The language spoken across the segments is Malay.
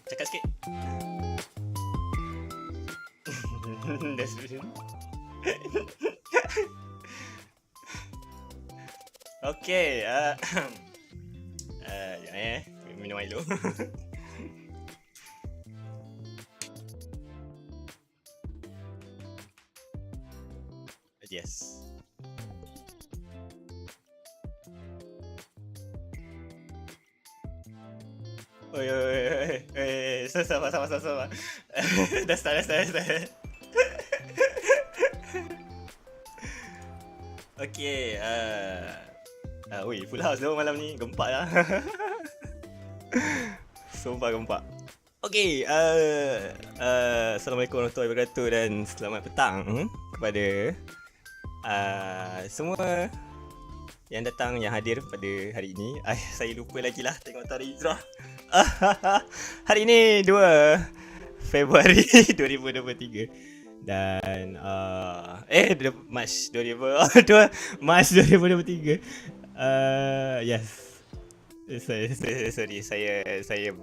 Cakap sikit. That's good. Okay, minum air dulu. Yes. Oi. Sabar. Dah start. Okay, full house tu malam ni. Gempak lah. Sumpah gempak. Okay, Assalamualaikum warahmatullahi wabarakatuh dan selamat petang kepada semua yang datang, yang hadir pada hari ini. Saya lupa lagi lah tengok tarikh Usrah. Hari ini 2 Februari 2023 dan Mac 2023. Yes. Sorry, saya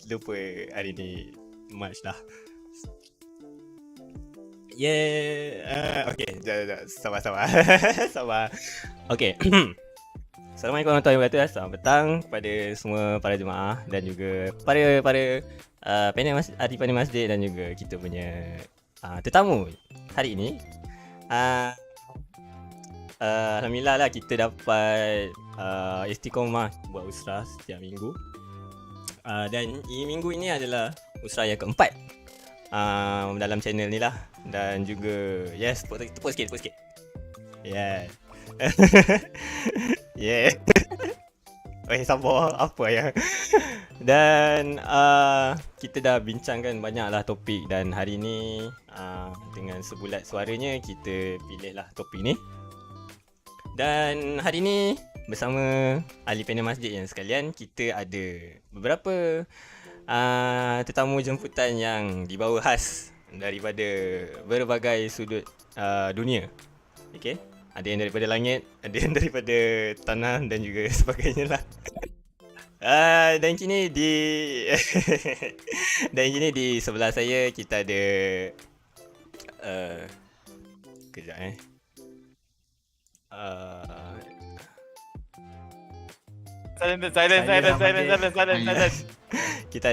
lupa hari ni Mac lah. Okay, sabar. Sabar. Okay. Assalamualaikum warahmatullahi wabarakatuh. Selamat petang kepada semua para jemaah dan juga para panel ahli masjid dan juga kita punya tetamu hari ini. Alhamdulillah lah kita dapat istiqomah buat usrah setiap minggu. Dan minggu ini adalah usrah yang keempat dalam channel ni lah. Dan juga tepuk sikit. Yeah. Yeah. Sabar apa ya. Dan kita dah bincangkan banyaklah topik dan hari ni dengan sebulat suaranya kita pilihlah topik ni. Dan hari ni bersama ahli panel masjid yang sekalian, kita ada beberapa tetamu jemputan yang dibawa khas daripada berbagai sudut dunia. Okay, ada yang daripada langit, ada yang daripada tanah dan juga sebagainya lah. Dan kini di sebelah saya kita ada kejap silent. Kita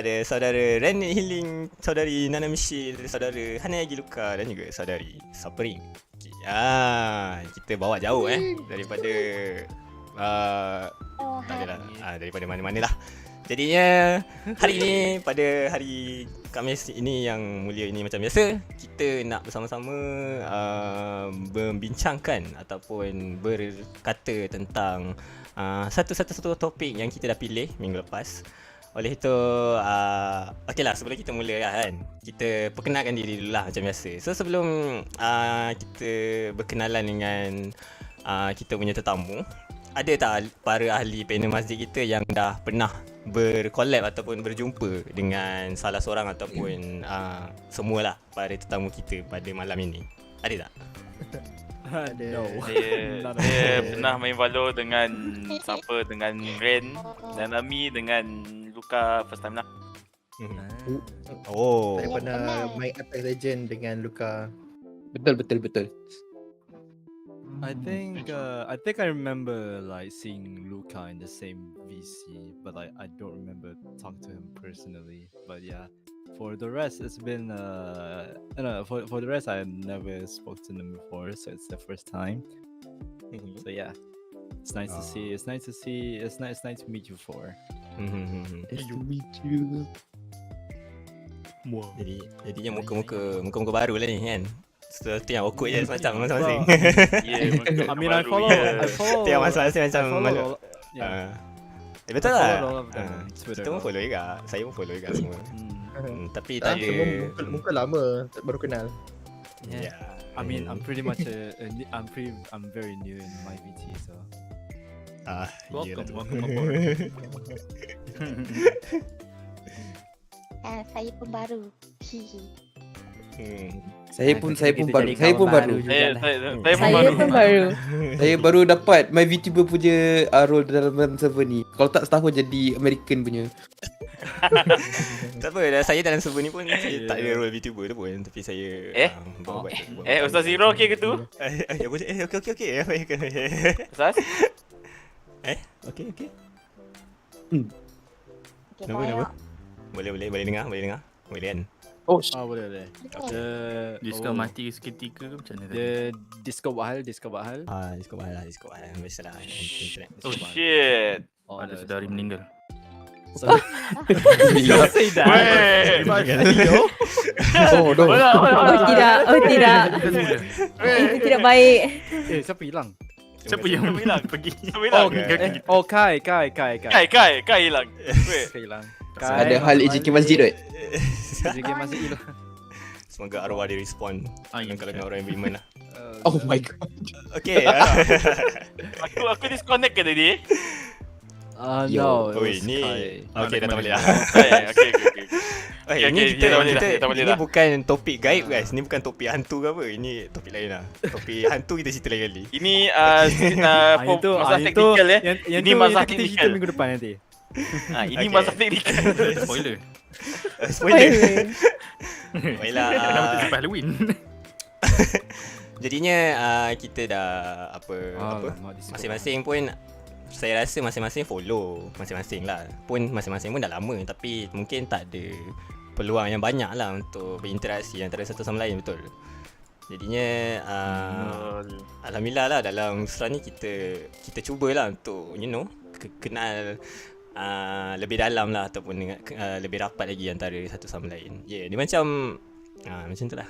ada saudara RenNeedHealing, saudari Nanami Shill, saudara Hanayagi Luca dan juga saudari Supperingg. Kita bawa jauh daripada tak adalah daripada mana-mana lah. Jadinya hari ini, pada hari Khamis ini yang mulia ini, macam biasa kita nak bersama-sama membincangkan ataupun berkata tentang satu topik yang kita dah pilih minggu lepas. Oleh itu okeylah, sebelum kita mula kan, kita perkenalkan diri dulu lah macam biasa. So sebelum kita berkenalan dengan kita punya tetamu, ada tak para ahli panel masjid kita yang dah pernah berkolab ataupun berjumpa dengan salah seorang ataupun semualah para tetamu kita pada malam ini? Ada tak? Ada. Saya pernah main Valo dengan dengan Ren, Nanami dengan Luca first time lah. Saya pernah main Attack Legend dengan Luca. Betul. I think I remember like seeing Luca in the same VC, but I don't remember talking to him personally. But yeah, for the rest it's been for the rest I never spoke to them before, so it's the first time. So yeah, it's nice to see. It's nice to meet you four. Nice to meet you. Jadinya muka baru lah ni kan. Seperti yang awkward je macam masing-masing. I mean I follow. Tiap masing-masing macam malu. Betul lah. Kita pun follow juga. Saya pun follow juga semua. Tapi tak ada muka lama baru kenal. Yeah. I mean I'm pretty much I'm very new in my VT, so. Welcome saya pun baru. Saya pun baru. Saya pun baru. Saya baru dapat my VTuber punya role dalam server ni. Kalau tak setahun jadi American punya. Tak apa, saya dalam server ni pun saya tak ada role VTuber tu pun, tapi saya Ustaz Zero okey ke tu? Okey. Ustaz? Okey. Kenapa? Boleh dengar. Boleh kan? Boleh. Disco mati seketika ke macam mana? The disco bahal. Disco bahal. Biasalah internet. Oh shit. Ada saudari meninggal. Don't say that. Oh tidak. Itu tidak baik. Siapa hilang? Siapa yang hilang? Pergi. Kai hilang. hilang. Ada hal EJK masjid tu. EJK masjid hilang. Semoga arwah dia respawn dengan kalangan orang yang beriman lah. Oh my god. Okay. Aku disconnect ke tadi? No. Ni okay, dah tak boleh lah. Okay. Ini bukan topik gaib guys. Ini bukan topik hantu ke apa. Ini topik lain lah. Topik hantu kita cerita lain kali. Ini masalah teknikal Ini masalah kita teknikal minggu depan nanti. Ini masalah teknikal. Spoiler. Baiklah. Halloween. Jadinya kita dah apa Alamak, Discord. masing-masing pun saya rasa masing-masing follow masing-masing lah. Pun masing-masing pun dah lama tapi mungkin tak ada peluang yang banyak lah untuk berinteraksi antara satu sama lain, betul. Jadinya alhamdulillah lah dalam Usrah ni kita cubalah untuk kenal lebih dalam lah ataupun dengan, lebih rapat lagi antara satu sama lain. Dia macam macam tu lah.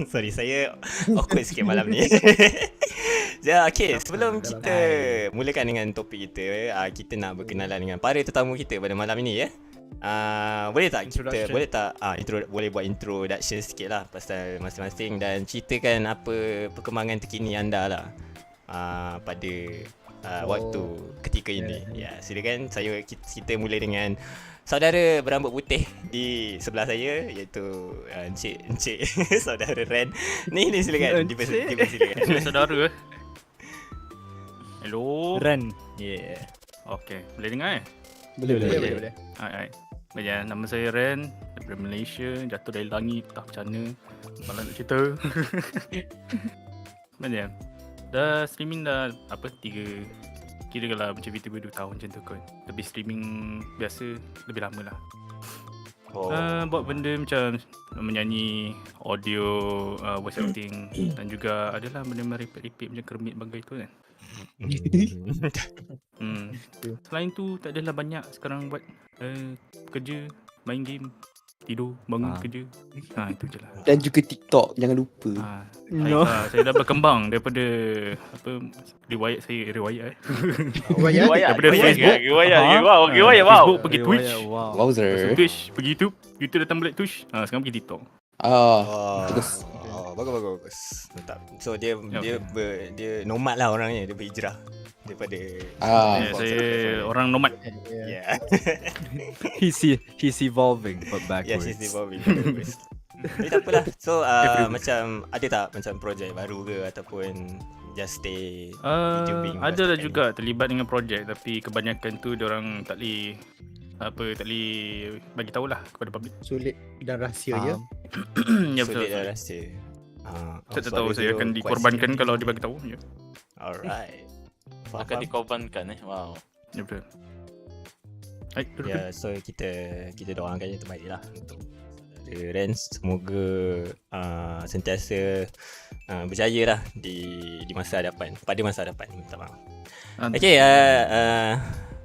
Sorry, saya awkward sikit malam ni. Okay, sebelum kita mulakan dengan topik kita, kita nak berkenalan dengan para tetamu kita pada malam ini ya. Boleh tak kita boleh buat introduction sikit lah pasal masing-masing dan ceritakan apa perkembangan terkini anda lah pada waktu ketika ini. Ya, silakan. Kita mula dengan saudara berambut putih di sebelah saya iaitu Encik saudara Ren. Ni silakan dipersilakan. Saudara. Hello. Ren. Yeah. Okay, boleh dengar Boleh. Alright. Baik, nama saya Ren daripada Malaysia, jatuh dari langit, tak macam mana. Malah nak cerita. Baik, dah streaming dah kira kalau macam VTuber 2 tahun macam tu kot. Lebih streaming biasa lebih lama lah. Buat benda macam menyanyi, audio, voice acting dan juga adalah benda meripik-ripik macam kermit bagai tu kan. Selain tu tak adalah banyak sekarang buat kerja, main game, tidur, bangun kerja. Itu je lah. Dan juga TikTok, jangan lupa. Saya dah berkembang daripada riwayat Riwayat? daripada Facebook. Facebook pergi Twitch. Wowzer. Twitch pergi YouTube datang balik Twitch. Sekarang pergi TikTok. Bagus. Bagus. Mantap. So dia nomad lah orangnya, dia berhijrah daripada saya orang nomad. Yeah. He's evolving but backwards. He's evolving. Tapi tak apalah. So macam ada tak macam projek baru ke ataupun just stay YouTubing? Ada lah juga terlibat dengan projek tapi kebanyakan tu diorang tak boleh bagi tahulah kepada public. Sulit dan rahsia ya. Ya betul. Sulit dan rahsia. Saya tak tahu saya akan dikorbankan kalau dia bagi tahu. Ya. Alright. Akan dikorbankan Wow. Ya betul. So kita doakan yang terbaik lah untuk Ren. Semoga sentiasa berjaya lah di masa hadapan. Pada masa hadapan. Minta maaf.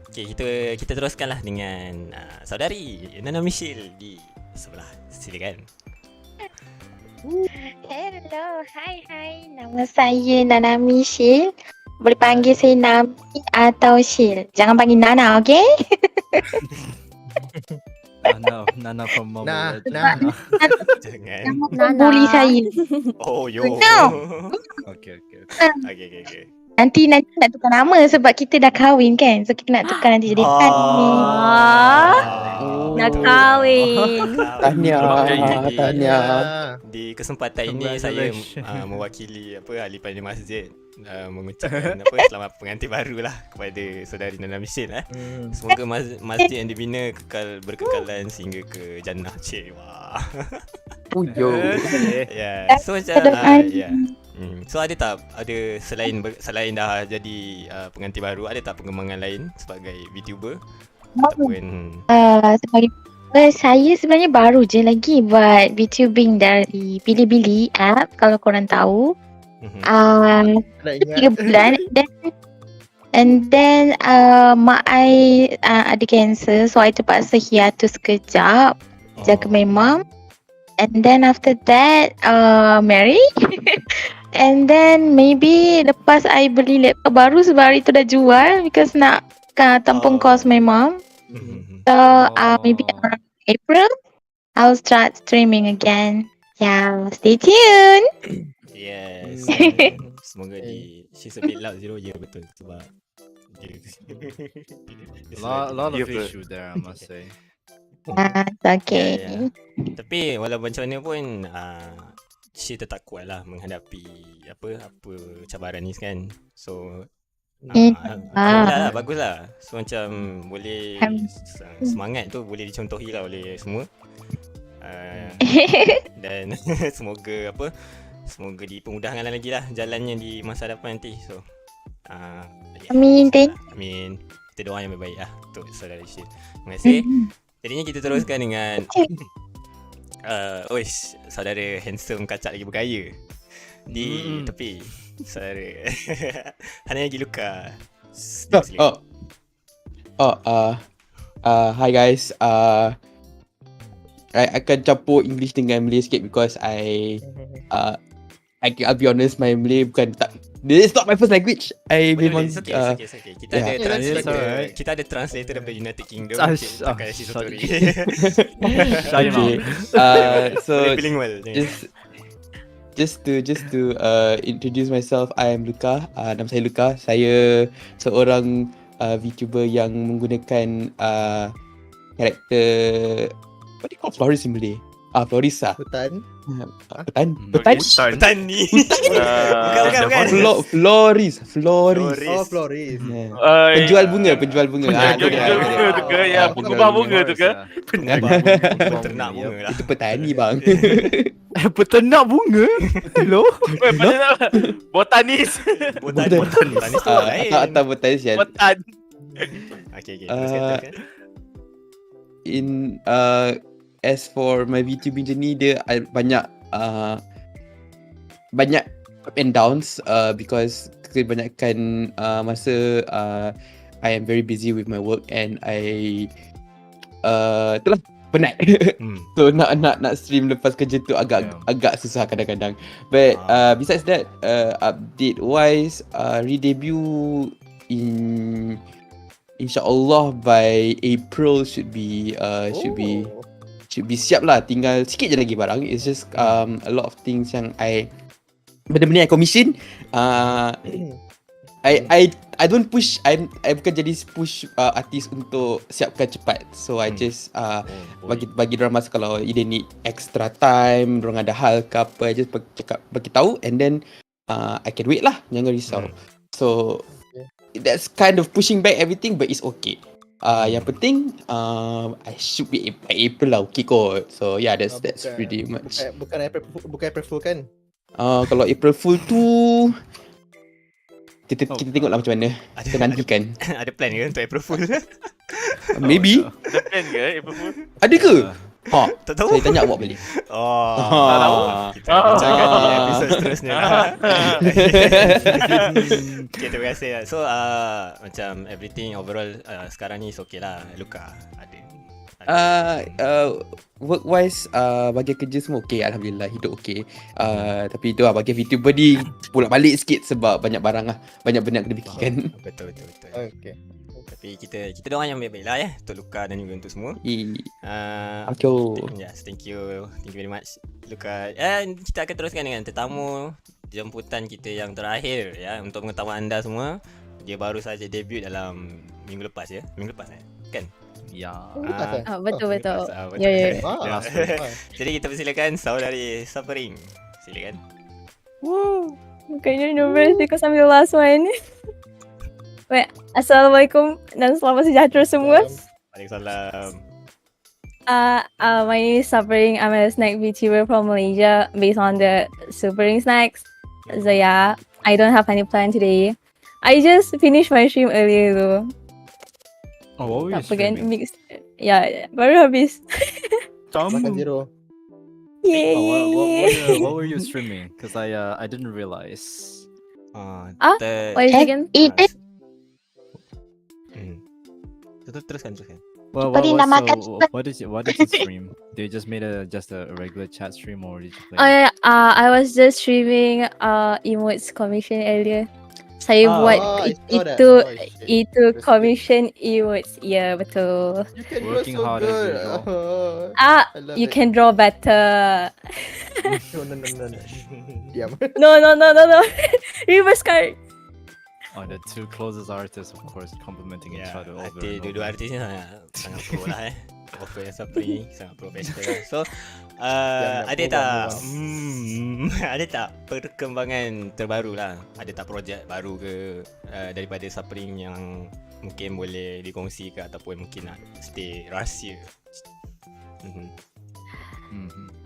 Okay, kita teruskanlah dengan saudari Nanami Shill di sebelah. Silakan. Hello, hai. Nama saya Nanami Shill. Boleh panggil saya Nami atau Shill. Jangan panggil Nana, okay? Nana from Mobile Nah. Jangan. Jangan bully saya. Oh, yo. No. Okay. Okay. Nanti nak tukar nama sebab kita dah kahwin kan. So kita nak tukar nanti jadi Nani. Nak kahwin. Tahniah. Di kesempatan ini saya mewakili ahli pandai masjid mengucapkan selamat pengantin baru lah kepada saudari Nanami Shill. Semoga masjid yang dibina berkekalan sehingga ke jannah. Wah. So macam so ada tak selain dah jadi pengantin baru, ada tak pengembangan lain sebagai VTuber ataupun Sebagai saya sebenarnya baru je lagi buat VTubing dari Bilibili app kalau korang tahu. 3 bulan and then mak I ada cancer, so I terpaksa hiatus sekejap jaga my mom, and then after that marry and then maybe lepas I beli laptop baru sebab hari tu dah jual because nak tampung kos my mom. So maybe around April I'll start streaming again. Yeah, stay tuned. Yes. Semoga she's a bit loud Zero je betul sebab A lot of issue there, I must say. It's okay. Yeah. Tapi walaupun macam mana pun she tetap kuat lah menghadapi apa cabaran ni kan. So bagus lah. So macam boleh semangat tu boleh dicontohi lah oleh semua. Dan semoga semoga dipermudahkan lagi lah jalannya di masa depan nanti. So Amin, thank amin. Kita doa yang baik lah untuk saudara Shill. Terima kasih. Jadinya kita teruskan dengan saudara handsome kacak lagi bergaya di tepi, saudara Hanayagi Luca. Hi guys. I akan campur English dengan Malay sikit because I'll be honest, my Malay bukan tak. This is not my first language. Memang It's okay. Kita ada Yeah, translator. that's alright. Kita ada translator daripada United Kingdom. Takayashi Satori. okay. So Bilingual. just to introduce myself, I am Luca. Nama saya Luca. Saya seorang VTuber yang menggunakan karakter, what do you call florist in Malay? Florist lah. Hutan. Hutan ni. Bukan. Florist. Oh, Floris. Yeah. Penjual bunga. Penjual bunga tu ke? Ya, pengubah bunga tu ke? Ternak bunga lah. Itu petani bang. Peternak bunga? Hello? Botanis. Botanis tu lain. Atau botanis ya. Botan. Okay. Teruskan. As for my VTubing journey, dia banyak up and downs because kebanyakan masa I am very busy with my work and I itulah penat. So nak stream lepas kerja tu agak susah kadang-kadang. But besides that, update wise, re-debut InsyaAllah by April should be siap lah. Tinggal sikit je lagi barang. It's just a lot of things yang benda-benda yang commission. I don't push. I bukan jadi push artis untuk siapkan cepat. So I just bagi dorang masa kalau they need extra time, dorang ada hal ke apa, I just bagi tahu and then I can wait lah. Jangan risau. So that's kind of pushing back everything, but it's okay. Yang penting I should be by April lah, okay kot. So yeah, that's pretty much. Bukan April Fool kan? Kalau April Fool tu kita tengoklah macam mana. Kita nantikan. Ada plan ke untuk April Fool? Maybe. Ada plan ke April Fool? Ada ke? Tak tahu. Saya tanya awak balik. Tak tahu. Kita bincangkan di episod seterusnya. Okay, terima kasih. So macam everything overall sekarang ni is okay lah, Luca. Work wise bagian kerja semua okay, alhamdulillah, hidup okay. Tapi tu lah bagian VTuber ni pulak balik sikit sebab banyak barang lah, banyak benda kena fikirkan. Betul. Okay. Tapi kita doa yang baik-baik lah ya untuk Luca dan juga untuk semua. Yes, thank you very much Luca. Kita akan teruskan dengan tetamu jemputan kita yang terakhir ya. Untuk pengetahuan anda semua, dia baru saja debut dalam minggu lepas ya. Minggu lepas kan? Ya. Betul. Ya. Wow. Jadi kita persilakan saudari Supperingg. Silakan. Woo. Kayaknya nervous because I'm the last one. Wait, Assalamualaikum dan selamat sejahtera semua. Waalaikumsalam. My name is Supperingg. I'm a snack VTuber from Malaysia based on the Supperingg snacks. So yeah, I don't have any plan today. I just finished my stream earlier though. What were you streaming? Mixed. Yeah, baru habis. Makan Zero. Yay! What were you streaming? Because I didn't realize. What is it again? Teruskan. Well, what did you stream? Did you just made just a regular chat stream or did you play? Oh yeah, I was just streaming emotes commission earlier. Saya buat itu commission emotes. Ya, betul. You can Working draw so hard good. as usual. You can draw better. No. Diam. No. Reverse card. The two closest artists, of course, complimenting each other over and over. Dua artis ni sangat pro lah Offer yang Supperingg sangat professional lah. So ada tak perkembangan terbaru lah? Ada tak projek baru ke daripada Supperingg yang mungkin boleh dikongsi ke ataupun mungkin nak stay rahsia?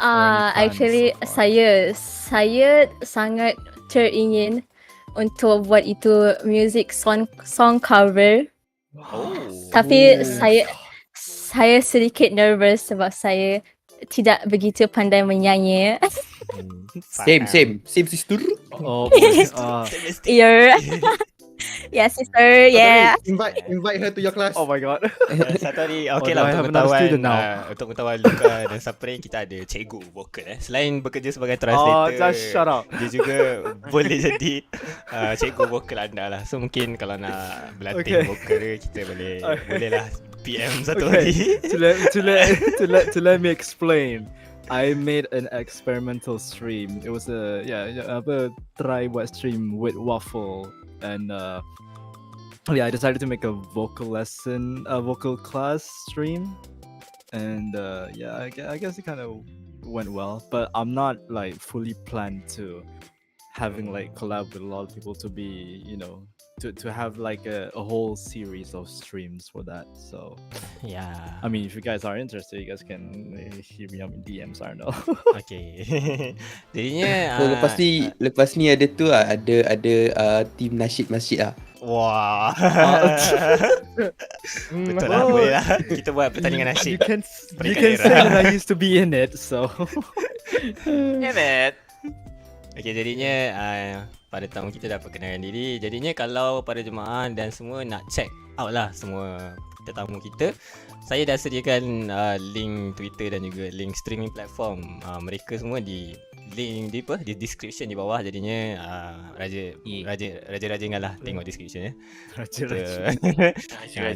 Actually saya sangat teringin untuk buat itu music song cover. Tapi saya sedikit nervous sebab saya tidak begitu pandai menyanyi. Same sister. Oh, Yeah. Yeah, sister. Yeah. Invite her to your class. oh my god. Satori, Oh, okay do I lah have untuk another pengetahuan student now? untuk pengetahuan Luca dan Supperingg, kita ada cikgu vokal Selain bekerja sebagai Oh, translator, just shut up. dia juga boleh jadi cikgu vokal anda lah. So mungkin kalau nak berlatih Okay. vokal dia, kita boleh lah PM Satori. To let me explain. I made an experimental stream. It was a try buat stream with Waffle, and I decided to make a vocal class stream, and I guess it kind of went well. But I'm not like fully planned to having like collab with a lot of people to be, to have like a whole series of streams for that. So Ya. I mean, if you guys are interested, you guys can hit me up in DMs. I don't know. Okay. Jadinya So lepas ni ada tu lah, ada team nasyid masjid lah. wah. Betul lah, Oh. boleh lah. Kita buat pertandingan You nasyid. can Peringkat say daerah. that I used to be in it, so Damn it. Okay, jadinya pada tamu kita dah perkenalkan diri. Jadinya kalau pada jemaah dan semua nak check out lah semua tetamu kita, saya dah sediakan link Twitter dan juga link streaming platform mereka semua di link di description di bawah. Jadinya raja-raja tengok description ya.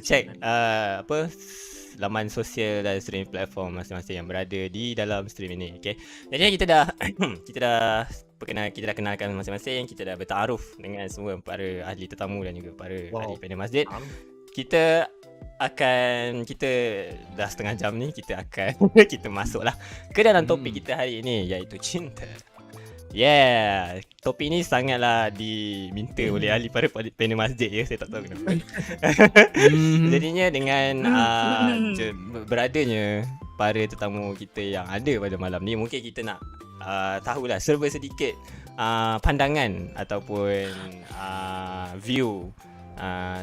Check laman sosial dan streaming platform masing-masing yang berada di dalam stream ini. Okay. Jadi kita dah kenalkan masing-masing, kita dah bertaaruf dengan semua para ahli tetamu dan juga para ahli panel masjid. Kita dah setengah jam ni, kita masuklah ke dalam topik kita hari ini, iaitu cinta. Yeah, topik ni sangatlah diminta oleh ahli para panel masjid ya, saya tak tahu kenapa. Jadinya dengan beradanya para tetamu kita yang ada pada malam ni, mungkin kita nak tahulah serba sedikit pandangan ataupun view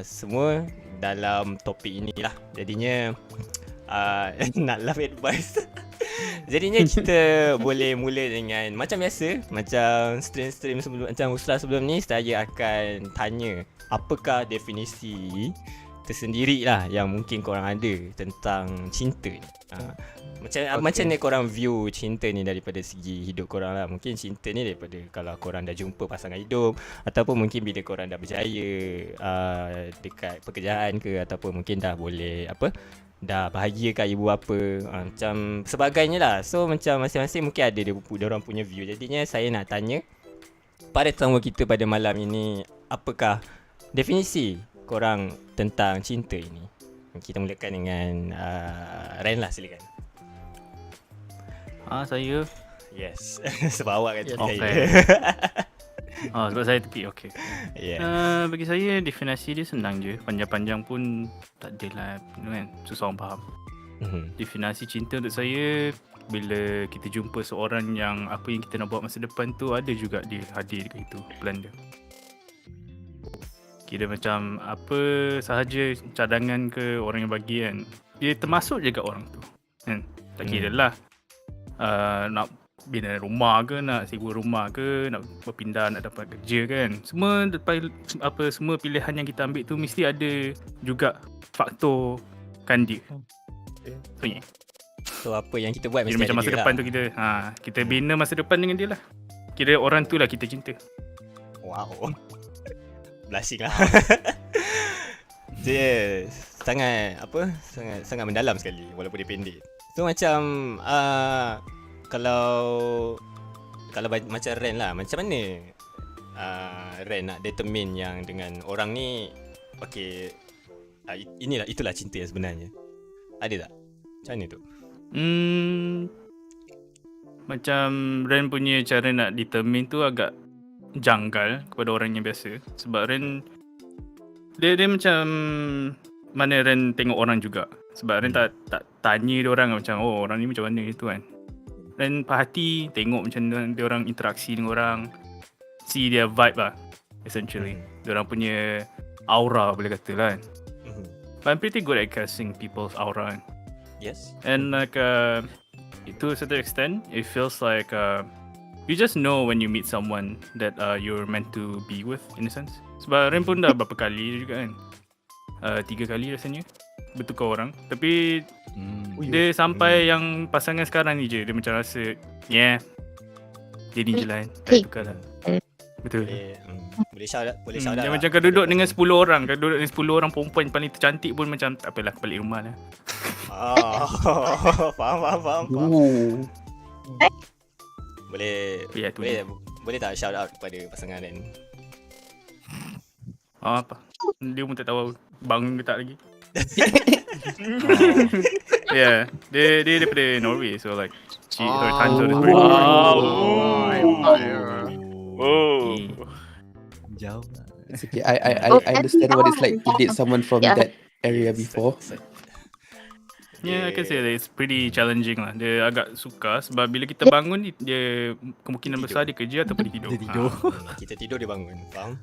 semua dalam topik inilah. Jadinya nak love advice. Jadinya kita boleh mula dengan macam biasa, macam stream sebelum, macam Usrah sebelum ni, saya akan tanya apakah definisi tersendiri lah yang mungkin korang ada tentang cinta ni. Macam ni korang view cinta ni daripada segi hidup korang lah. Mungkin cinta ni daripada kalau korang dah jumpa pasangan hidup, ataupun mungkin bila korang dah berjaya dekat pekerjaan ke, ataupun mungkin dah boleh dah bahagia kat ibu bapa, macam sebagainya lah. So macam masing-masing mungkin ada dia orang punya view. Jadinya saya nak tanya pada tetamu kita pada malam ini, apakah definisi korang tentang cinta ini? Kita mulakan dengan Ren lah, silakan. Saya. Yes. Sebab awak kan tepi Okay. Sebab saya tepi, okay. Yeah. Bagi saya definisi dia senang je. Panjang-panjang pun tak adalah kan, susah orang faham. Definisi cinta untuk saya, bila kita jumpa seorang yang apa yang kita nak buat masa depan tu ada juga dia hadir dekat itu, plan dia. Kira macam apa sahaja cadangan ke orang yang bagi kan, dia termasuk je kat orang tu kan. Tak kira lah nak bina rumah ke, nak sewa rumah ke, nak berpindah, nak dapat kerja kan. Semua semua pilihan yang kita ambil tu mesti ada juga faktor kan dia. So apa yang kita buat Kira mesti macam ada masa dia depan lah. tu kita bina masa depan dengan dia lah. Kira orang tu lah kita cinta. Wow. Blushing lah. Dia sangat mendalam sekali walaupun dia pendek. So macam kalau macam Ren lah, macam mana Ren nak determine yang dengan orang ni okay, itulah cinta yang sebenarnya. Ada tak? Macam mana tu? Macam Ren punya cara nak determine tu agak janggal kepada orang yang biasa. Sebab Ren dia macam mana Ren tengok orang juga. Sebab Ren tak tanya dia orang macam orang ni macam mana gitu kan. Dan perhati, tengok macam dia orang interaksi dengan orang, see their vibe lah essentially. Diorang punya aura boleh kata lah kan. But I'm pretty good at casting people's aura. Yes. And like to a certain extent, it feels like you just know when you meet someone that you're meant to be with in a sense. Sebab Ren pun dah berapa kali juga kan. 3 kali rasanya bertukar orang. Tapi dia sampai yang pasangan sekarang ni je, dia macam rasa dia ni je lah kan. Tak tukar lah. Betul. Boleh shout Dia macam kau duduk dengan 10 orang, kau duduk dengan 10 orang perempuan paling tercantik pun macam tak apalah, balik rumah lah. Faham. Boleh tak shout out kepada pasangan Ren? Apa? Dia pun tak tahu bangun ke tak lagi. Yeah, dia daripada Norway, so like her time zone is very Jauh. It's okay. I understand what it's like to date someone from that area before. Yeah, I can say that it's pretty challenging lah. Dia agak sukar sebab bila kita bangun dia kemungkinan besar dia kerja ataupun dia tidur. Kita tidur dia bangun, faham?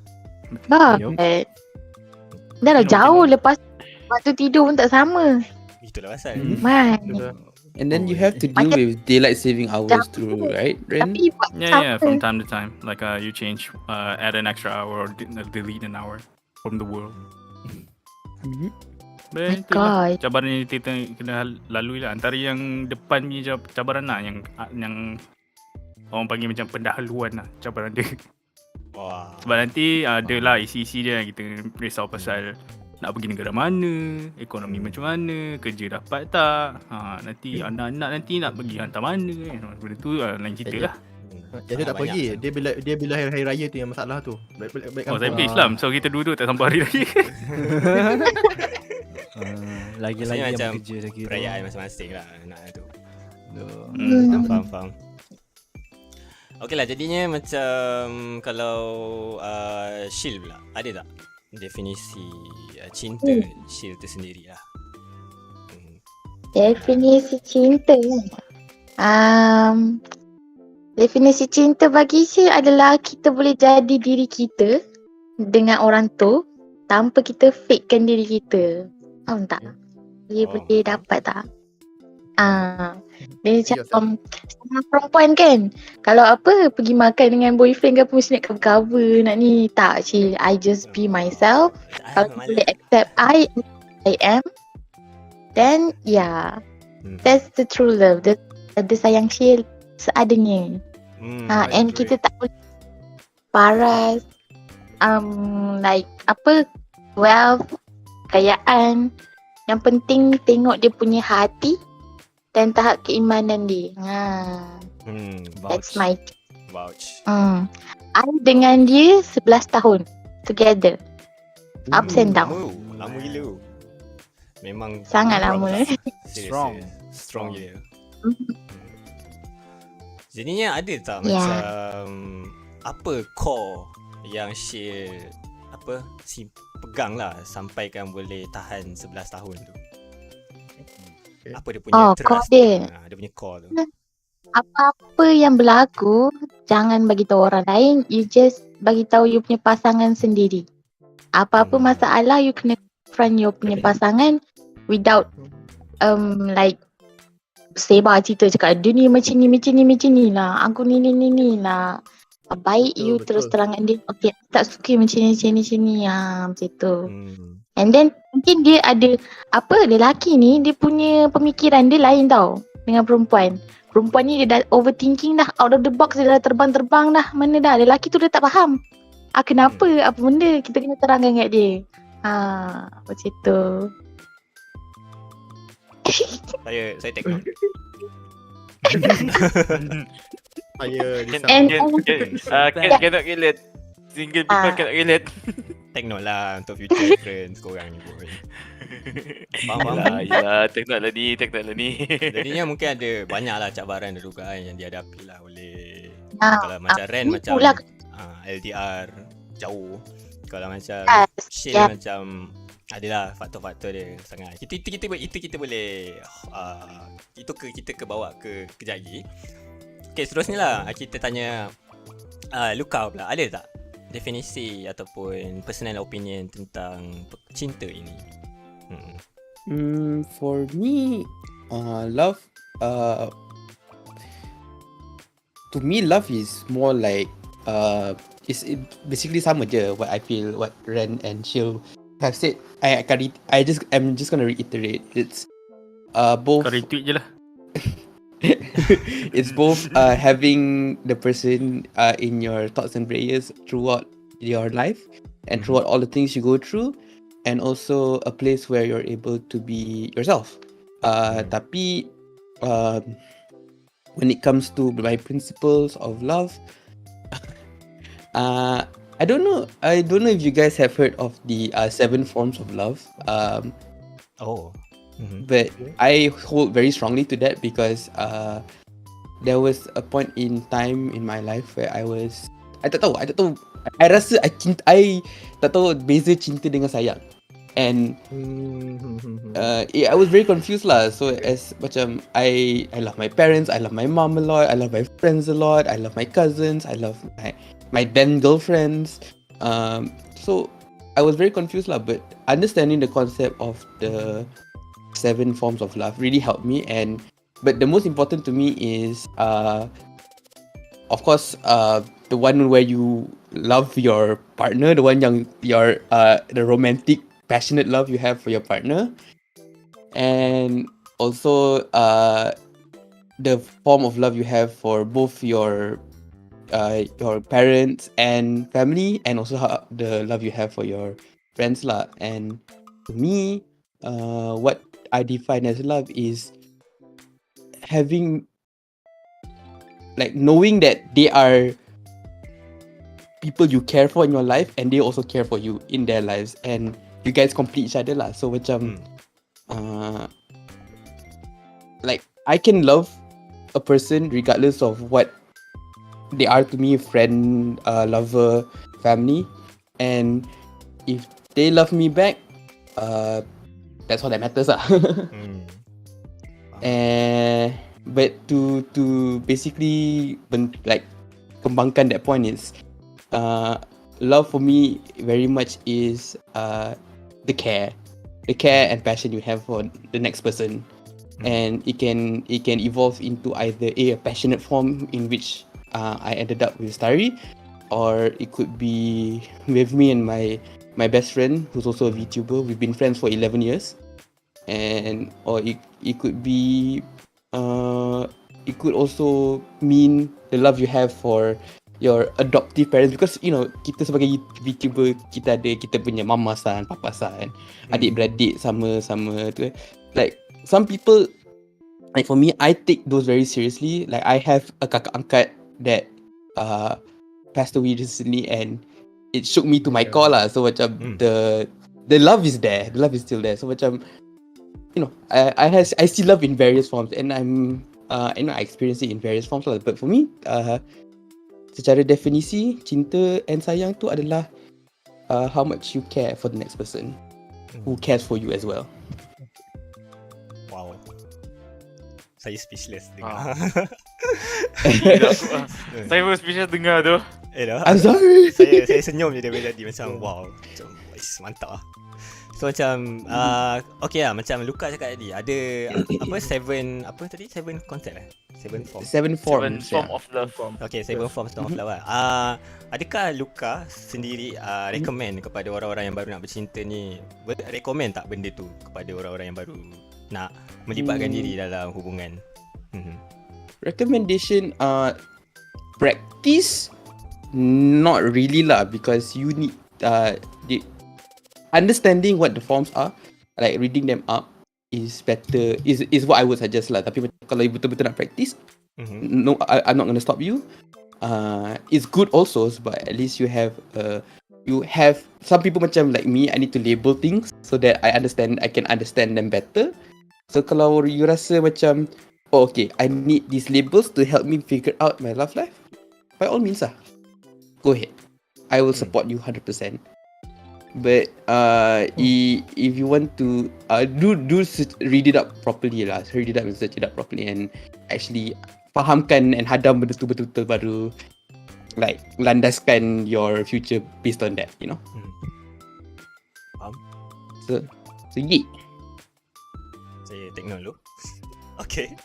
Dah lah jauh lepas waktu tidur pun tak sama. Itulah pasal. And then you have to deal with daylight saving hours too, right, Ren? Yeah, from time to time. Like you change, add an extra hour or delete an hour from the world. But itulah cabaran yang kita kena lalui lah. Antara yang depan punya cabaran lah, yang orang panggil macam pendahuluan lah cabaran dia. Wah. Sebab nanti ada lah isi-isi dia yang kita risau pasal nak pergi negara mana, ekonomi macam mana, kerja dapat tak, nanti anak-anak nanti nak pergi hantar mana kan. Benda tu lain cerita lah. Dia tak pergi. Dia bila hari raya tu yang masalah tu. Saya pergi Islam, so kita dua-dua tak sampai hari raya. Lagi-lagi yang macam bekerja lagi perayaan masing-masing lah nak tu. Faham. Okey lah, jadinya Macam kalau Shill pula, ada tak definisi cinta Shill tu sendiri lah? Definisi cinta definisi cinta bagi Shill adalah kita boleh jadi diri kita dengan orang tu tanpa kita fakekan diri kita. Faham tak? Dia boleh dapat tak? Dia macam sama perempuan kan, kalau apa pergi makan dengan boyfriend ke apa mesti nak cover nak ni. Tak, Shill, I just be myself. Kalau boleh accept I am, then yeah, that's the true love. Dia sayang Shill seadanya. And kita tak boleh paras like apa, wealth, kekayaan. Yang penting tengok dia punya hati dan tahap keimanan dia. That's my vouch. I dengan dia 11 tahun together. Ups and down. Lama gila. Memang sangat lama. Strong je. Jadinya ada tak macam apa core yang Shill pegang lah sampai kan boleh tahan 11 tahun tu? Apa dia punya trust dia punya core tu? Apa yang berlaku, jangan bagi tahu orang lain. You just bagi tahu you punya pasangan sendiri. Apa-apa masalah you kena confront you punya pasangan without like sebar cerita cakap dia ni macam ni lah, aku ni lah. Baik you terus terangan dia, okay tak suka macam ni macam tu. And then mungkin dia ada lelaki ni dia punya pemikiran dia lain tau dengan perempuan. Perempuan ni dia dah overthinking dah, out of the box, dia dah terbang dah mana dah. Lelaki tu dia tak faham kenapa, apa benda, kita kena terangkan kat dia. Macam tu. Saya take note. Cannot relate. Single people cannot relate. Take note lah untuk future friends korang ni pun. Faham? Ya, take note lah ni. Jadinya mungkin ada banyak lah cabaran dan dugaan yang dihadapi lah oleh kalau macam Ren macam LDR jauh. Kalau macam Shill macam adalah faktor-faktor dia sangat. Kita boleh kita ke bawa ke kejap lagi. Okay, seterusnya lah kita tanya Luca pula. Ada tak definisi ataupun personal opinion tentang cinta ini? For me, love, to me, love is more like it's basically sama je what I feel, what Ren and Shill have said. I'm just gonna reiterate. It's both. Kau retweet je lah. It's both having the person in your thoughts and prayers throughout your life and throughout all the things you go through, and also a place where you're able to be yourself. Tapi when it comes to my principles of love, I don't know if you guys have heard of the 7 forms of love. But I hold very strongly to that because there was a point in time in my life where I tak tahu. I rasa I tak tahu beza cinta dengan sayang. And I was very confused lah. So as macam I love my parents, I love my mom a lot, I love my friends a lot, I love my cousins, I love my then girlfriends. So I was very confused lah. But understanding the concept of the 7 forms of love really helped me. But the most important to me is of course the one where you love your partner, the one the romantic passionate love you have for your partner, and also the form of love you have for both your parents and family, and also the love you have for your friends lah. And to me, what I define as love is having, like, knowing that they are people you care for in your life and they also care for you in their lives, and you guys complete each other lah. So macam like I can love a person regardless of what they are to me, friend, lover, family, and if they love me back, that's all that matters lah. But to basically like kembangkan that point is love for me very much is the care and passion you have for the next person, and it can evolve into either a passionate form in which I ended up with Starry, or it could be with me and my best friend who's also a VTuber. We've been friends for 11 years, or it could be it could also mean the love you have for your adoptive parents, because you know kita sebagai VTuber kita punya mama san, papa san, adik-beradik sama tu. Like some people, like for me, I take those very seriously. Like I have a kakak angkat that passed away recently, and it shook me to my core lah. So macam the love is there, the love is still there. So macam, you know, I see love in various forms, and I experience it in various forms lah. But for me, secara definisi, cinta and sayang tu adalah how much you care for the next person who cares for you as well. Wow. Saya speechless dengar. Saya pun speechless dengar tu. I'm sorry. Saya senyum je dia tadi macam wow. Macam mantap lah. So macam okay lah, macam Luca cakap tadi ada apa 7 concept 7 forms. 7 forms of love. Okay, 7 forms of love lah. Adakah Luca sendiri recommend kepada orang-orang yang baru nak bercinta ni, recommend tak benda tu kepada orang-orang yang baru nak melibatkan diri dalam hubungan? Recommendation, practice, not really lah, because you need understanding what the forms are, like reading them up is better, is what I would suggest lah. Tapi kalau you betul-betul nak practice, no, I'm not gonna stop you. It's good also, but at least you have some people macam like me, I need to label things so that I can understand them better. So kalau you rasa macam, oh okay, I need these labels to help me figure out my love life, by all means lah, go ahead, I will support you 100%. But if you want to do read it up properly lah, read it up and search it up properly, and actually fahamkan and hadam benda tu betul-betul baru like landaskan your future based on that, you know. Faham? So yeah. Saya take note dulu. Okay.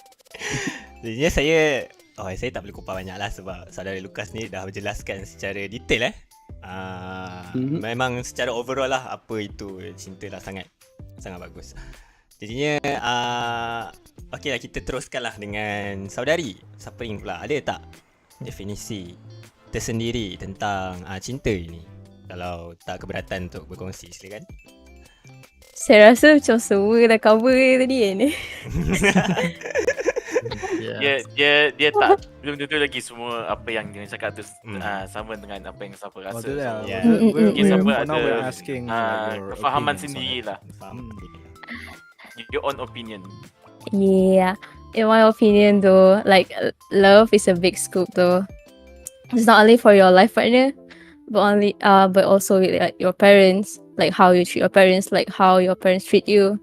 Jadinya saya tak boleh kupar banyak lah sebab saudara Lucas ni dah menjelaskan secara detail memang secara overall lah apa itu cinta lah, sangat bagus. Jadinya okay lah, kita teruskan lah dengan saudari Supperingg pula. Ada tak definisi tersendiri tentang cinta ini? Kalau tak keberatan untuk berkongsi, silakan. Saya rasa macam semua dah cover tadi kan. Dia tak belum tentu lagi semua apa yang dia cakap tu sama dengan apa yang siapa rasa. Siapa ada kefahaman sendirilah. Your own opinion. Yeah, in my opinion though, like love is a big scope though. It's not only for your life partner, but also with like your parents, like how you treat your parents, like how your parents treat you,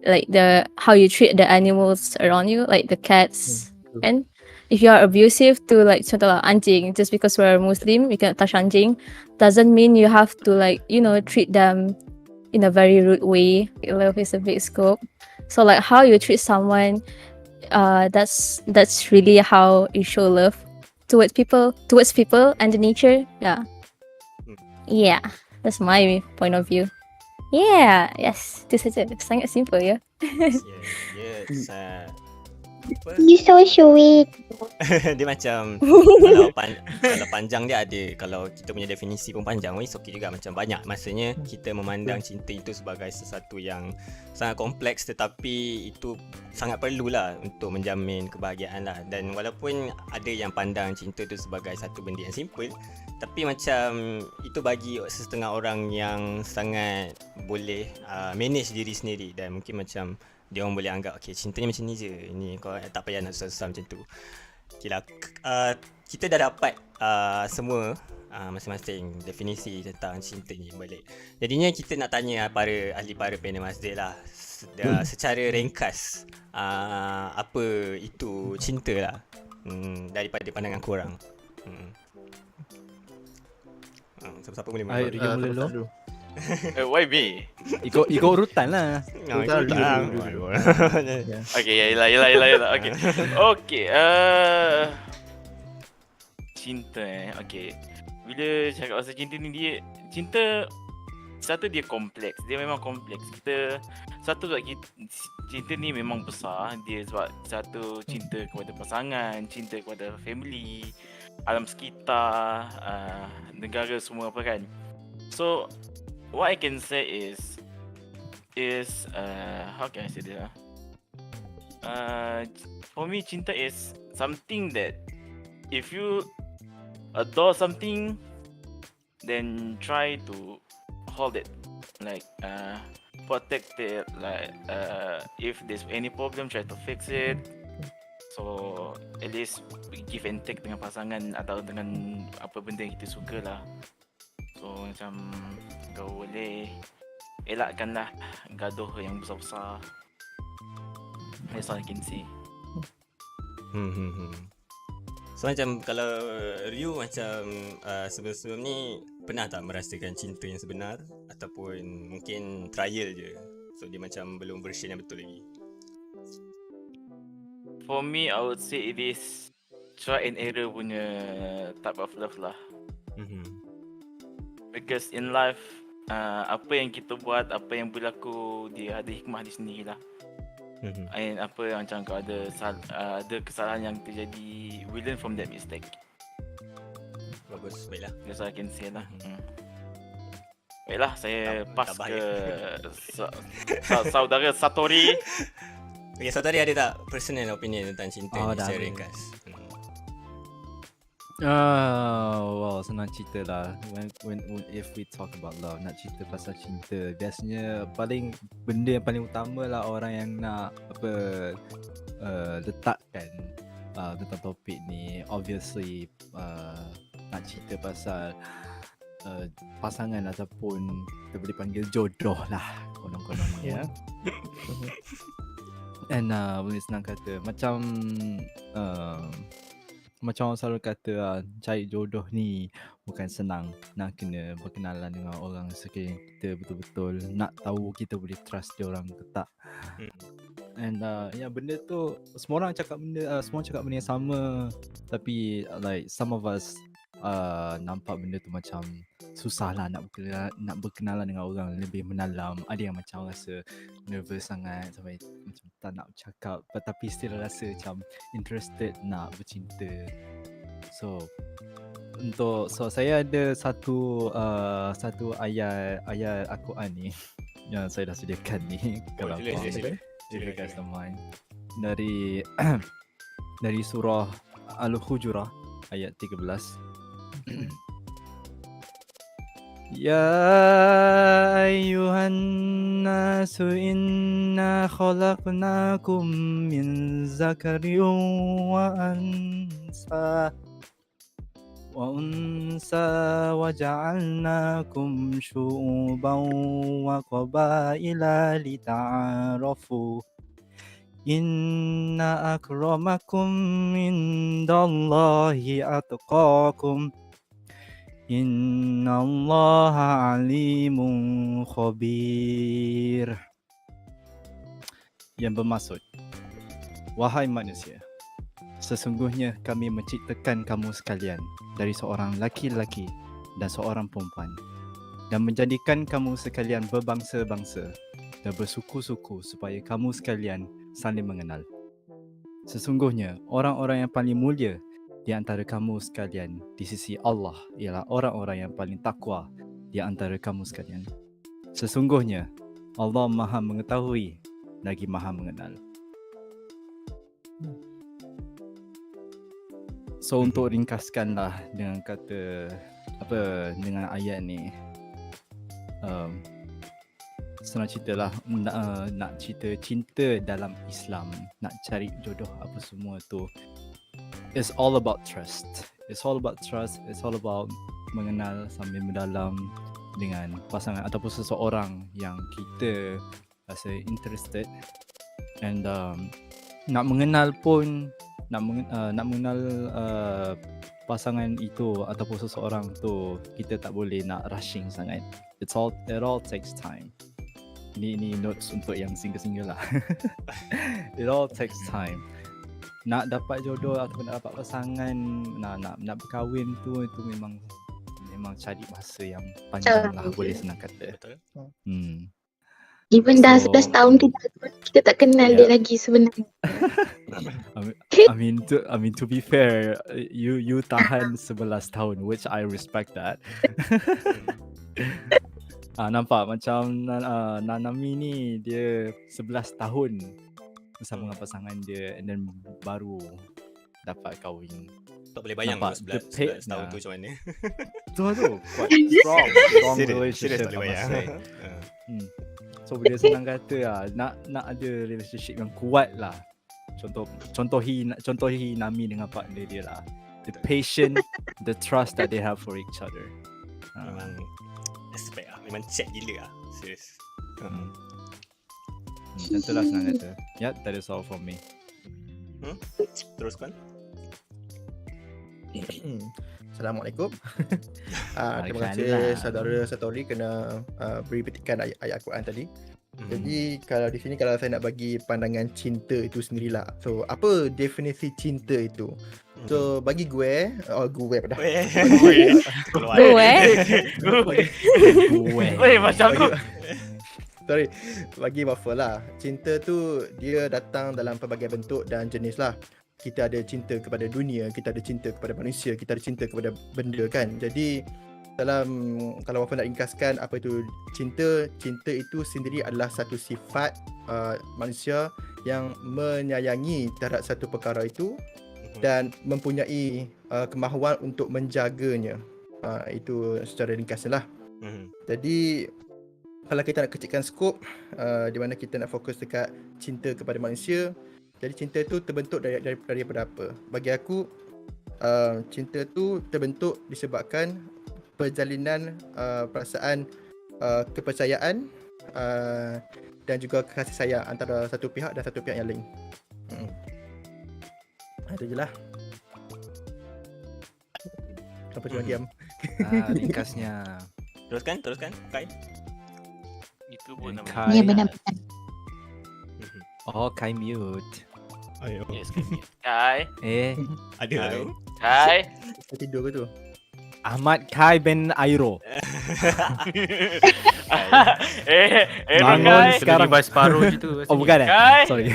like how you treat the animals around you, like the cats. And if you are abusive to like contoh anjing, just because we're Muslim, we cannot touch anjing, doesn't mean you have to like, you know, treat them in a very rude way. Love is a big scope. So like how you treat someone, that's really how you show love towards people and the nature. Yeah, that's my point of view. Yeah, yes, itu saja. Sangat simple ya. Yes. You so sweet. Dia macam kalau panjang dia ada, kalau kita punya definisi pun panjang, it's okay juga, macam banyak. Maksudnya kita memandang cinta itu sebagai sesuatu yang sangat kompleks, tetapi itu sangat perlulah untuk menjamin kebahagiaan lah. Dan walaupun ada yang pandang cinta itu sebagai satu benda yang simple, tapi macam itu bagi setengah orang yang sangat boleh manage diri sendiri, dan mungkin macam dia orang boleh anggap okay, cinta ni macam ni je, ni kau tak payah nak susah-susah macam tu. Okay lah, kita dah dapat semua masing-masing definisi tentang cinta ni balik. Jadinya kita nak tanya para panel masjid lah, secara ringkas apa itu cinta lah, daripada pandangan korang. Siapa-siapa boleh mula dulu? Why me? Ikut urutan lah. Okay, yalah. Okay. Cinta okay. Bila cakap pasal cinta ni, cinta satu dia kompleks. Dia memang kompleks. Sebab cinta ni memang besar. Dia sebab satu cinta kepada pasangan, cinta kepada family, alam sekitar, negara semua apa kan. So what I can say is how can I say this? For me, cinta is something that if you adore something, then try to hold it, like protect it, like if there's any problem, try to fix it. So at least give and take dengan pasangan atau dengan apa benda yang kita suka lah. So macam kau boleh elakkanlah gaduh yang besar-besar. That's all I can say. So macam kalau Ryu macam sebelum-sebelum ni pernah tak merasakan cinta yang sebenar, ataupun mungkin trial je, so dia macam belum version yang betul lagi? For me, I would say it is try and error punya type of love lah. Because in life, apa yang kita buat, apa yang berlaku, dia ada hikmah di sendiri lah. And apa yang macam kau ada kesalahan yang terjadi, we learn from that mistake. Bagus, baiklah. That's all I can say lah. Baiklah, saya pass ke saudara Satori. Okay, Satori ada tak personal opinion tentang cinta ni secara ringkas? Well, senang cerita lah. When if we talk about love, nak cerita pasal cinta, biasanya benda yang paling utama lah orang yang nak letakkan tentang topik ni. Obviously nak cerita pasal pasangan ataupun kita boleh panggil jodoh lah konon-konon. And boleh senang kata macam orang selalu kata cari jodoh ni bukan senang. Nak kena berkenalan dengan orang sekeliling kita betul-betul, nak tahu kita boleh trust dia orang ke tak. And benda tu semua orang cakap benda yang sama, tapi like some of us nampak benda tu macam susah lah nak berkenalan dengan orang lebih mendalam. Ada yang macam rasa nervous sangat sampai macam tak nak cakap, tapi still rasa macam interested nak bercinta. So saya ada satu ayat Al-Quran ni yang saya dah sediakan ni kalau korang customize dari surah Al-Hujurah ayat 13. Ya ayyuhan nasu inna khalaqnakum min zakarin wa unsa wa ja'alnakum syu'uban wa qabaila lita'arafu inna akramakum indallahi atqakum innallaha alimun khabir. Yang bermaksud, wahai manusia, sesungguhnya kami menciptakan kamu sekalian dari seorang laki-laki dan seorang perempuan dan menjadikan kamu sekalian berbangsa-bangsa dan bersuku-suku supaya kamu sekalian saling mengenal. Sesungguhnya orang-orang yang paling mulia di antara kamu sekalian di sisi Allah ialah orang-orang yang paling takwa di antara kamu sekalian. Sesungguhnya Allah Maha mengetahui lagi Maha mengenal. So untuk ringkaskanlah dengan kata dengan ayat ni, senang ceritalah, nak cerita cinta dalam Islam, nak cari jodoh apa semua tu, it's all about trust. It's all about trust. It's all about mengenal sambil mendalam dengan pasangan ataupun seseorang yang kita rasa interested. And nak mengenal pun, nak mengenal pasangan itu ataupun seseorang tu, kita tak boleh nak rushing sangat. It all takes time. Ini notes untuk yang single-single lah. It all takes time. Nak dapat jodoh ataupun nak dapat pasangan, nak berkahwin tu, itu memang cari masa yang panjang lah, boleh senang kata. Betul. Even dah 11 tahun kita tak kenal dia lagi sebenarnya. I mean to be fair, you tahan 11 tahun, which I respect that. Nampak macam Nanami ni dia 11 tahun bersama dengan pasangan dia, and then baru dapat kahwin. Tak boleh bayang nampak 11 tahun tu macam mana. Tu quite strong relationship tak boleh bayang. So boleh senang kata nak ada relationship yang kuat lah. Contohi Nami dengan partner dia lah. The patience, the trust that they have for each other. Memang respect lah, memang check gila lah. Serius. Tentulah senang kata. That is all from me. Teruskan. Assalamualaikum. Terima kasih saudara Satori kena beri petikan ayat Al-Quran tadi. Jadi kalau di sini, kalau saya nak bagi pandangan cinta itu sendirilah. So apa definisi cinta itu? So bagi gue pada. Gue macam tu. Sorry, bagi Waffle lah. Cinta tu dia datang dalam pelbagai bentuk dan jenis lah. Kita ada cinta kepada dunia, kita ada cinta kepada manusia, kita ada cinta kepada benda kan. Jadi kalau Waffle nak ringkaskan apa itu cinta, cinta itu sendiri adalah satu sifat manusia yang menyayangi terhadap satu perkara itu dan mempunyai kemahuan untuk menjaganya. Itu secara ringkasnya lah. Jadi kalau kita nak kecilkan skop, di mana kita nak fokus dekat cinta kepada manusia, jadi cinta tu terbentuk daripada apa? Bagi aku, cinta tu terbentuk disebabkan perjalinan perasaan kepercayaan dan juga kasih sayang antara satu pihak dan satu pihak yang lain. Itu je lah. Kenapa cuma diam? Ringkasnya. Teruskan Kai. Itu pun nama. Kai. Ya, benar-benar. Oh, Kai mute. Ayo. Yes, Kai. Ada lah tu. Kai. Kita tidur ke tu? Ahmad Kai bin Airo. Bangun Kai. sekarang device baru je tu. Oh, bukan eh? Kai. Sorry.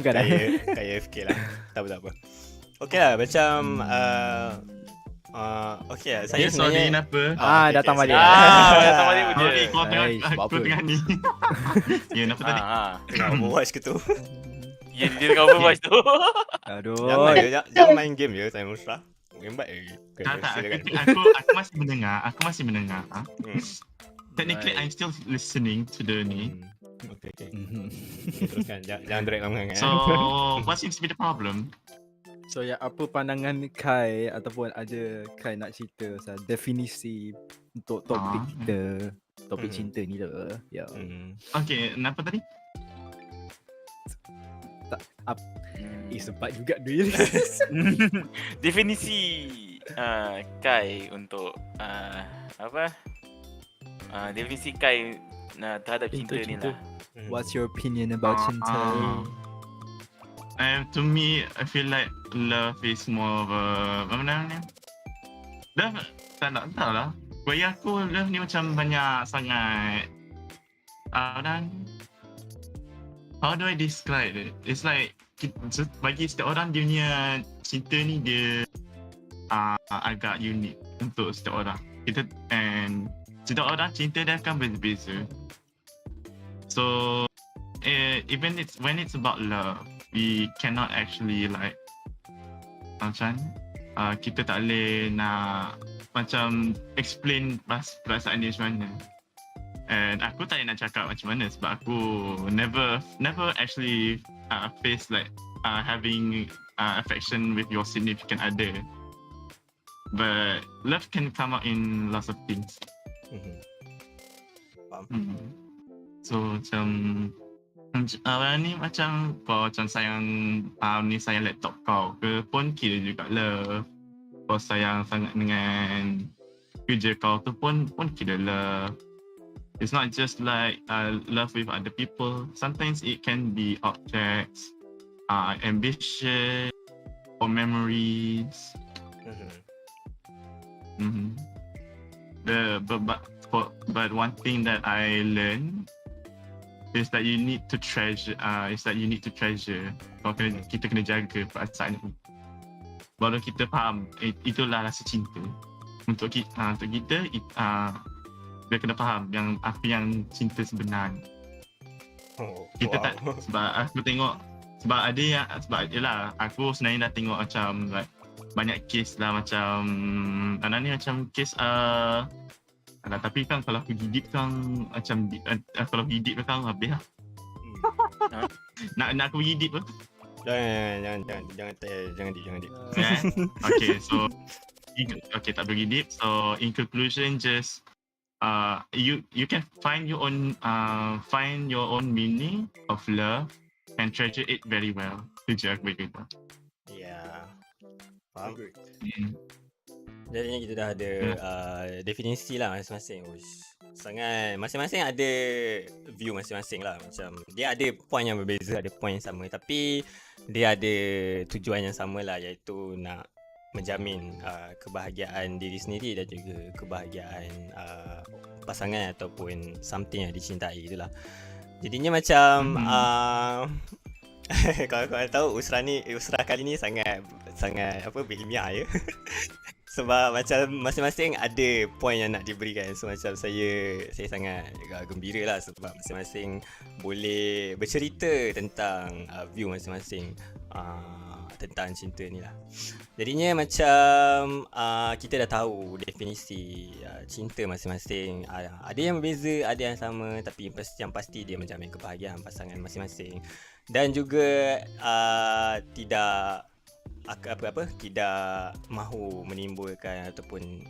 Bukan eh? Kaya FK lah. Tak apa. Okay lah, macam okay lah. Saya sorry sebenarnya kenapa? Datang balik. Datang balik puja. Sorry, kau tengah sebab aku apa? tengah ni. Ya, kenapa tadi? tengah Overwatch ke tu. Ya, dia dengan Overwatch tu. Aduh. Jangan main game je saya Usrah. Game baik je. Tak, Silakan. aku masih mendengar. Hmm. Technically, I'm still listening to the ni. Okay. Teruskan. Jangan drag lama kan. So, what seems to be the problem? So ya, apa pandangan Kai ataupun ada Kai nak cerita pasal definisi untuk topik kita, topik cinta ni lah. Ya. Okay, kenapa tadi? Sempat juga duit. Definisi Kai untuk definisi Kai terhadap cinta ni lah. What's your opinion about cinta? To me, I feel like love is more of a... Apa nama ni? Love, tak lah. Bagi aku, love ni macam banyak sangat... How do I describe it? It's like, bagi setiap orang, dia punya cinta ni dia agak unik untuk setiap orang. Setiap orang cinta dia akan berbeza. So, even when it's about love, we cannot actually like macam kita tak boleh nak macam explain perasaan dia macam mana. And aku tak nak cakap macam mana sebab aku never actually face like having affection with your significant other. But love can come out in lots of things. So macam ni macam kau macam sayang sayang laptop kau ke pun kira juga love. Kau sayang sangat dengan kerja kau tu pun kira love. It's not just like love with other people. Sometimes it can be objects, ambition, or memories. But one thing that I learned is that you need to treasure. Kita kena jaga perasaan itu. Baru kita faham itulah rasa cinta. Untuk kita, dia kena faham apa yang cinta sebenar. Kita tak sebab aku tengok aku sebenarnya dah tengok macam like, banyak kes lah macam macam kes tapi kan kalau aku gigit kan macam kalau gigit kan habis lah. Nak aku gigit pun. Jangan. Okay, so tak bergigit. So in conclusion, just you can find your own meaning of love and treasure it very well. Itu je aku bagi tahu. Ya. Faham. Jadinya kita dah ada definisi lah masing-masing. Sangat masing-masing ada view masing-masing lah. Macam dia ada point yang berbeza, ada point yang sama, tapi dia ada tujuan yang sama lah, iaitu nak menjamin kebahagiaan diri sendiri dan juga kebahagiaan pasangan ataupun something yang dicintai itulah. Jadinya macam kalau korang tahu Usrah kali ni sangat berhilmiah ya. Sebab macam masing-masing ada point yang nak diberikan. So macam saya sangat gembira lah sebab masing-masing boleh bercerita tentang view masing-masing tentang cinta ni lah. Jadinya macam kita dah tahu definisi cinta masing-masing. Ada yang berbeza, ada yang sama, tapi yang pasti dia menjamin kebahagiaan pasangan masing-masing. Dan juga tidak mahu menimbulkan ataupun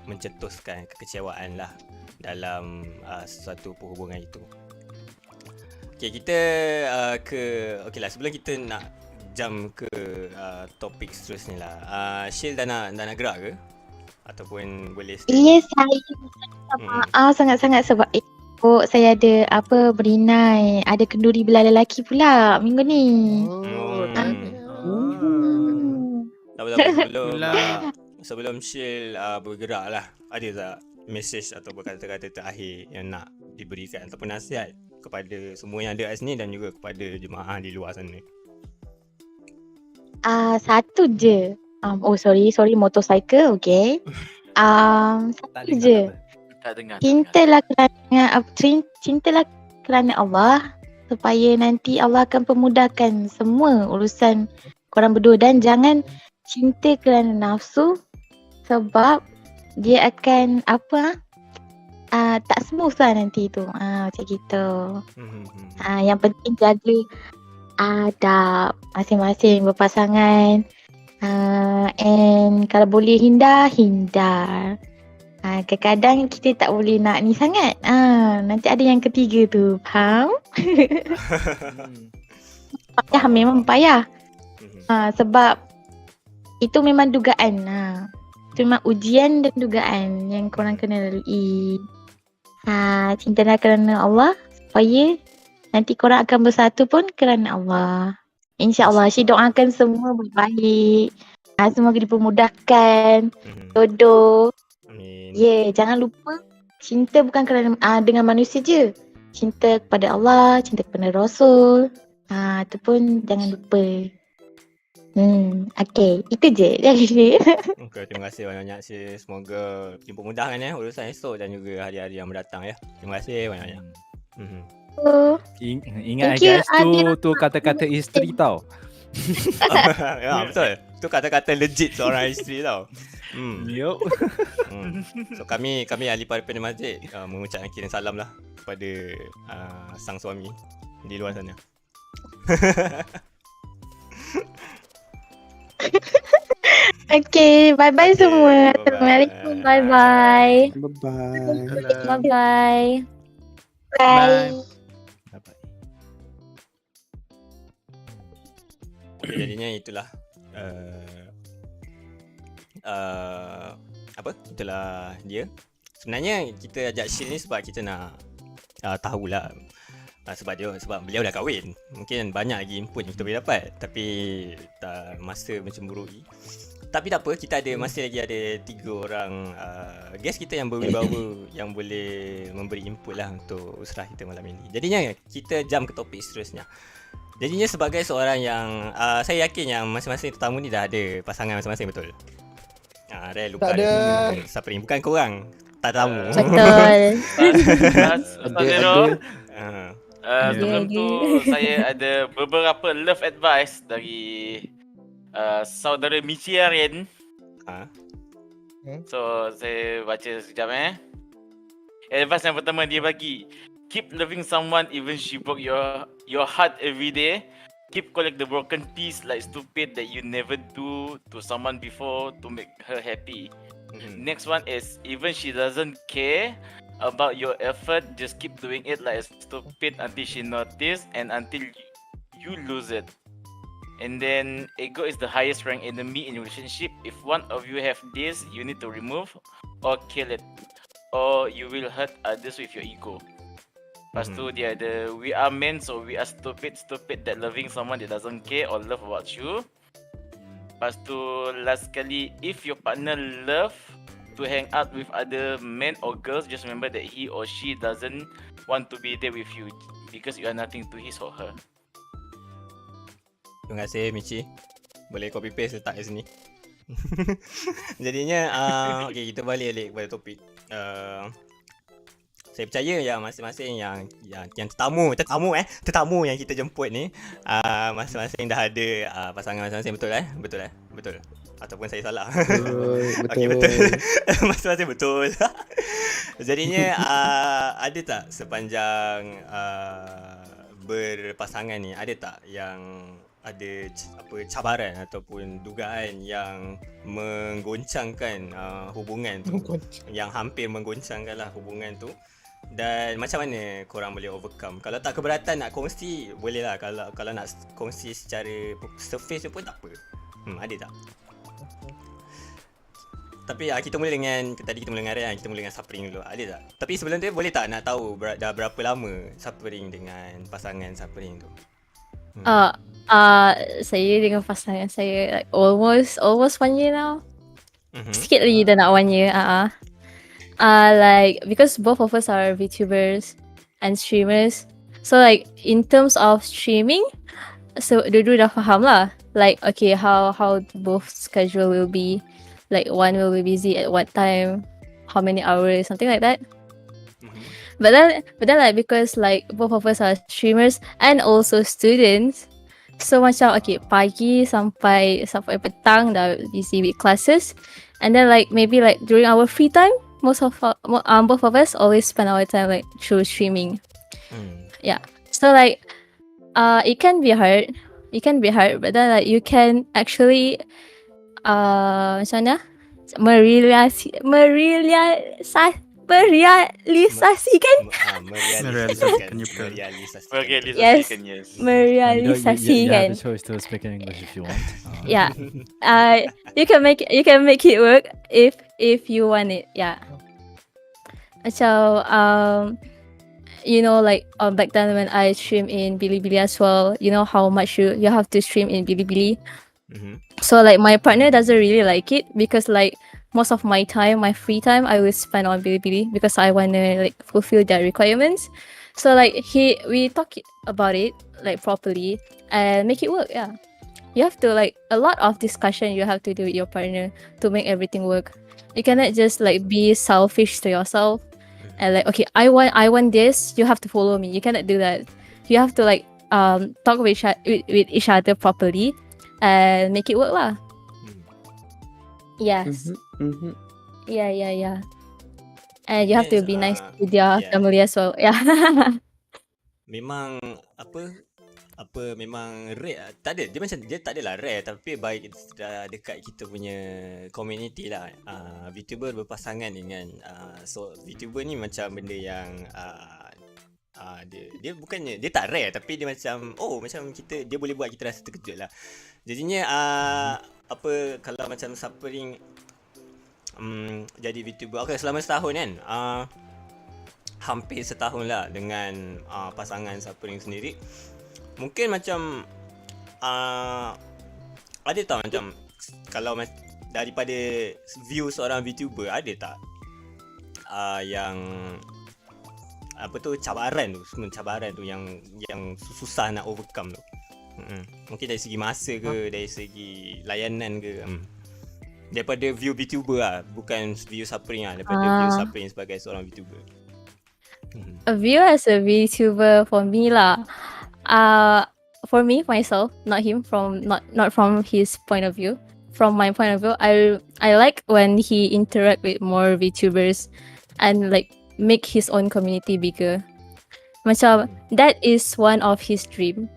mencetuskan kekecewaan lah dalam sesuatu perhubungan itu. Okay, kita okey lah, sebelum kita nak jump ke topik seterusnya lah. Shill dah nak gerak ke? Ataupun boleh stay? Ya, saya minta maaf sangat-sangat sebab saya ada berinai, ada kenduri belah lelaki pula minggu ni. Sebelum Shill bergerak lah, ada tak message atau kata-kata terakhir yang nak diberikan ataupun nasihat kepada semua yang ada kat sini dan juga kepada jemaah di luar sana? Satu je. Sorry motorcycle, okay. Satu je. Tak dengar. Cintalah kerana Allah, supaya nanti Allah akan pemudahkan semua urusan korang berdua, dan jangan cinta kerana nafsu sebab dia akan tak smooth lah nanti tu. Macam gitu. Yang penting jaga adab masing-masing berpasangan. And kalau boleh hindar. Kadang-kadang kita tak boleh nak ni sangat. Nanti ada yang ketiga tu. Faham? Payah, memang payah. Sebab itu memang dugaan. Itu memang ujian dan dugaan yang korang kena lalui. Cintalah kerana Allah, supaya nanti korang akan bersatu pun kerana Allah. InsyaAllah, Syed doakan semua baik-baik. Semua dipermudahkan. Jodoh. Amin. Jangan lupa, cinta bukan kerana dengan manusia je. Cinta kepada Allah, cinta kepada Rasul. Itu pun jangan lupa. Okay, itu je dari saya. Okay, terima kasih banyak-banyak Syil. Semoga dipermudahkan urusan esok dan juga hari-hari yang mendatang ya. Terima kasih banyak-banyak. Ingat guys, tu kata-kata isteri tau. Ya, betul. Tu kata-kata legit seorang isteri tau. Yup. So kami ahli paripurna masjid mengucapkan kirim salam lah kepada sang suami di luar sana. Okay, bye-bye semua. Assalamualaikum. Bye-bye. Bye-bye. Bye-bye. Bye. Okay, jadinya itulah itulah dia. Sebenarnya kita ajak Shill ni sebab kita nak tahulah sebab beliau dah kahwin. Mungkin banyak lagi input yang kita boleh dapat, tapi masa mencemburui. Tapi tak apa, kita masih lagi ada 3 orang guest kita yang berwibawa yang boleh memberi input lah untuk usrah kita malam ini. Jadinya kita jump ke topik seterusnya. Jadinya sebagai seorang yang saya yakin yang masing-masing tetamu ni dah ada pasangan masing-masing, betul? Ray, Luca, Tak ada. Supperingg. Bukan korang tetamu. Betul. Sebelum tu saya ada beberapa love advice dari saudara Michiaren. So saya baca sekejap Advice yang pertama dia bagi, keep loving someone even she broke your heart every day. Keep collect the broken piece like stupid that you never do to someone before to make her happy. Next one is, even she doesn't care about your effort, just keep doing it like stupid until she notice and until you lose it. And then ego is the highest ranked enemy in relationship. If one of you have this, you need to remove or kill it, or you will hurt others with your ego. Lepas tu dia ada, we are men so we are stupid that loving someone that doesn't care or love about you. Lepas tu last sekali, if your partner love to hang out with other men or girls, just remember that he or she doesn't want to be there with you because you are nothing to his or her. Terima kasih Michi. Boleh copy paste letak kat sini. Jadinya okay, kita balik kepada topik. Saya percaya yang masing-masing yang tetamu yang kita jemput ni masing-masing dah ada pasangan masing-masing, betul betul ataupun saya salah. Betul. Okay, betul. Masing-masing betul. Jadinya ada tak sepanjang berpasangan ni, ada tak yang ada cabaran ataupun dugaan yang menggoncangkan hubungan tu, yang hampir menggoncangkanlah hubungan tu Dan macam mana korang boleh overcome? Kalau tak keberatan nak kongsi, boleh lah. Kalau nak kongsi secara surface pun tak apa. Ada tak? Tapi kita mula dengan, tadi kita mula dengan Ryan, kita mula dengan Supperingg dulu. Ada tak? Tapi sebelum tu boleh tak nak tahu dah berapa lama Supperingg dengan pasangan Supperingg tu? Saya dengan pasangan saya like almost 1 year now. Sikit lagi dah nak 1 year. Like because both of us are VTubers and streamers, so like in terms of streaming, so dua-dua dah faham lah. Like okay, how both schedule will be. Like one will be busy at what time, how many hours, something like that. But then like because like both of us are streamers and also students, so macam okay pagi sampai petang dah busy with classes, and then like maybe like during our free time, both of us always spend our time like through streaming. Yeah, so like it can be hard, but then like you can actually macam mana merealisasikan Yes. merealisasikan. You have a choice to speak in English if you want. Yeah. You can make it work if you want it. Yeah. Macam you know like back then when I stream in Bilibili as well, you know how much you have to stream in Bilibili. So like my partner doesn't really like it because like most of my time, my free time, I will spend on Bilibili because I wanna like fulfill their requirements. So like we talk about it like properly and make it work. Yeah, you have to like a lot of discussion you have to do with your partner to make everything work. You cannot just like be selfish to yourself and like okay I want this, you have to follow me. You cannot do that. You have to like talk with each other properly and make it work lah. Yes. Yeah. And you have to be nice to their family as well. Yeah. Memang memang rare. Tak ada. Dia tak adalah rare, tapi baik dekat kita punya community lah. VTuber berpasangan dengan so VTuber ni macam benda yang dia bukannya dia tak rare, tapi dia macam macam dia boleh buat kita rasa terkejut lah. Jadinya kalau macam Supperingg jadi VTuber selama setahun kan, hampir setahun lah dengan pasangan Supperingg sendiri. Mungkin macam ada tak macam kalau daripada view seorang VTuber, ada tak yang cabaran tu yang susah nak overcome tu? Mungkin dari segi masa ke, dari segi layanan ke, daripada view VTuber lah, bukan view Supperingg lah, daripada view Supperingg sebagai seorang VTuber. A view as a VTuber for me lah. For me myself, not him, not from his point of view. From my point of view, I like when he interact with more VTubers and like make his own community bigger. Macam that is one of his dream.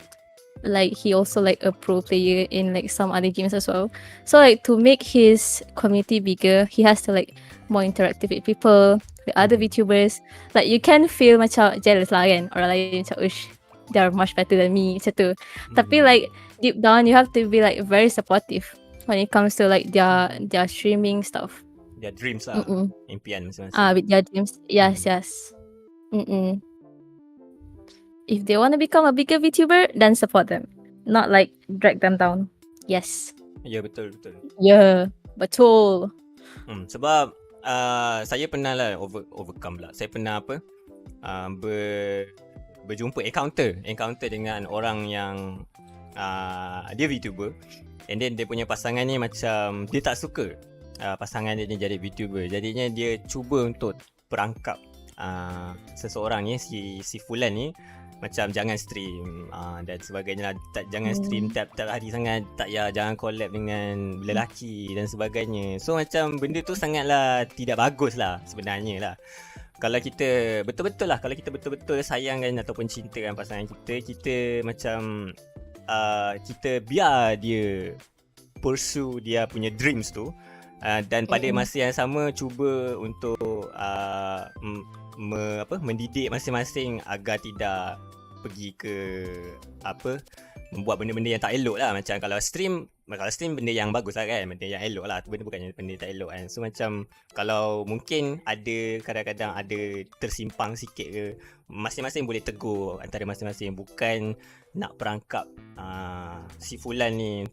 Like he also like a pro player in like some other games as well. So like to make his community bigger, he has to like more interactive with people, with other VTubers. Like you can feel macam jealous lah kan, orang lain macam they are much better than me macam tu. Tapi like deep down you have to be like very supportive when it comes to like their streaming stuff. Their dreams lah, impian masing-masing. With their dreams, yes. If they want to become a bigger VTuber, then support them, not like drag them down. Yes. Ya, betul. Ya, betul. Sebab saya pernah lah overcome lah. Saya pernah berjumpa encounter dengan orang yang dia VTuber, and then dia punya pasangan ni macam dia tak suka pasangan dia ni jadi VTuber. Jadinya dia cuba untuk perangkap seseorang ni, si Fulan ni, macam jangan stream dan sebagainya lah. Jangan stream tiap hari sangat, jangan collab dengan lelaki dan sebagainya. So macam benda tu sangatlah tidak bagus lah sebenarnya lah. Kalau kita betul-betul sayangkan ataupun cintakan pasangan kita macam kita biar dia pursue dia punya dreams tu, Dan pada masa yang sama cuba untuk mendidik masing-masing agar tidak pergi ke membuat benda-benda yang tak elok lah. Macam kalau stream benda yang bagus lah kan, benda yang elok lah, benda bukannya benda tak elok kan. So macam kalau mungkin ada kadang-kadang ada tersimpang sikit ke, masing-masing boleh tegur antara masing-masing, bukan nak perangkap si Fulan ni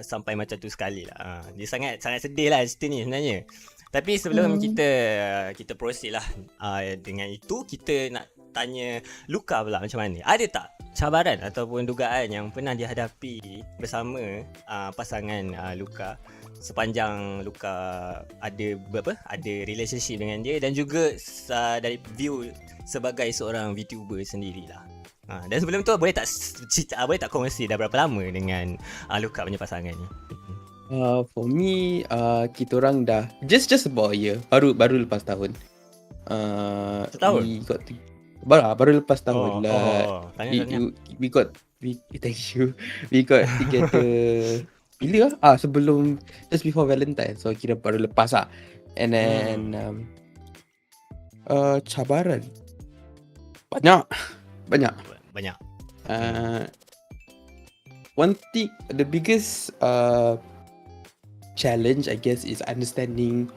sampai macam tu sekali lah. Dia sangat sedih lah cerita ni sebenarnya. Tapi sebelum kita proceed lah dengan itu, kita nak tanya Luca pula macam mana. Ada tak cabaran ataupun dugaan yang pernah dihadapi bersama pasangan Luca sepanjang Luca ada relationship dengan dia, dan juga dari view sebagai seorang VTuber sendirilah. Dan sebelum tu boleh tak kongsi dah berapa lama dengan Luca punya pasangan ni? For me, kita orang dah just about a year. Baru lepas tahun. Setahun? Baru lepas tahun lah. Thank you. We got together bila sebelum, just before Valentine. So kira baru lepas lah. And then cabaran banyak. One thing, the biggest challenge I guess is understanding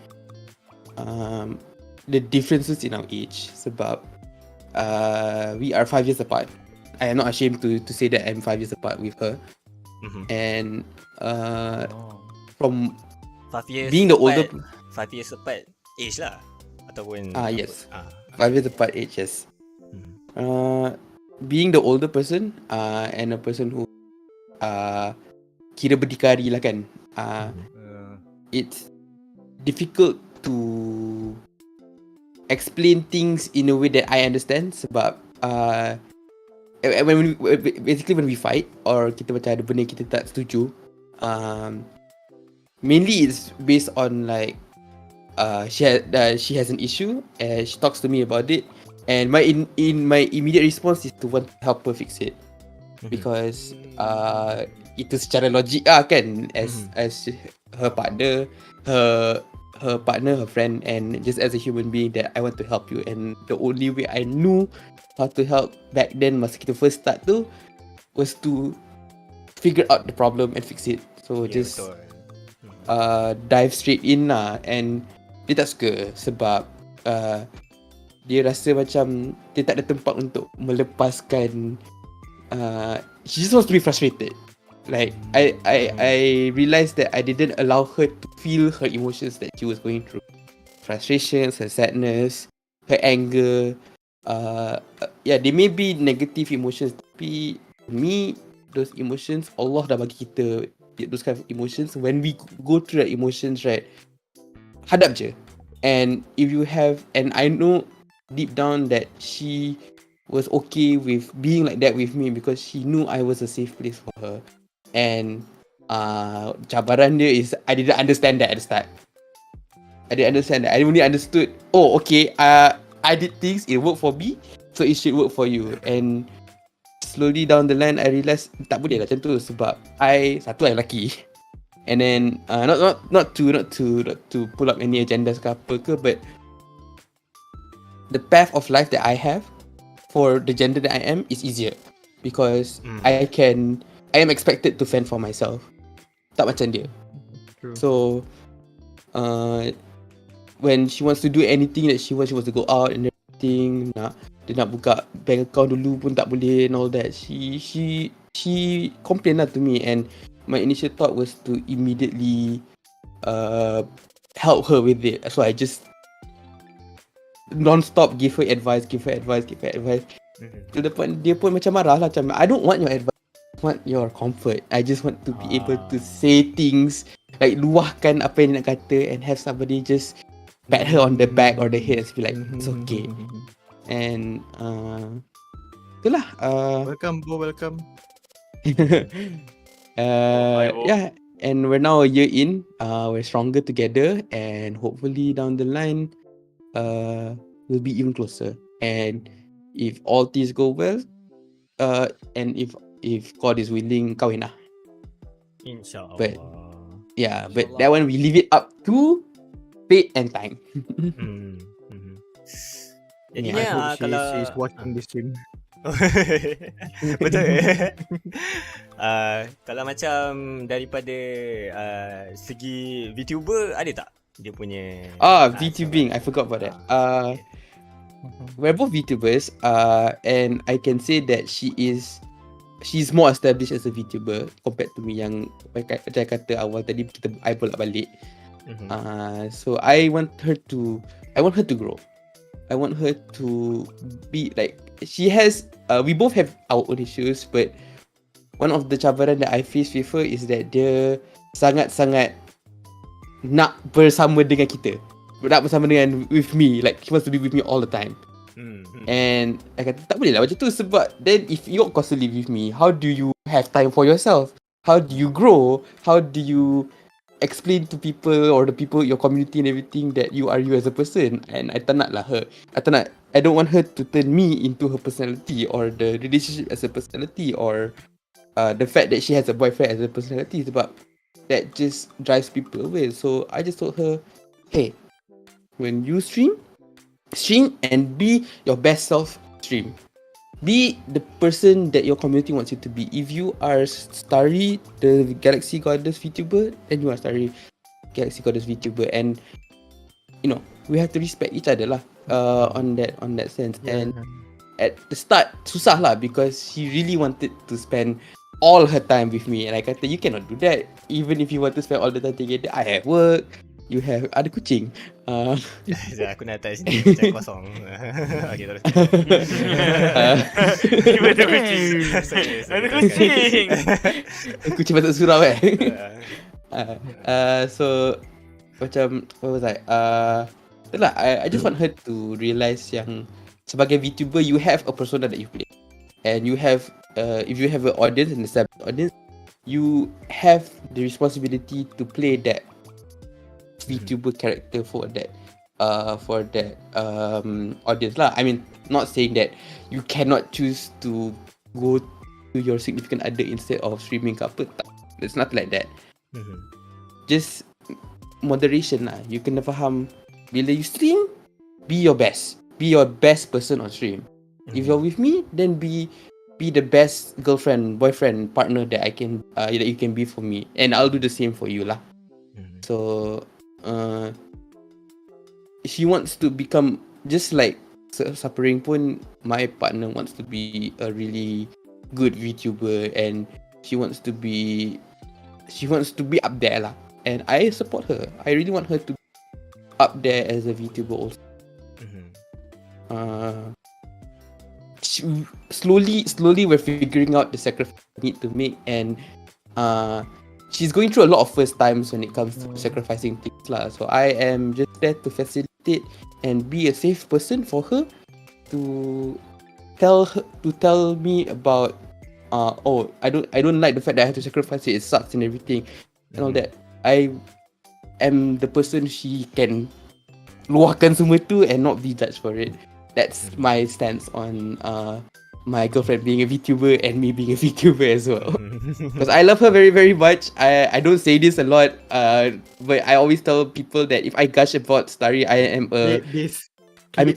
the differences in our age. Sebab we are 5 years apart. I am not ashamed to say that I'm 5 years apart with her. And from 5 years being the older 5 years apart age lah ataupun yes. 5 years apart age, yes. Being the older person and a person who kira berdikari lah kan, it's difficult to explain things in a way that I understand. Sebab when we fight or kita macam ada benda kita tak setuju, mainly it's based on like she has an issue and she talks to me about it, and my immediate response is to want to help her fix it, because itu secara logik kan, as her partner, her friend, and just as a human being that I want to help you. And the only way I knew how to help back then masa kita first start tu was to figure out the problem and fix it. So just dive straight in lah. And dia tak suka sebab dia rasa macam dia tak ada tempat untuk melepaskan. She just wants to be frustrated. Like I realized that I didn't allow her to feel her emotions that she was going through. Frustrations, her sadness, her anger. They may be negative emotions, tapi for me, those emotions, Allah dah bagi kita those kind of emotions. When we go through that emotions, right, hadap je. And if you have, and I know deep down that she was okay with being like that with me because she knew I was a safe place for her. And cabaran dia is I didn't understand that at the start. I didn't understand that. I only understood, oh okay, I did things, it worked for me, so it should work for you. And slowly down the line I realised tak boleh lah macam tu, sebab I lelaki. And then not to pull up any agendas ke apa ke, but the path of life that I have for the gender that I am is easier because I am expected to fend for myself. Tak macam dia. True. So when she wants to do anything that she wants to go out and everything, dia nak buka bank account dulu pun tak boleh and all that. She complained lah to me, and my initial thought was to immediately help her with it. So I just non-stop give her advice. To the point dia pun macam marah lah, macam I don't want your advice, I want your comfort. I just want to be able to say things, like luahkan apa yang dia nak kata, and have somebody just pat her on the back or the head and be like, it's okay. And itulah welcome. Yeah, and we're now a year in. We're stronger together, and hopefully down the line we'll be even closer. And if all things go well, and if God is willing, kahwin lah. InsyaAllah. But Yeah, but that one we leave it up to fate and time. Jadinya I hope kalau she's watching this stream. betul. Kalau macam daripada segi VTuber ada tak dia punya VTubing, I forgot about that. We're both VTubers, and I can say that she's more established as a VTuber compared to me yang macam kata awal tadi I bolak-balik. So I want her to grow. I want her to be like she has. We both have our own issues, but one of the cabaran that I face with her is that dia sangat-sangat nak bersama dengan kita, nak bersama dengan with me. Like she wants to be with me all the time. And I kata tak boleh lah macam tu sebab then if you're constantly with me, how do you have time for yourself? How do you grow? How do you explain to people or the people your community and everything that you are you as a person? And I tak nak lah her. I don't want her to turn me into her personality or the relationship as a personality or the fact that she has a boyfriend as a personality sebab that just drives people away. So I just told her, hey, when you stream and be your best self. Stream. Be the person that your community wants you to be. If you are Starry, the Galaxy Goddess VTuber, then you are Starry, Galaxy Goddess VTuber, and you know we have to respect each other lah. On that sense. And at the start susah lah because she really wanted to spend all her time with me, and I kata you cannot do that. Even if you want to spend all the time together, I have work. You have ada kucing. Aku nak atas sini macam kosong. Okay, terus. Ada kucing. Ada kucing. Kucing patut surau kan. So macam what was I? Itulah, I just want her to realise yang sebagai VTuber you have a persona that you play, and you have if you have an audience and a established audience, you have the responsibility to play that VTuber character for that audience lah. I mean, not saying that you cannot choose to go to your significant other instead of streaming ke apa. It's not like that. Just moderation lah. You kena faham bila you stream, be your best. Be your best person on stream. If you're with me, then be the best girlfriend, boyfriend, partner that that you can be for me, and I'll do the same for you lah. So she wants to become just like Supperingg pun, my partner wants to be a really good VTuber, and she wants to be up there lah, and I support her. I really want her to be up there as a VTuber also. Slowly we're figuring out the sacrifice we need to make, and she's going through a lot of first times when it comes to sacrificing things lah. So I am just there to facilitate and be a safe person for her to tell me about I don't like the fact that I have to sacrifice it sucks and everything and all that. I am the person she can luahkan semua tu and not be judged for it. That's my stance on my girlfriend being a VTuber and me being a VTuber as well. Because I love her very, very much. I don't say this a lot, but I always tell people that if I gush about Starry, I am a... I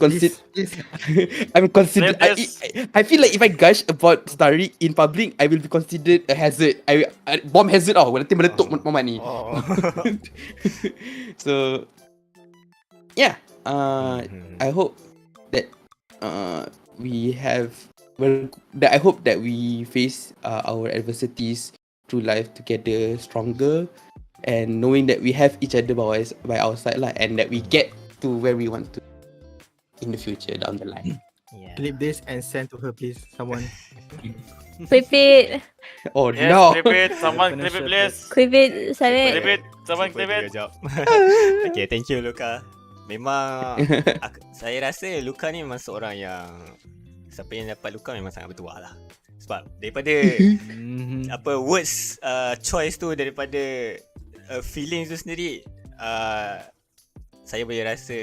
feel like if I gush about Starry in public, I will be considered a hazard. Bomb hazard nanti meletup mamat ni. So, yeah. I hope that I hope that we face our adversities through life together stronger, and knowing that we have each other by our side lah, and that we get to where we want to in the future down the line. Yeah. Clip this and send to her, please. Someone. Clip it. Oh yes, no. Clip it. Someone clip it, please. Clip it. Send it. Clip it. Someone clip it. Okay, thank you, Luca. Memang saya rasa Luca ni memang seorang yang siapa yang dapat Luca memang sangat bertuah lah. Sebab daripada words choice tu, daripada feelings tu sendiri, saya boleh rasa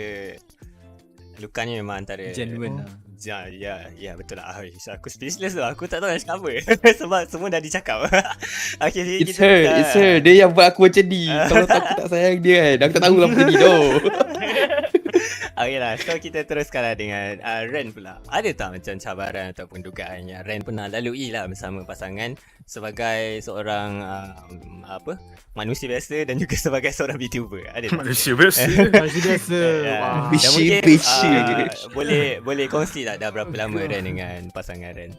Luca ni memang antara genuine lah. Ya betul lah. Aku speechless lah. Aku tak tahu nak cakap apa. Sebab semua dah dicakap. Okay, It's her. Dia yang buat aku macam ni. Kalau aku tak sayang dia kan, aku tak tahu lah macam ni doh. Okay lah, so kita teruskan lah dengan Ren pula. Ada tak macam cabaran ataupun dugaan yang Ren pernah lalui lah bersama pasangan sebagai seorang manusia biasa dan juga sebagai seorang VTuber? Ada tak? Manusia biasa. Manusia biasa. Dan mungkin boleh kongsi tak dah berapa lama Ren dengan pasangan Ren?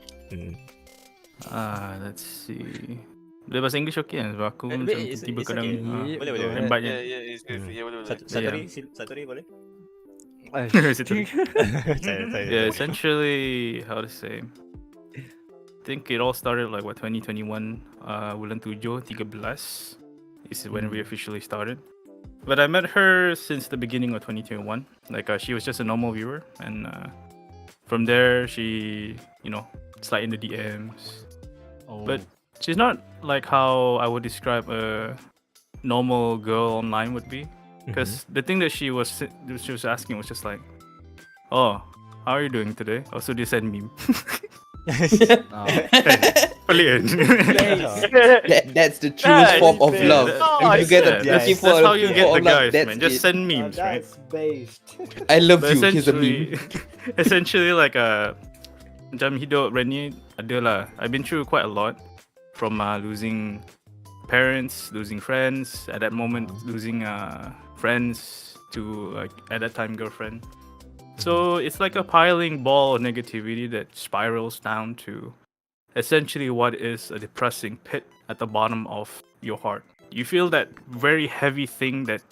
Let's see. Boleh bahasa English okey kan? Sebab aku macam tiba kadang Boleh. lembatnya. boleh. Satori boleh? Yeah, essentially, how to say, I think it all started like 2021 bulan 7, 13 is when we officially started. But I met her since the beginning of 2021. Like she was just a normal viewer, and from there she, slide in the DMs. But she's not like how I would describe a normal girl online would be. Because the thing that she was asking was just like, "Oh, how are you doing today?" Also, they send meme. Brilliant. That's the truest form of love. If you get that's how you get the guys, man. Just send memes, right? Based. I love you. Here's a meme. Essentially, like macam hidup Rennie adalah. I've been through quite a lot, from losing parents, losing friends, at that moment losing friends to at that time girlfriend. So it's like a piling ball of negativity that spirals down to essentially what is a depressing pit at the bottom of your heart. You feel that very heavy thing that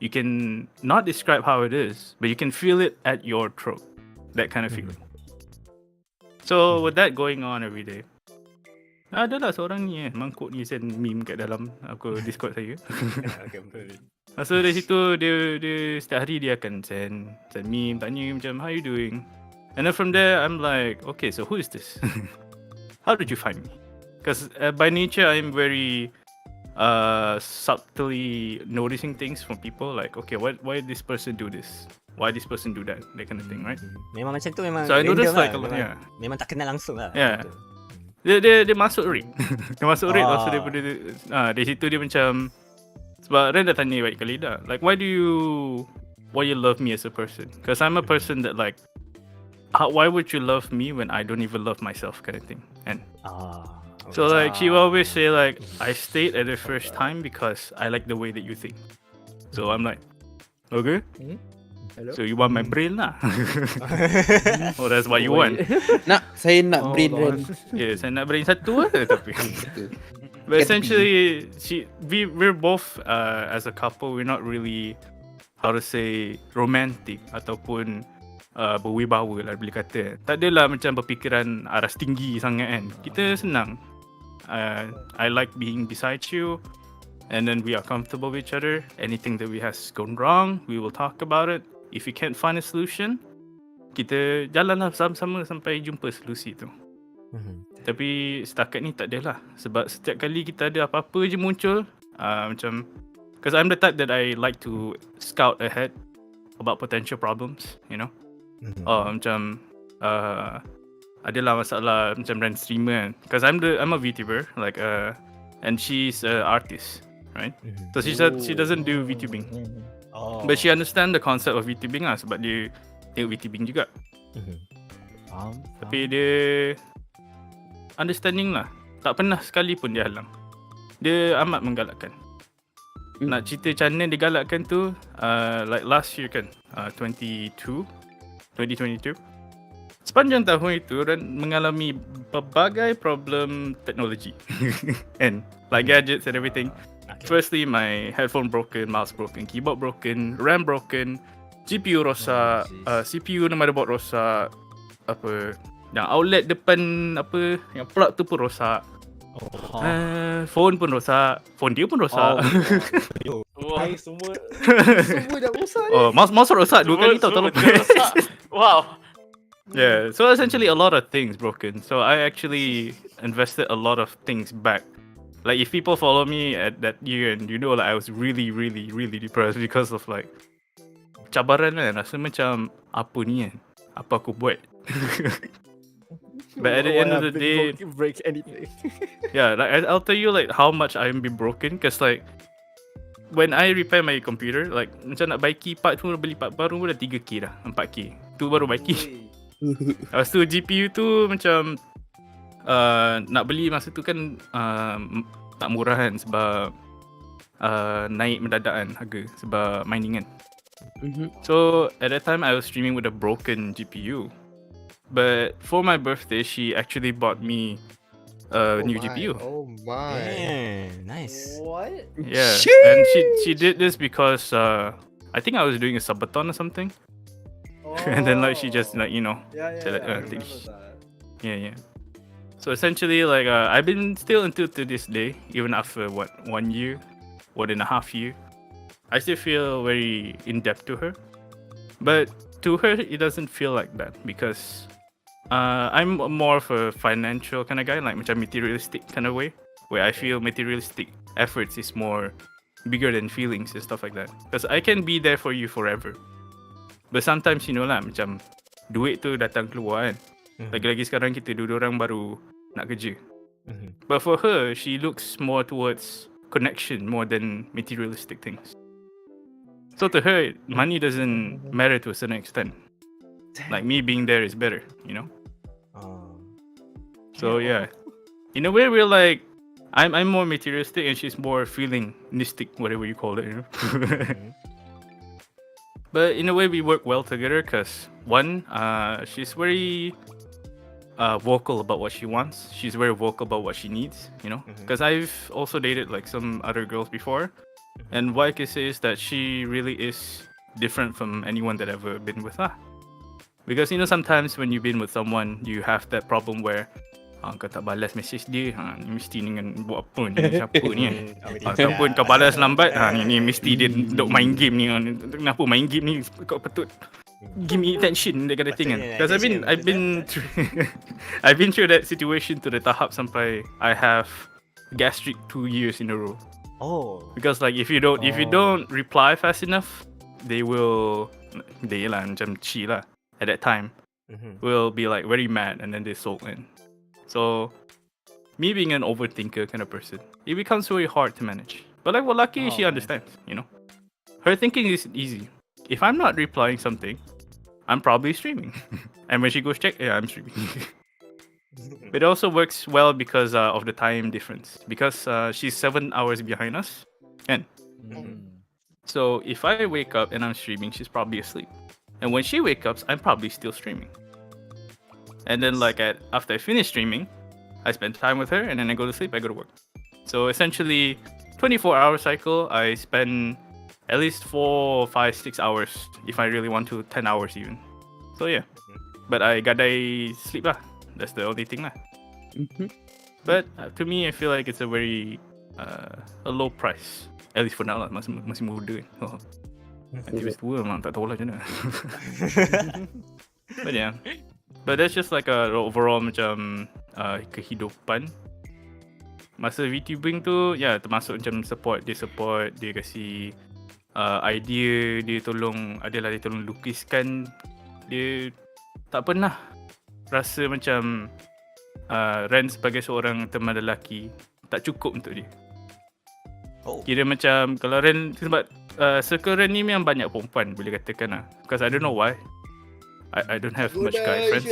you can not describe how it is, but you can feel it at your throat. That kind of feeling. So with that going on every day, adalah seorang ni mangkuk ni send meme kat dalam Discord saya. So dari situ dia setiap hari dia akan send meme, tanya macam how you doing. And then from there I'm like, okay, so who is this? How did you find me? Because by nature I'm very subtly noticing things from people, like okay, why this person do this? Why this person do that? That kind of thing, right? Memang macam tu memang. So I noticed like memang tak kenal langsung lah. Yeah. Dia masuk ring. Dia masuk ring. Lepas tu daripada dari situ dia macam, sebab Ren dah tanya baik kali dah, like why you love me as a person? Because I'm a person that like, why would you love me when I don't even love myself, kind of thing. And so like she will always say like, I stayed at the first time because I like the way that you think. So I'm like, okay. Hello? So you want my brain lah? Oh, that's what you want. Saya nak brain Ren. Yeah, saya nak brain satu lah tapi. But essentially, we're both as a couple, we're not really, how to say, romantic ataupun berwibawa lah boleh kata. Tak adalah macam berfikiran aras tinggi sangat kan. Kita senang. I like being beside you, and then we are comfortable with each other. Anything that we has gone wrong, we will talk about it. If we can't find a solution, kita jalanlah sama-sama sampai jumpa solusi tu. Tapi setakat ni tak adalah. Sebab setiap kali kita ada apa-apa je muncul, macam, because I'm the type that I like to scout ahead about potential problems, you know. Macam adalah masalah macam brand streamer kan. Because I'm a VTuber, like and she's an artist, right? So she doesn't do VTubing. But she understand the concept of VTubing lah, sebab dia tengok VTubing juga. Tapi dia understanding lah. Tak pernah sekali pun dia halang. Dia amat menggalakkan. Nak cerita macam mana dia galakkan tu, like last year kan, 2022. Sepanjang tahun itu dan mengalami pelbagai problem teknologi. And like gadgets and everything. Firstly, my headphone broken, mouse broken, keyboard broken, RAM broken, GPU rosak, CPU dan motherboard rosak, yang outlet depan yang plug tu pun rosak. Phone pun rosak, phone dia pun rosak. Semua dah rosak ni. Mouse rosak 2 kali tau, tolong. Wow. Yeah, so essentially a lot of things broken. So I actually invested a lot of things back. Like if people follow me at that year, and you know, like I was really, really, really depressed because of like cabaran kan. Rasa macam apa ni kan, apa aku buat But at the end of the day, break anything. yeah, like I'll tell you like how much I am be broken, cause like when I repair my computer, like macam nak baiki part tu, beli part baru dah 3k dah, 4k. Tu baru baiki. Lepas tu GPU tu macam nak beli masa tu kan tak murah kan sebab naik mendadak kan harga sebab mining kan. So at that time I was streaming with a broken GPU. But for my birthday, she actually bought me a new GPU. Oh my. Damn, nice. What? Yeah, and she did this because I think I was doing a subathon or something, and then like she just like Yeah, said, like, I remember think that. yeah. So essentially, like I've been still until to this day, even after 1 year, 1.5 year, I still feel very in depth to her. But to her, it doesn't feel like that because I'm more of a financial kind of guy, like macam materialistic kind of way, where I feel materialistic efforts is more bigger than feelings and stuff like that. Because I can be there for you forever. But sometimes lah, macam duit tu datang keluar kan. Lagi-lagi sekarang kita dua orang baru nak kerja. But for her, she looks more towards connection more than materialistic things. So to her, money doesn't matter to a certain extent. Like me being there is better, So yeah, in a way we're like, I'm more materialistic and she's more feelingistic, whatever you call it. But in a way we work well together because one, she's very vocal about what she wants. She's very vocal about what she needs, Because I've also dated like some other girls before, and what I can say is that she really is different from anyone that I've ever been with. Because sometimes when you've been with someone, you have that problem where kau tak balas message dia, ni mesti dengan buat apa ni, siapa ni kan. Ataupun kau balas lambat, ni mesti dia duk main game ni. Kenapa main game ni, kau patut give me attention, that kind of thing kan. Because I've been I've been through that situation to the tahap sampai I have gastric 2 years in a row. Oh. Because like if you don't reply fast enough, they lah macam she lah at that time will be like very mad and then they sulk in. So me being an overthinker kind of person, it becomes very hard to manage. But like, well, lucky she understands, Her thinking is easy. If I'm not replying something, I'm probably streaming. And when she goes check, yeah, I'm streaming. It also works well because of the time difference. Because she's 7 hours behind us. And so if I wake up and I'm streaming, she's probably asleep. And when she wakes up, I'm probably still streaming. And then like after I finish streaming, I spend time with her and then I go to sleep, I go to work. So essentially, 24-hour cycle, I spend at least 4, 5, 6 hours if I really want to, 10 hours even. So yeah. But I gadai sleep lah. That's the only thing lah. But to me, I feel like it's a very a low price. At least for now lah, masih muda kan. Nanti bis tua memang tak tahu lah macam mana. But yeah. But that's just like a overall macam kehidupan. Masa VTubing tu, termasuk macam support, dia kasih idea, dia tolong lukiskan. Dia tak pernah rasa macam Ren sebagai seorang teman lelaki tak cukup untuk dia. Kira macam kalau Ren, sebab circle Ren ni memang banyak perempuan boleh katakan lah. Because I don't know why I don't have much guy friends.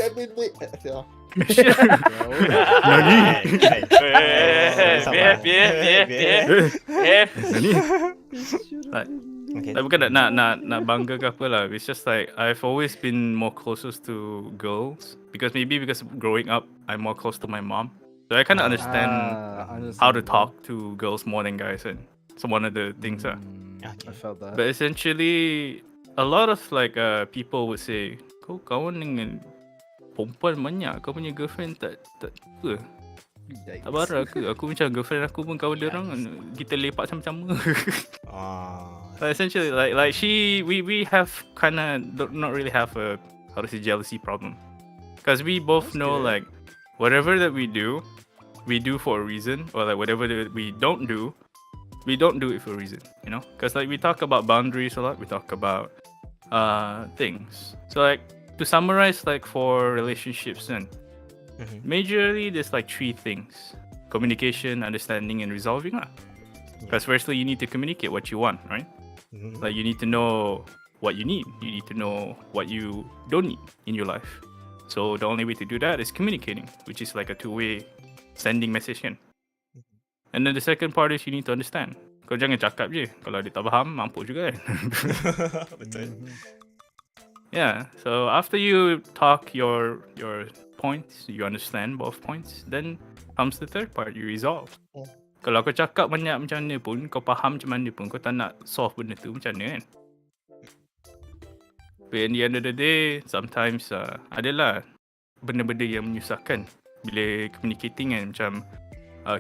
Like, bukan nak bangga ke apa lah. It's just like I've always been more closest to girls because growing up I'm more close to my mom, so I kind of understand how to talk to girls more than guys, and so one of the things I felt that. But essentially a lot of like people would say, kau kawan dengan perempuan banyak, kau punya girlfriend tak apa? Tak bara ke? Aku macam girlfriend aku pun kawan dia orang, kita lepak sama-sama. Essentially like we have kind of not really have a jealousy problem, because we both know like whatever that we do for a reason, or like whatever that we don't do it for a reason, because like we talk about boundaries a lot, we talk about things. So like to summarize, like for relationships, then majorly there's like 3 things: communication, understanding, and resolving. Because firstly, you need to communicate what you want, right? Like you need to know what you need. You need to know what you don't need in your life. So the only way to do that is communicating, which is like a two-way sending message kan. And then the second part is you need to understand. Kau jangan cakap je. Kalau dia tak faham, mampus juga kan. Betul. Yeah, so after you talk your points, you understand both points, then comes the third part, you resolve. Kalau kau cakap banyak macam mana pun, kau faham macam mana pun, kau tak nak solve benda tu macam mana kan. But at the end of the day, sometimes adalah benda-benda yang menyusahkan bila communicating kan. Macam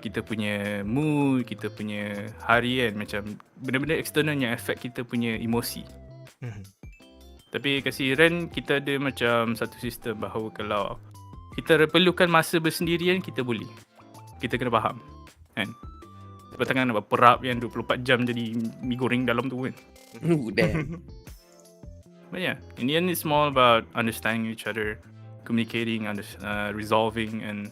kita punya mood, kita punya harian, macam benda-benda eksternal yang affect kita punya emosi. Tapi kasi Ren, kita ada macam satu sistem bahawa kalau kita perlukan masa bersendirian, kita boleh. Kita kena faham kan. Sebab tangan nak perap yang 24 jam jadi mi goreng dalam tu kan. Damn. But yeah, in the end it's more about understanding each other, communicating, resolving and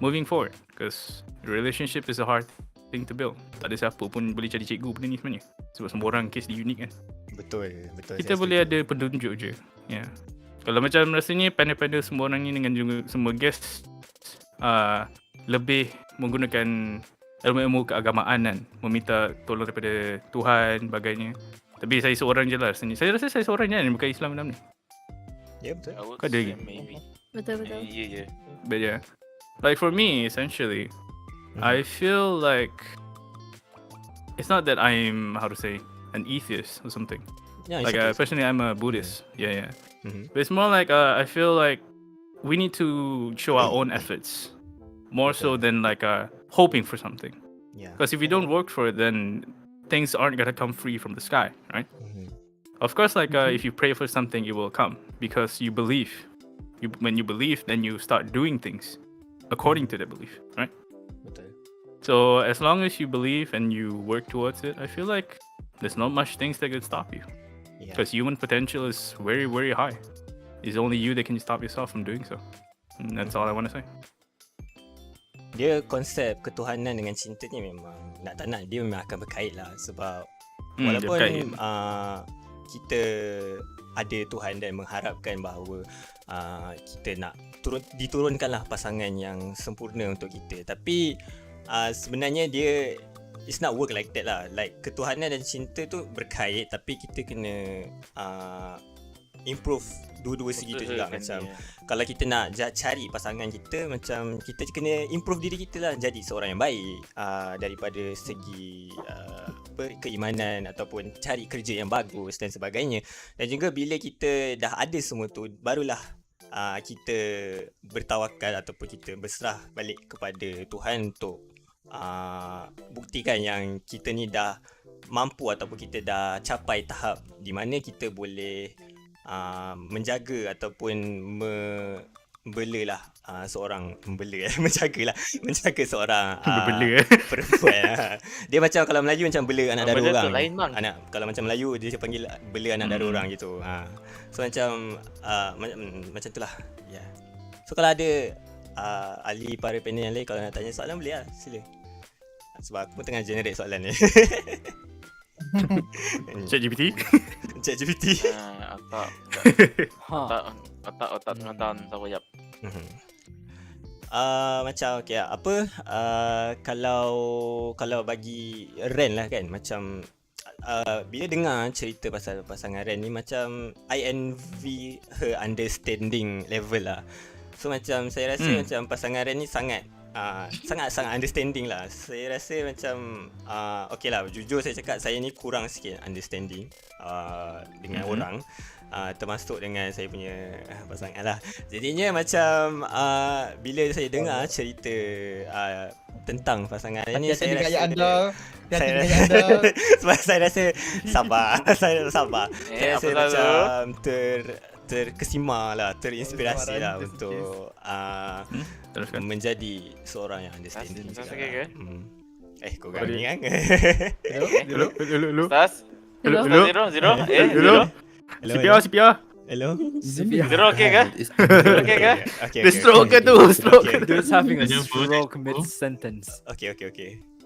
moving forward. Because relationship is a hard thing to build. Tak ada siapa pun boleh jadi cikgu benda ni sebenarnya. Sebab semua orang case dia unik kan. Betul. Kita boleh ada penunjuk je. Yeah. Kalau macam rasanya panel-panel semua orang ni dengan juga semua guest lebih menggunakan ilmu-ilmu keagamaan kan. Meminta tolong daripada Tuhan bagainya. Tapi saya seorang je lah rasanya. Saya rasa saya seorang je kan bukan Islam dalam ni. Ya betul. Kau ada lagi? Maybe. Betul. Yeah. But yeah. Like for me essentially, I feel like it's not that I'm, how to say, an atheist or something. Yeah, like personally I'm a Buddhist. Yeah. But it's more like I feel like we need to show our own efforts more so than like hoping for something. Yeah. Because if we don't work for it, then things aren't gonna come free from the sky, right? Of course, like if you pray for something, it will come because you believe. When you believe, then you start doing things according to the belief, right? Betul. So as long as you believe and you work towards it, I feel like there's not much things that can stop you. Because human potential is very, very high. It's only you that can stop yourself from doing so. And that's all I want to say. Dia konsep ketuhanan dengan cinta ni memang nak tak nak dia memang akan berkait lah. Sebab walaupun kita ada Tuhan dan mengharapkan bahawa kita nak diturunkanlah pasangan yang sempurna untuk kita. Tapi sebenarnya dia it's not work like that lah. Like ketuhanan dan cinta tu berkait, tapi kita kena improve dua-dua segi tu juga. Macam kalau kita nak cari pasangan kita, macam kita kena improve diri kita lah, jadi seorang yang baik daripada segi keimanan ataupun cari kerja yang bagus dan sebagainya. Dan juga bila kita dah ada semua tu, barulah kita bertawakal ataupun kita berserah balik kepada Tuhan untuk buktikan yang kita ni dah mampu ataupun kita dah capai tahap di mana kita boleh menjaga ataupun menjaga seorang perempuan. Dia macam kalau Melayu macam bela anak dara orang. Kalau macam Melayu dia panggil bela anak dara orang gitu. So macam macam itulah. Yeah. So kalau ada ahli para panel yang lain kalau nak tanya soalan boleh lah, sila. Sebab aku pun tengah generate soalan ni. ChatGPT. Otak nonton tawayap. Macam okay, kalau bagi Ren lah kan, macam bila dengar cerita pasal pasangan Ren ni, macam I envy her understanding level lah. So macam saya rasa macam pasangan Ren ni sangat understanding lah. Saya rasa macam okay lah, jujur saya cakap saya ni kurang sikit understanding dengan orang, termasuk dengan saya punya pasangan lah. Jadinya macam bila saya dengar cerita tentang pasangan ni, saya rasa sebab saya rasa sabar. Saya rasa macam terkesima lah, terinspirasi lah untuk menjadi seorang yang understanding. Kau gani kan? Hello. Zero. CPR. Hello? Zero okay ke? It's- Zero okay ke? Okay, Dia stroke ke tu? Stroke ke tu? Dude's having a Dia pun- stroke mid-sentence. Okay.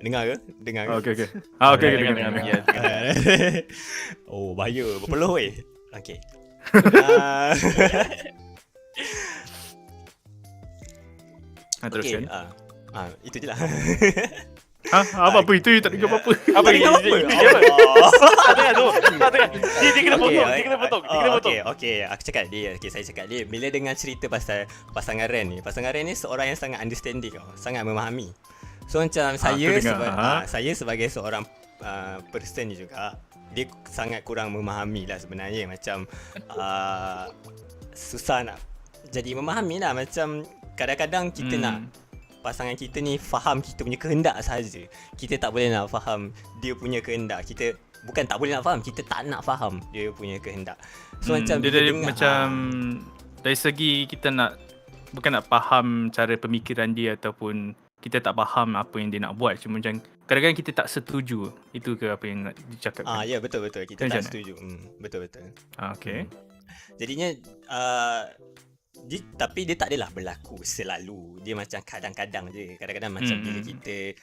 Dengar ke? Dengar ke? Okay. Okay, Dengar. dengar. Ya, dengar. Oh, bahaya. Berpeluh weh. Okay. Teruskan. Itu je lah. Apa itu? Tak dengar apa-apa. Apa ni? Apa? Dia apa? Tak dengar tu. Tak dengar. Dia kena potong. Dia kena potong. Okay, aku cakap dia. Okay, saya cakap dia. Bila dengar cerita pasal pasangan Ren ni, pasangan Ren ni seorang yang sangat understanding tau, sangat memahami. So macam saya sebagai seorang person ni juga, dia sangat kurang memahami lah sebenarnya. Macam susah nak jadi memahami lah. Macam kadang-kadang kita nak pasangan kita ni faham kita punya kehendak sahaja. Kita tak boleh nak faham dia punya kehendak. Kita bukan tak boleh nak faham, kita tak nak faham dia punya kehendak. So macam dia dari macam dari segi kita nak bukan nak faham cara pemikiran dia ataupun kita tak faham apa yang dia nak buat, cuma macam kadang-kadang kita tak setuju. Itu ke apa yang nak dicakapkan? ya betul kita tak setuju. Betul. Okay. Jadinya tapi dia tak adalah berlaku selalu. Dia macam kadang-kadang je. Kadang-kadang macam bila kita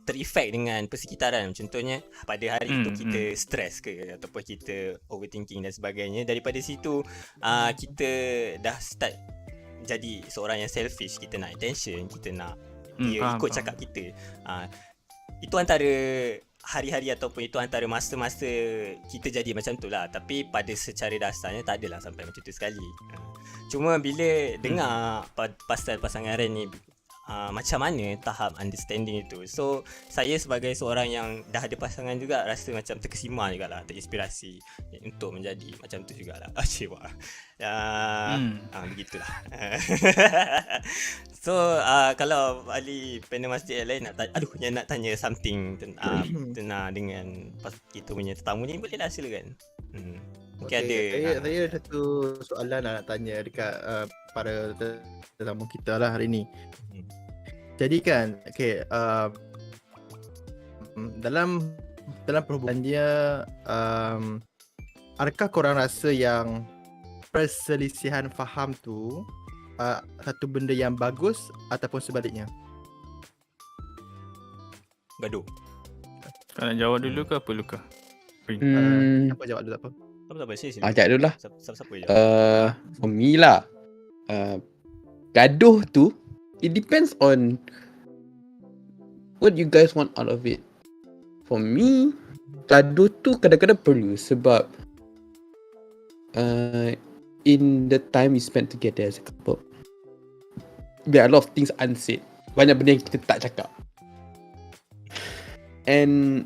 terefek dengan persekitaran. Contohnya pada hari itu kita stres ke ataupun kita overthinking dan sebagainya. Daripada situ kita dah start jadi seorang yang selfish. Kita nak attention, kita nak dia ikut cakap kita. Itu antara hari-hari ataupun itu antara masa-masa kita jadi macam tu lah. Tapi pada secara dasarnya tak adalah sampai macam tu sekali. Cuma bila dengar pasal pasangan Ren ni, macam mana tahap understanding itu. So saya sebagai seorang yang dah ada pasangan juga rasa macam terkesima jugalah, terinspirasi untuk menjadi macam tu jugalah. Begitulah. So kalau ahli panel masjid yang lain nak tanya something tentang dengan kita punya tetamu ni, bolehlah silakan. Mungkin ada. Saya ada satu soalan nak tanya dekat para tetamu kita lah hari ni. Jadi kan, dalam perhubungan dia, adakah korang rasa yang perselisihan faham tu satu benda yang bagus ataupun sebaliknya? Gaduh. Kau nak jawab dulu ke apa Luca? Siapa jawab dulu apa? Siapa sila. Ajak dulu lah. Siapa jawab? For me lah, gaduh tu, it depends on what you guys want out of it. For me, gaduh tu kadang-kadang perlu sebab in the time we spent together as a couple, there are a lot of things unsaid. Banyak benda yang kita tak cakap. And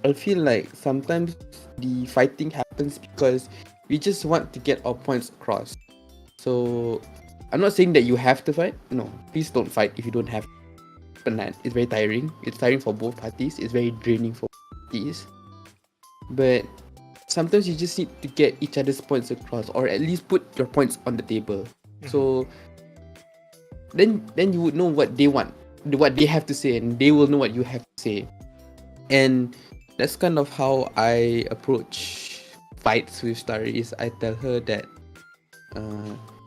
I feel like sometimes the fighting happens because we just want to get our points across. So I'm not saying that you have to fight. No, please don't fight if you don't have. Penat. It's very tiring. It's tiring for both parties. It's very draining for both parties. But sometimes you just need to get each other's points across, or at least put your points on the table. So then you would know what they want, what they have to say, and they will know what you have to say. And that's kind of how I approach fights with Starry. I tell her that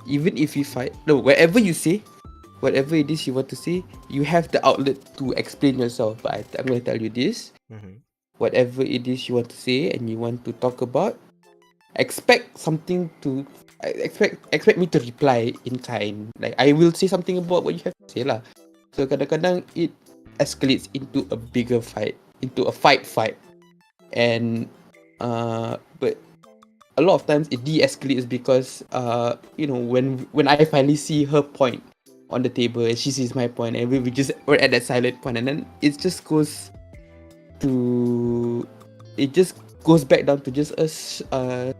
even if you fight, wherever you say, whatever it is you want to say, you have the outlet to explain yourself. But I'm going to tell you this. Whatever it is you want to say and you want to talk about, expect me to reply in kind. Like I will say something about what you have to say lah. So kadang-kadang it escalates into a bigger fight, into a fight. And but a lot of times it de-escalates because when I finally see her point on the table and she sees my point and we're at that silent point, and then it just goes back down to just us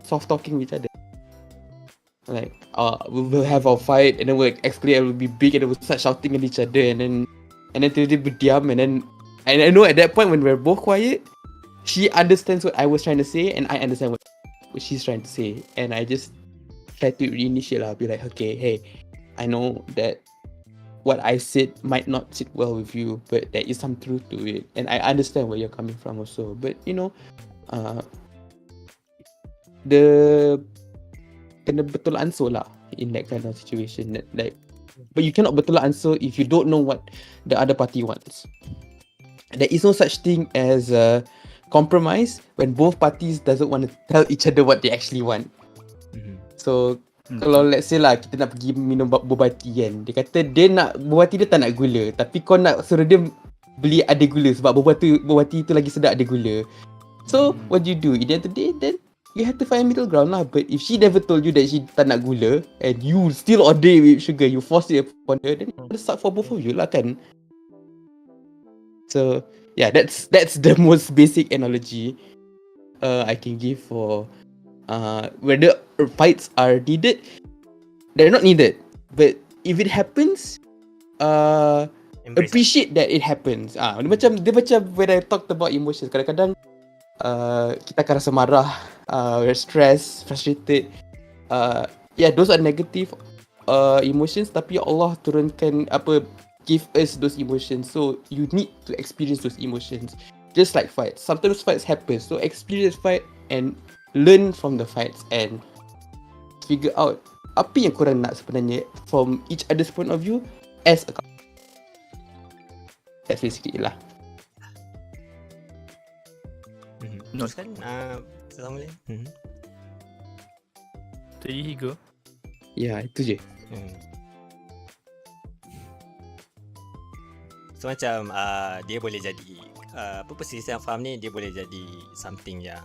soft talking with each other. Like we'll have our fight and then we'll escalate and we'll be big and then we'll start shouting at each other and then tiba-tiba diam and I know at that point when we're both quiet, she understands what I was trying to say and I understand what she's trying to say, and I just try to reinitiate lah. Be like, okay, hey, I know that what I said might not sit well with you, but there is some truth to it, and I understand where you're coming from also. But the kena betul ansur lah in that kind of situation. Like, but you cannot betul ansur if you don't know what the other party wants. There is no such thing as a compromise when both parties doesn't want to tell each other what they actually want. So kalau let's say lah kita nak pergi minum boba tea kan, dia kata dia nak boba tea dia tak nak gula, tapi kau nak suruh dia beli ada gula sebab boba tea tu lagi sedap ada gula. So what do you do? At the end of the day, then you have to find a middle ground lah. But if she never told you that she tak nak gula and you still order with sugar, you force it upon her, then it suck for both of you lah kan. So yeah, that's the most basic analogy I can give for whether fights are needed. They're not needed, but if it happens, appreciate that it happens. Dia macam when I talked about emotions, kadang-kadang kita akan rasa marah, we're stressed, frustrated. Yeah, those are negative emotions, tapi Allah turunkan give us those emotions. So you need to experience those emotions. Just like fights. Sometimes fights happen. So experience fight and learn from the fights and figure out apa yang korang nak sebenarnya from each other's point of view as a couple. That's basically lah. Teruskan sama lain. Tadi go. Ya, itu je. So macam dia boleh jadi perselisihan faham ni, dia boleh jadi something yang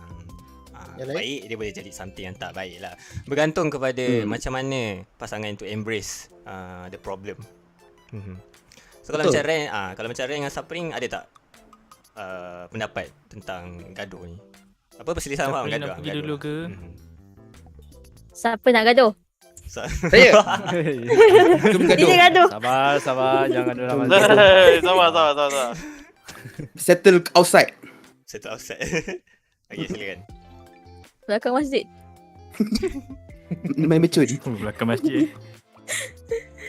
baik, dia boleh jadi something yang tak baik lah. Bergantung kepada macam mana pasangan tu embrace the problem. So kalau macam Ren, dengan Supperingg ada tak pendapat tentang gaduh ni? Apa perselisihan faham gaduh? Pergi dulu ke? Siapa nak gaduh? Saya. Ini gaduh. Sabar, jangan ada lama. Sabar. Settle outside. Okay, silakan. Belakang masjid. Main becun. Belakang masjid.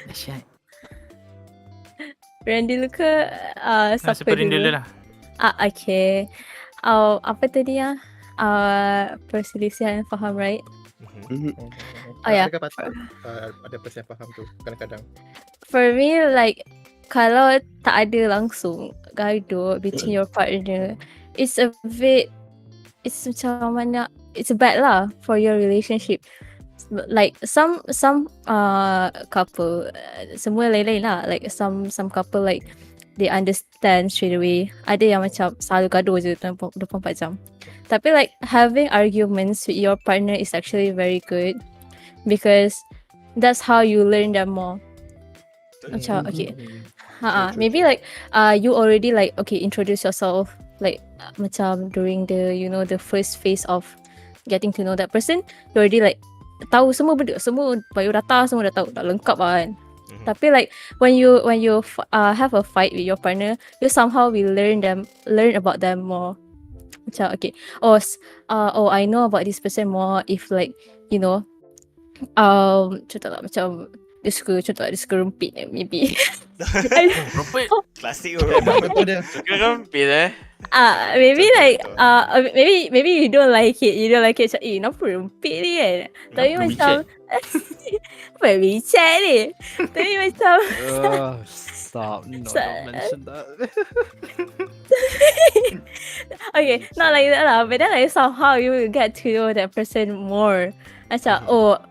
Dahsyat. Randy Luca, siapa Supperingg dulu? dulu lah. Okay. Apa tadi perselisihan faham, right? Ya. Ada persen faham tu kadang-kadang. For me, like kalau tak ada langsung gaduh between your partner, it's macam mana, it's bad lah for your relationship. Like some couple, semua lain-lain lah. Like some couple like they understand straight away. Ada yang macam selalu gaduh je 24 jam. Tapi like having arguments with your partner is actually very good because that's how you learn them more. Macam okay. Maybe like you already like introduce yourself like macam during the the first phase of getting to know that person, you already like tahu semua benda, semua biodata semua dah tahu, dah lengkap lah kan. Tapi like when you have a fight with your partner, you somehow will learn about them more. Macam I know about this person more if like contohlah macam dia suka rempit maybe. Rempit? Klasik Suka rempit maybe like maybe you don't like it macam kenapa rempit ni kan. Tapi macam apa WeChat ni. Tapi macam Stop, no, don't mention that. Okay, not like that lah. But then like somehow you will get to know that person more. Macam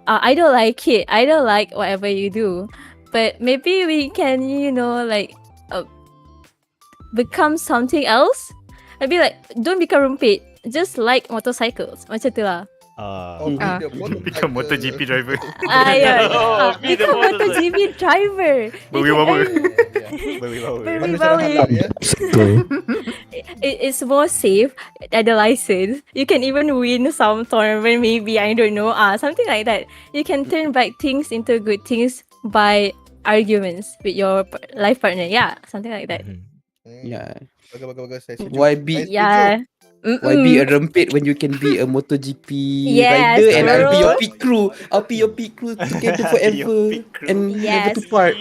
I don't like it. I don't like whatever you do. But maybe we can like become something else. Maybe like don't become rempit. Just like motorcycles. Macam tu lah. Become MotoGP driver. Become MotoGP driver. Berwibawa. It's more safe. Ada license. You can even win some tournament. Maybe, I don't know. Something like that. You can turn back things into good things by arguments with your life partner. Yeah, something like that. Yeah. Bagus. Why be a rempit when you can be a MotoGP rider and I'll be your pit crew together forever and never to part.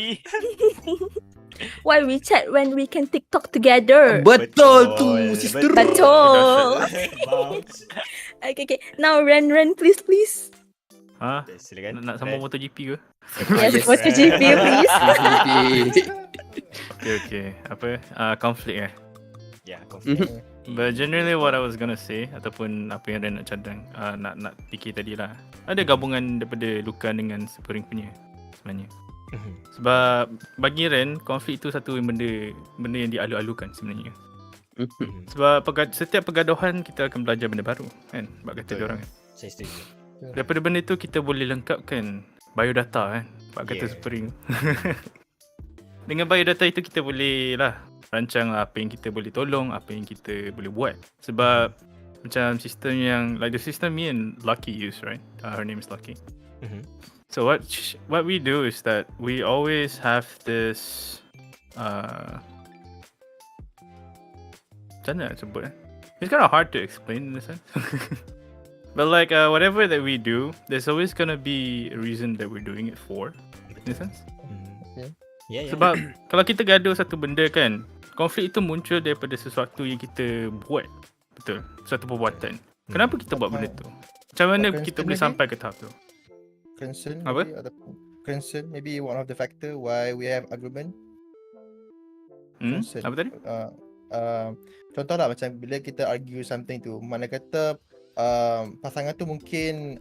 Why we chat when we can TikTok together? Betul tu, sister. Betul. Okay. Now Ren, please. Ha? Silakan. Nak sambung MotoGP ke? Yes, MotoGP, please. Okay. Apa? Conflict Ya, konflik. But generally what I was gonna say ataupun apa yang Ren nak cadang nak fikir tadi lah. Ada gabungan daripada Luca dengan Supperingg punya sebenarnya. Sebab bagi Ren, konflik itu satu benda yang dialu-alukan sebenarnya. Sebab setiap pergaduhan kita akan belajar benda baru kan, bab kata diorang kan. Saya setuju. Daripada benda tu kita boleh lengkapkan biodata kan, bab kata Supperingg. Dengan biodata itu kita boleh lah rancang apa yang kita boleh tolong, apa yang kita boleh buat. Sebab macam sistem yang like the system me and Lucky use, right? Her name is Lucky. So what we do is that we always have this macam mana nak sebut It's kind of hard to explain in a sense. But like whatever that we do, there's always gonna be a reason that we're doing it for, in a sense. Ya. Sebab kalau kita gaduh satu benda kan, konflik itu muncul daripada sesuatu yang kita buat. Betul, suatu perbuatan. Kenapa kita buat benda tu? Macam mana kita boleh sampai ke tahap tu? Concern Apa? maybe, atau concern maybe one of the factor why we have argument. Concern. Apa tadi? Contohlah macam bila kita argue something tu, mana kata pasangan tu mungkin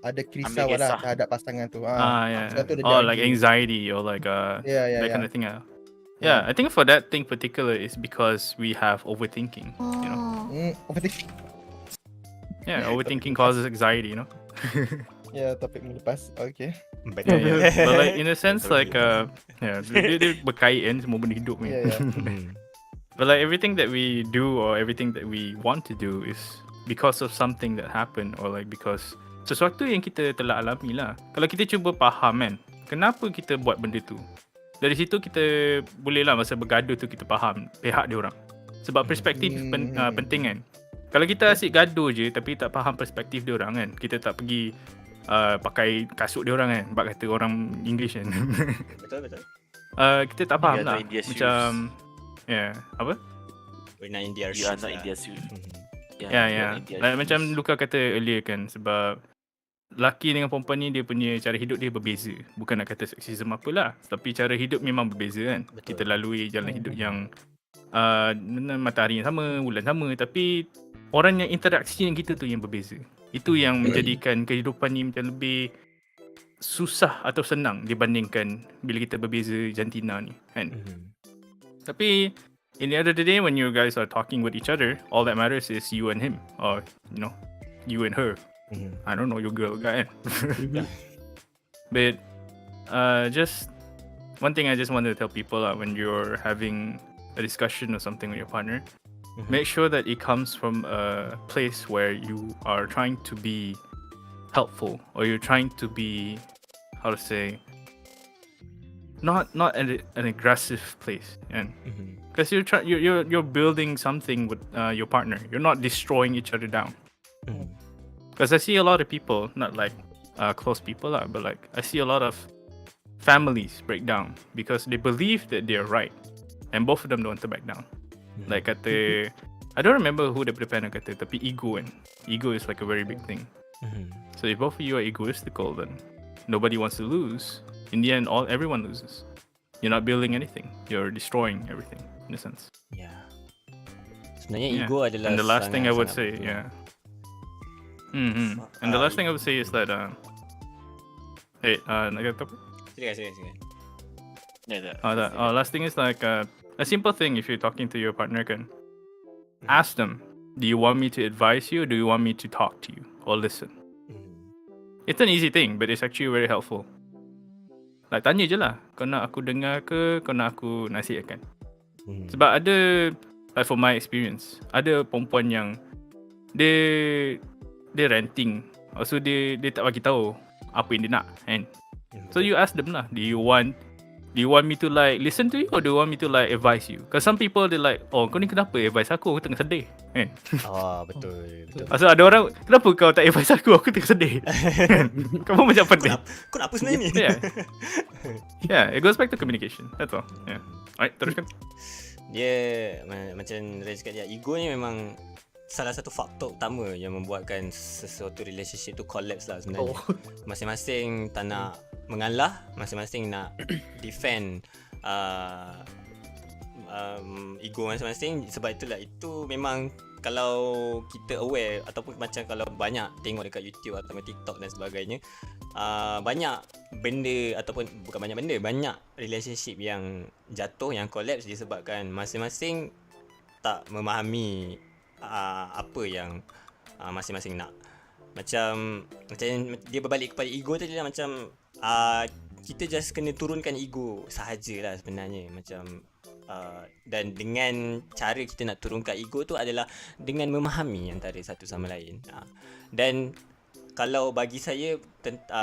ada kerisauan lah terhadap pasangan tu. Yeah. Tu dia Oh, like argue. anxiety or like that kind of thing. Yeah, I think for that thing particular is because we have overthinking. You know. Overthinking. Yeah, overthinking causes anxiety. You know. Ya, topik melepas. Okay. Yeah. But like in a sense, like dia berkait kan semua benda hidup ni. But like everything that we do or everything that we want to do is because of something that happened or like because sesuatu yang kita telah alami lah. Kalau kita cuba faham kan, kenapa kita buat benda tu? Dari situ kita boleh lah masa bergaduh tu kita faham pihak dia orang. Sebab perspektif penting kan. Kalau kita asyik gaduh je tapi tak faham perspektif dia orang kan, kita tak pergi pakai kasut dia orang kan, bab kata orang English kan. Betul. Kita tak faham lah. Macam apa? We're not in their You are shoes not in lah. their shoes. Yeah. Like macam Luca kata earlier kan, sebab lelaki dengan perempuan ni dia punya cara hidup dia berbeza. Bukan nak kata seksism apalah, tapi cara hidup memang berbeza kan. Betul. Kita lalui jalan hidup yang matahari yang sama, bulan sama, tapi orang yang interaksi dengan kita tu yang berbeza. Itu yang menjadikan kehidupan ni macam lebih susah atau senang dibandingkan bila kita berbeza jantina ni kan. Tapi in the end of the day, when you guys are talking with each other, all that matters is you and him, or you know, you and her. I don't know, your girl guy. But just one thing I just wanted to tell people when you're having a discussion or something with your partner, make sure that it comes from a place where you are trying to be helpful, or you're trying to be, how to say, not an aggressive place, and because you're building something with your partner. You're not destroying each other down. Because I see a lot of people, not like close people, but like I see a lot of families break down because they believe that they're right, and both of them don't want to back down. Like kata, I don't remember who daripada panel kata, tapi ego kan. Ego is like a very big thing. So if both of you are egoistical, then nobody wants to lose. In the end, everyone loses. You're not building anything. You're destroying everything in a sense. Yeah. Sebenarnya ego adalah. And the last thing I would say, and the last thing I would say is that, nak kata apa? Silakan. Last thing is like a simple thing. If you're talking to your partner, can ask them, do you want me to advise you, or do you want me to talk to you or listen? It's an easy thing, but it's actually very helpful. Like tanya je lah, kau nak aku dengar ke, kau nak aku nasihatkan? Sebab ada, like for my experience, ada perempuan yang dia ranting, so dia tak bagi tahu apa yang dia nak, kan? So you ask them lah, do you want me to like listen to you, or do you want me to like advise you? Because some people they like, oh kau ni kenapa advise aku tengah sedih, kan? Betul. So ada orang, kenapa kau tak advise aku tengah sedih? Kamu macam apa? Kau nak apa sebenarnya ni? Yeah, it goes back to communication. That's all. Yeah. Alright, teruskan. Dia macam Ray cakap, ego ni memang salah satu faktor utama yang membuatkan sesuatu relationship tu collapse lah sebenarnya. Masing-masing tak nak mengalah, masing-masing nak defend ego masing-masing. Sebab itulah, itu memang kalau kita aware ataupun macam kalau banyak tengok dekat YouTube atau TikTok dan sebagainya, banyak benda ataupun bukan banyak benda, banyak relationship yang jatuh, yang collapse disebabkan masing-masing tak memahami apa yang masing-masing nak. Macam dia berbalik kepada ego tadi lah, macam kita just kena turunkan ego sahajalah sebenarnya. Macam dan dengan cara kita nak turunkan ego tu adalah dengan memahami antara satu sama lain. Dan kalau bagi saya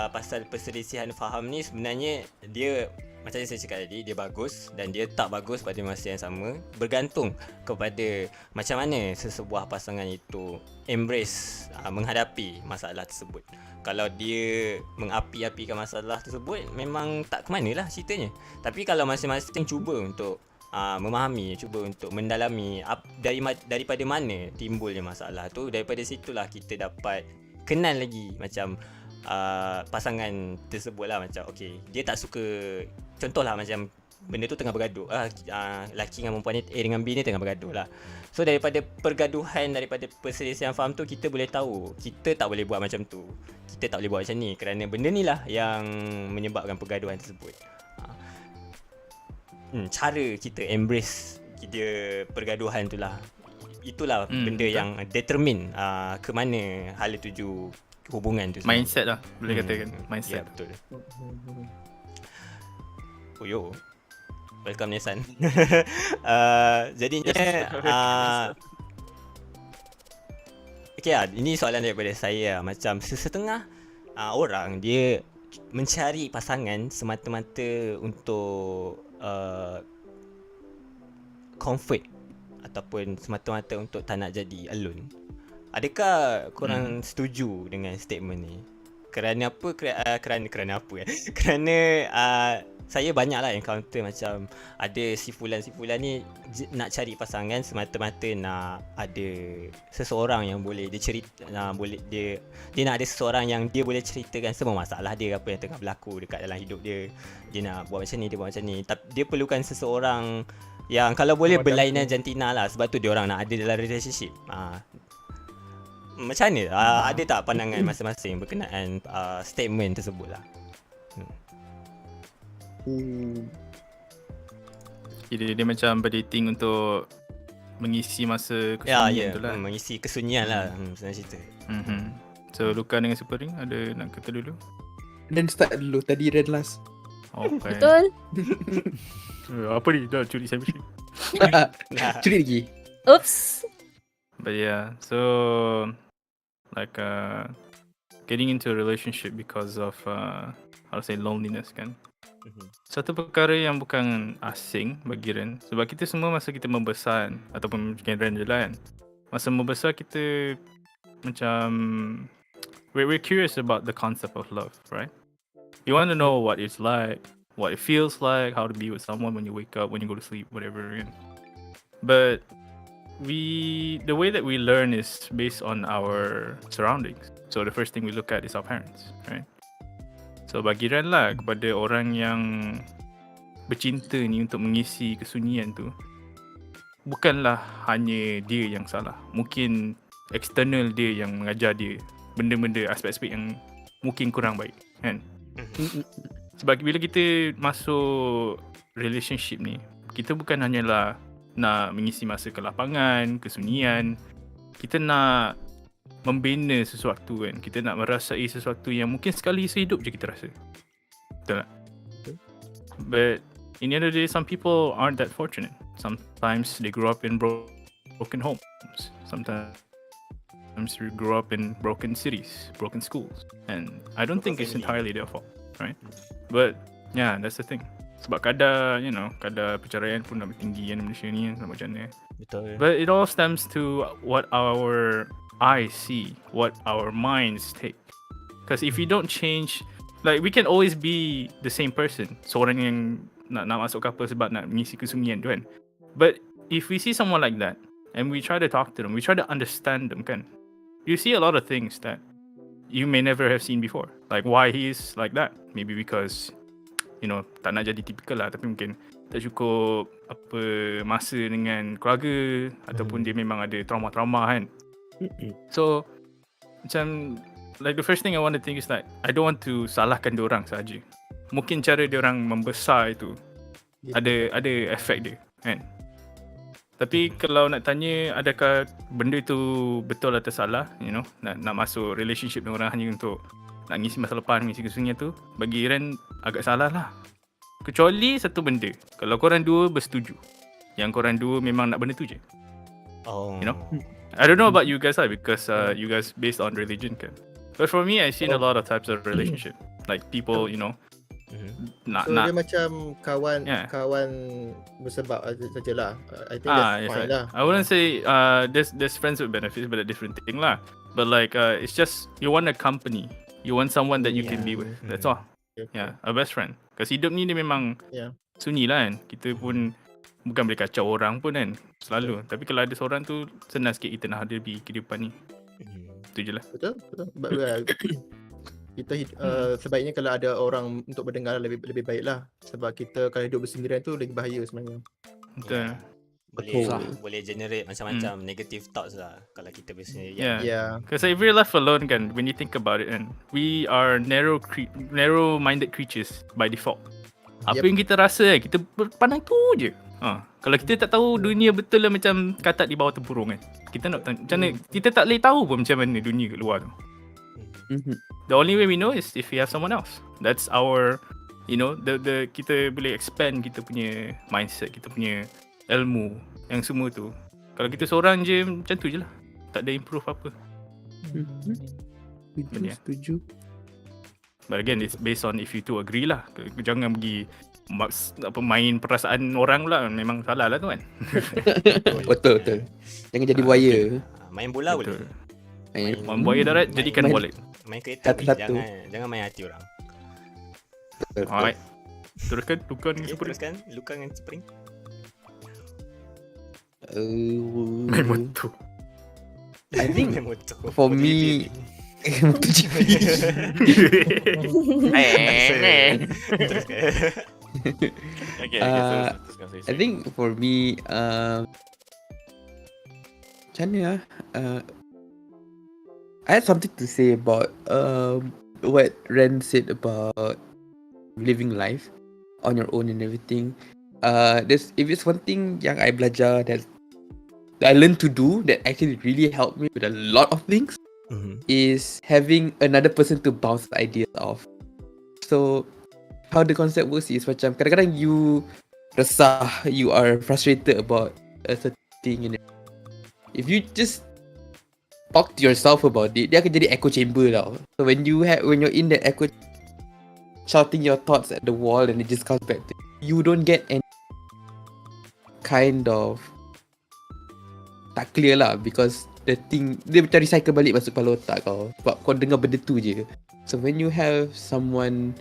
pasal perselisihan faham ni, sebenarnya dia macam yang saya cakap tadi, dia bagus dan dia tak bagus pada masa yang sama, bergantung kepada macam mana sesebuah pasangan itu embrace menghadapi masalah tersebut. Kalau dia mengapi-apikan masalah tersebut, memang tak ke mana lah ceritanya. Tapi kalau masing-masing cuba untuk memahami, cuba untuk mendalami daripada mana timbulnya masalah tu, daripada situlah kita dapat kenal lagi macam pasangan tersebut lah. Macam okay, dia tak suka, contohlah macam benda tu tengah bergaduh, lelaki dengan perempuan ni, A dengan B ni tengah bergaduh lah. So daripada pergaduhan, daripada perselisihan faham tu, kita boleh tahu kita tak boleh buat macam tu, kita tak boleh buat macam ni, kerana benda ni lah yang menyebabkan pergaduhan tersebut. Cara kita embrace dia pergaduhan tu lah, itulah benda yang determine ke mana hala tuju hubungan tu. Mindset lah, boleh katakan mindset. Ya, betul. Oh yo, welcome Nesan. Jadinya okay lah, ini soalan daripada saya lah. Macam sesetengah orang dia mencari pasangan semata-mata untuk comfort ataupun semata-mata untuk tak nak jadi alone. Adakah korang setuju dengan statement ni? Kerana apa? Kerana apa Kerana saya banyaklah encounter macam ada si fulan ni nak cari pasangan semata-mata nak ada seseorang yang boleh dia cerita, boleh dia nak ada seseorang yang dia boleh ceritakan semua masalah dia, apa yang tengah berlaku dekat dalam hidup dia. Dia nak buat macam ni, dia buat macam ni. Tapi dia perlukan seseorang yang kalau boleh berlainan jantina lah. Sebab tu dia orang nak ada dalam relationship. Macam mana? Ada tak pandangan masing-masing berkenaan statement tersebut lah? Dia macam berdating untuk mengisi masa kesunyian tu lah. Mengisi kesunyian lah senang cerita. So Luca dengan Supperingg ada nak kata dulu? Ren start dulu, tadi Ren last. Okay. Betul. Apa ni? Dah curi saya mesti. Curi lagi. Oops. But yeah, so like getting into a relationship because of how to say loneliness kan. Satu perkara yang bukan asing bagi Ren, sebab kita semua masa kita membesar ataupun mungkin Ren je lah kan, masa membesar kita macam we're curious about the concept of love, right? You want to know what it's like, what it feels like, how to be with someone when you wake up, when you go to sleep, whatever. Kan? But the way that we learn is based on our surroundings. So the first thing we look at is our parents, right? So bagi Ren lah, kepada orang yang bercinta ni untuk mengisi kesunyian tu, bukanlah hanya dia yang salah. Mungkin eksternal dia yang mengajar dia benda-benda, aspek-aspek yang mungkin kurang baik, kan? Sebab bila kita masuk relationship ni, kita bukan hanyalah nak mengisi masa kelapangan, kesunyian. Kita nak membina sesuatu kan. Kita nak merasai sesuatu yang mungkin sekali sehidup je kita rasa. Betul tak? But in the other day, some people aren't that fortunate. Sometimes they grow up in broken homes. Sometimes they grow up in broken cities, broken schools. And I don't think it's entirely their fault, right? But yeah, that's the thing. Sebab kadar perceraian pun dah tinggi kan Malaysia ni kan, macam mana. Betul. But it all stems to what our eyes see, what our minds take. Because if you don't change, like we can always be the same person. Seorang yang nak masuk couple sebab nak mengisi kesunyian tu kan. But if we see someone like that, and we try to talk to them. We try to understand them, kan? You see a lot of things that you may never have seen before. Like why he is like that. Maybe because, tak nak jadi typical lah, tapi mungkin tak cukup masa dengan keluarga, ataupun dia memang ada trauma-trauma kan. So macam, like the first thing I want to think is that I don't want to salahkan diorang saja. Mungkin cara diorang membesar itu ada efek dia kan. Tapi kalau nak tanya adakah benda tu betul atau salah, nak masuk relationship dengan orang hanya untuk nak ngisi masa lepas, ngisi kesunyian tu, bagi Ren agak salah lah. Kecuali satu benda, kalau korang dua bersetuju yang korang dua memang nak benda tu je. I don't know about you guys lah, because you guys based on religion kan. But for me, I've seen a lot of types of relationship. Like people, So dia macam kawan bersebab sajalah. I think that's fine lah. I wouldn't say there's friends with benefits, but a different thing lah. But like it's just you want a company, you want someone that you can be with. That's all. Yeah, a best friend. Because hidup ni dia memang sunyi lah kan. Kita pun bukan boleh kacau orang pun kan selalu. Tapi kalau ada seorang tu, senang sikit kita nak hadapi kehidupan ni. Itu je lah. Betul. Kita sebaiknya kalau ada orang untuk berdengar lebih baik lah. Sebab kita kalau hidup bersendirian tu lebih bahaya sebenarnya. Betul. Boleh generate macam-macam negative thoughts lah kalau kita bersendirian. Because if we're left alone kan, when you think about it kan, we are narrow-minded creatures by default. Apa yang kita rasa kan, kita pandang tu je. Kalau kita tak tahu dunia betul lah macam katak di bawah tempurung kan, kita nak macam mana, kita tak boleh tahu pun macam mana dunia kat luar tu. The only way we know is if we have someone else. That's our, kita boleh expand kita punya mindset, kita punya ilmu, yang semua tu. Kalau kita seorang je macam tu je lah, tak ada improve apa. Setuju. But again, it's based on if you two agree lah. Jangan pergi main perasaan orang lah, memang salah lah tu kan. Betul. Jangan jadi buaya. Main bola boleh. Main buaya darat, jadikan wallet. Main kereta jangan main hati orang. Alright. Teruskan Luca dengan Supperingg. Teruskan Luca dengan Supperingg. Memoto. I think for me I think for me macam mana I had something to say about what Ren said about living life on your own and everything. If it's one thing yang I belajar that I learned to do that actually really helped me with a lot of things, is having another person to bounce ideas off. So how the concept works is macam kadang-kadang you resah, you are frustrated about a certain thing, and if you just talk to yourself about it, dia akan jadi echo chamber tau. So when you're in that echo, shouting your thoughts at the wall and it just comes back to you, don't get any kind of tak clear lah, because the thing dia macam recycle balik masuk kepala otak kau sebab kau dengar benda tu je. So when you have someone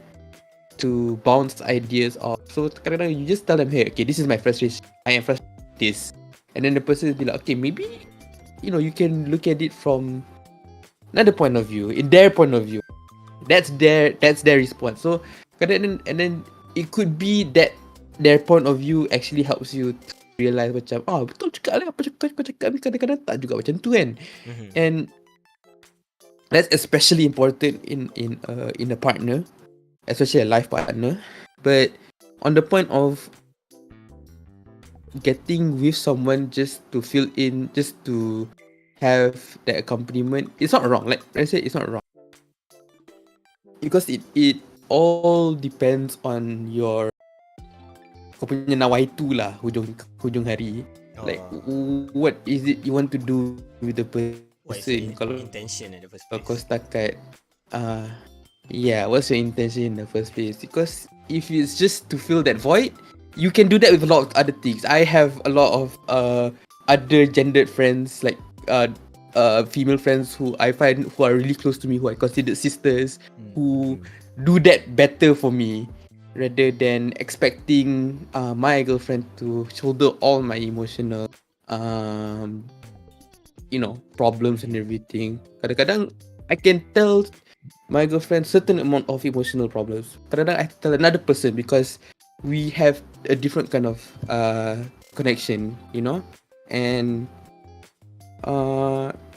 to bounce ideas off, so kadang-kadang you just tell them, hey, okay, this is my frustration, I am frustrated with this, and then the person will be like, okay, maybe you can look at it from another point of view, in their point of view. That's their response. So kadang-kadang, and then it could be that their point of view actually helps you to realize macam, betul juga lah apa kau cakap ni, kadang-kadang tak juga macam tu kan. And that's especially important in a partner, especially a life partner. But on the point of getting with someone just to fill in, just to have that accompaniment, it's not wrong. Like I said, it's not wrong, because it all depends on your kau punya nawaitu lah hujung hari. Like what is it you want to do with the person? Kalau intention at the first place. Kau setakat what's your intention in the first place? Because if it's just to fill that void, you can do that with a lot of other things. I have a lot of other gendered friends, like female friends who I find who are really close to me, who I consider sisters, who do that better for me rather than expecting my girlfriend to shoulder all my emotional problems and everything. Kadang-kadang I can tell my girlfriend certain amount of emotional problems. Kadang-kadang I tell another person because we have a different kind of connection, and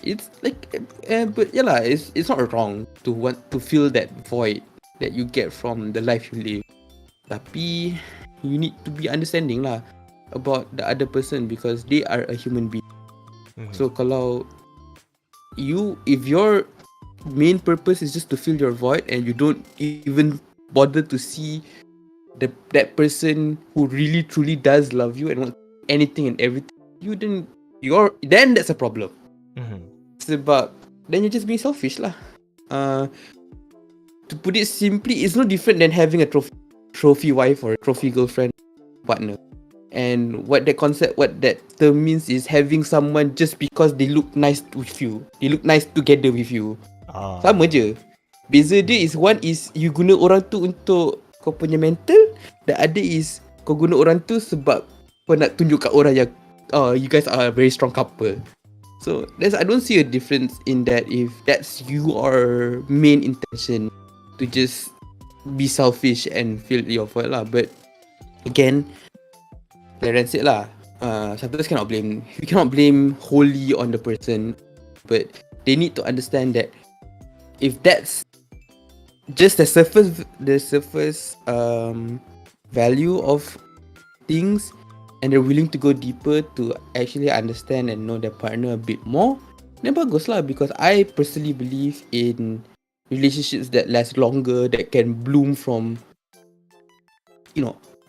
it's like, but yeah lah, it's not wrong to want to feel that void that you get from the life you live. Tapi you need to be understanding lah about the other person because they are a human being. So kalau if your main purpose is just to fill your void and you don't even bother to see that person who really truly does love you and wants anything and everything, then that's a problem. Sebab then you're just being selfish lah. To put it simply, it's no different than having a trophy wife or a trophy girlfriend partner. And what that term means is having someone just because they look nice with you. They look nice together with you. Sama je. Beza dia is one is you guna orang tu untuk kau punya mental, the other is kau guna orang tu sebab kau nak tunjuk kat orang yang you guys are a very strong couple. So I don't see a difference in that if that's your main intention to just be selfish and feel your void lah. But again, Clarence said lah, sometimes we cannot blame wholly on the person, but they need to understand that if that's just the surface value of things, and they're willing to go deeper to actually understand and know their partner a bit more, then bagus lah. Because I personally believe in relationships that last longer, that can bloom from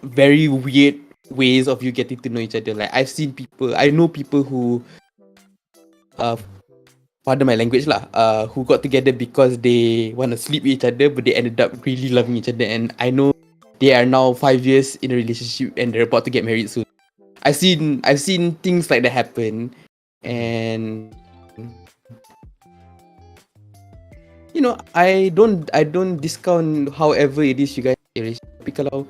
very weird ways of you getting to know each other. Like I know people who pardon my language lah, who got together because they want to sleep with each other, but they ended up really loving each other. And I know they are now 5 years in a relationship and they're about to get married soon. I've seen things like that happen, and I don't discount however it is you guys. Tapi kalau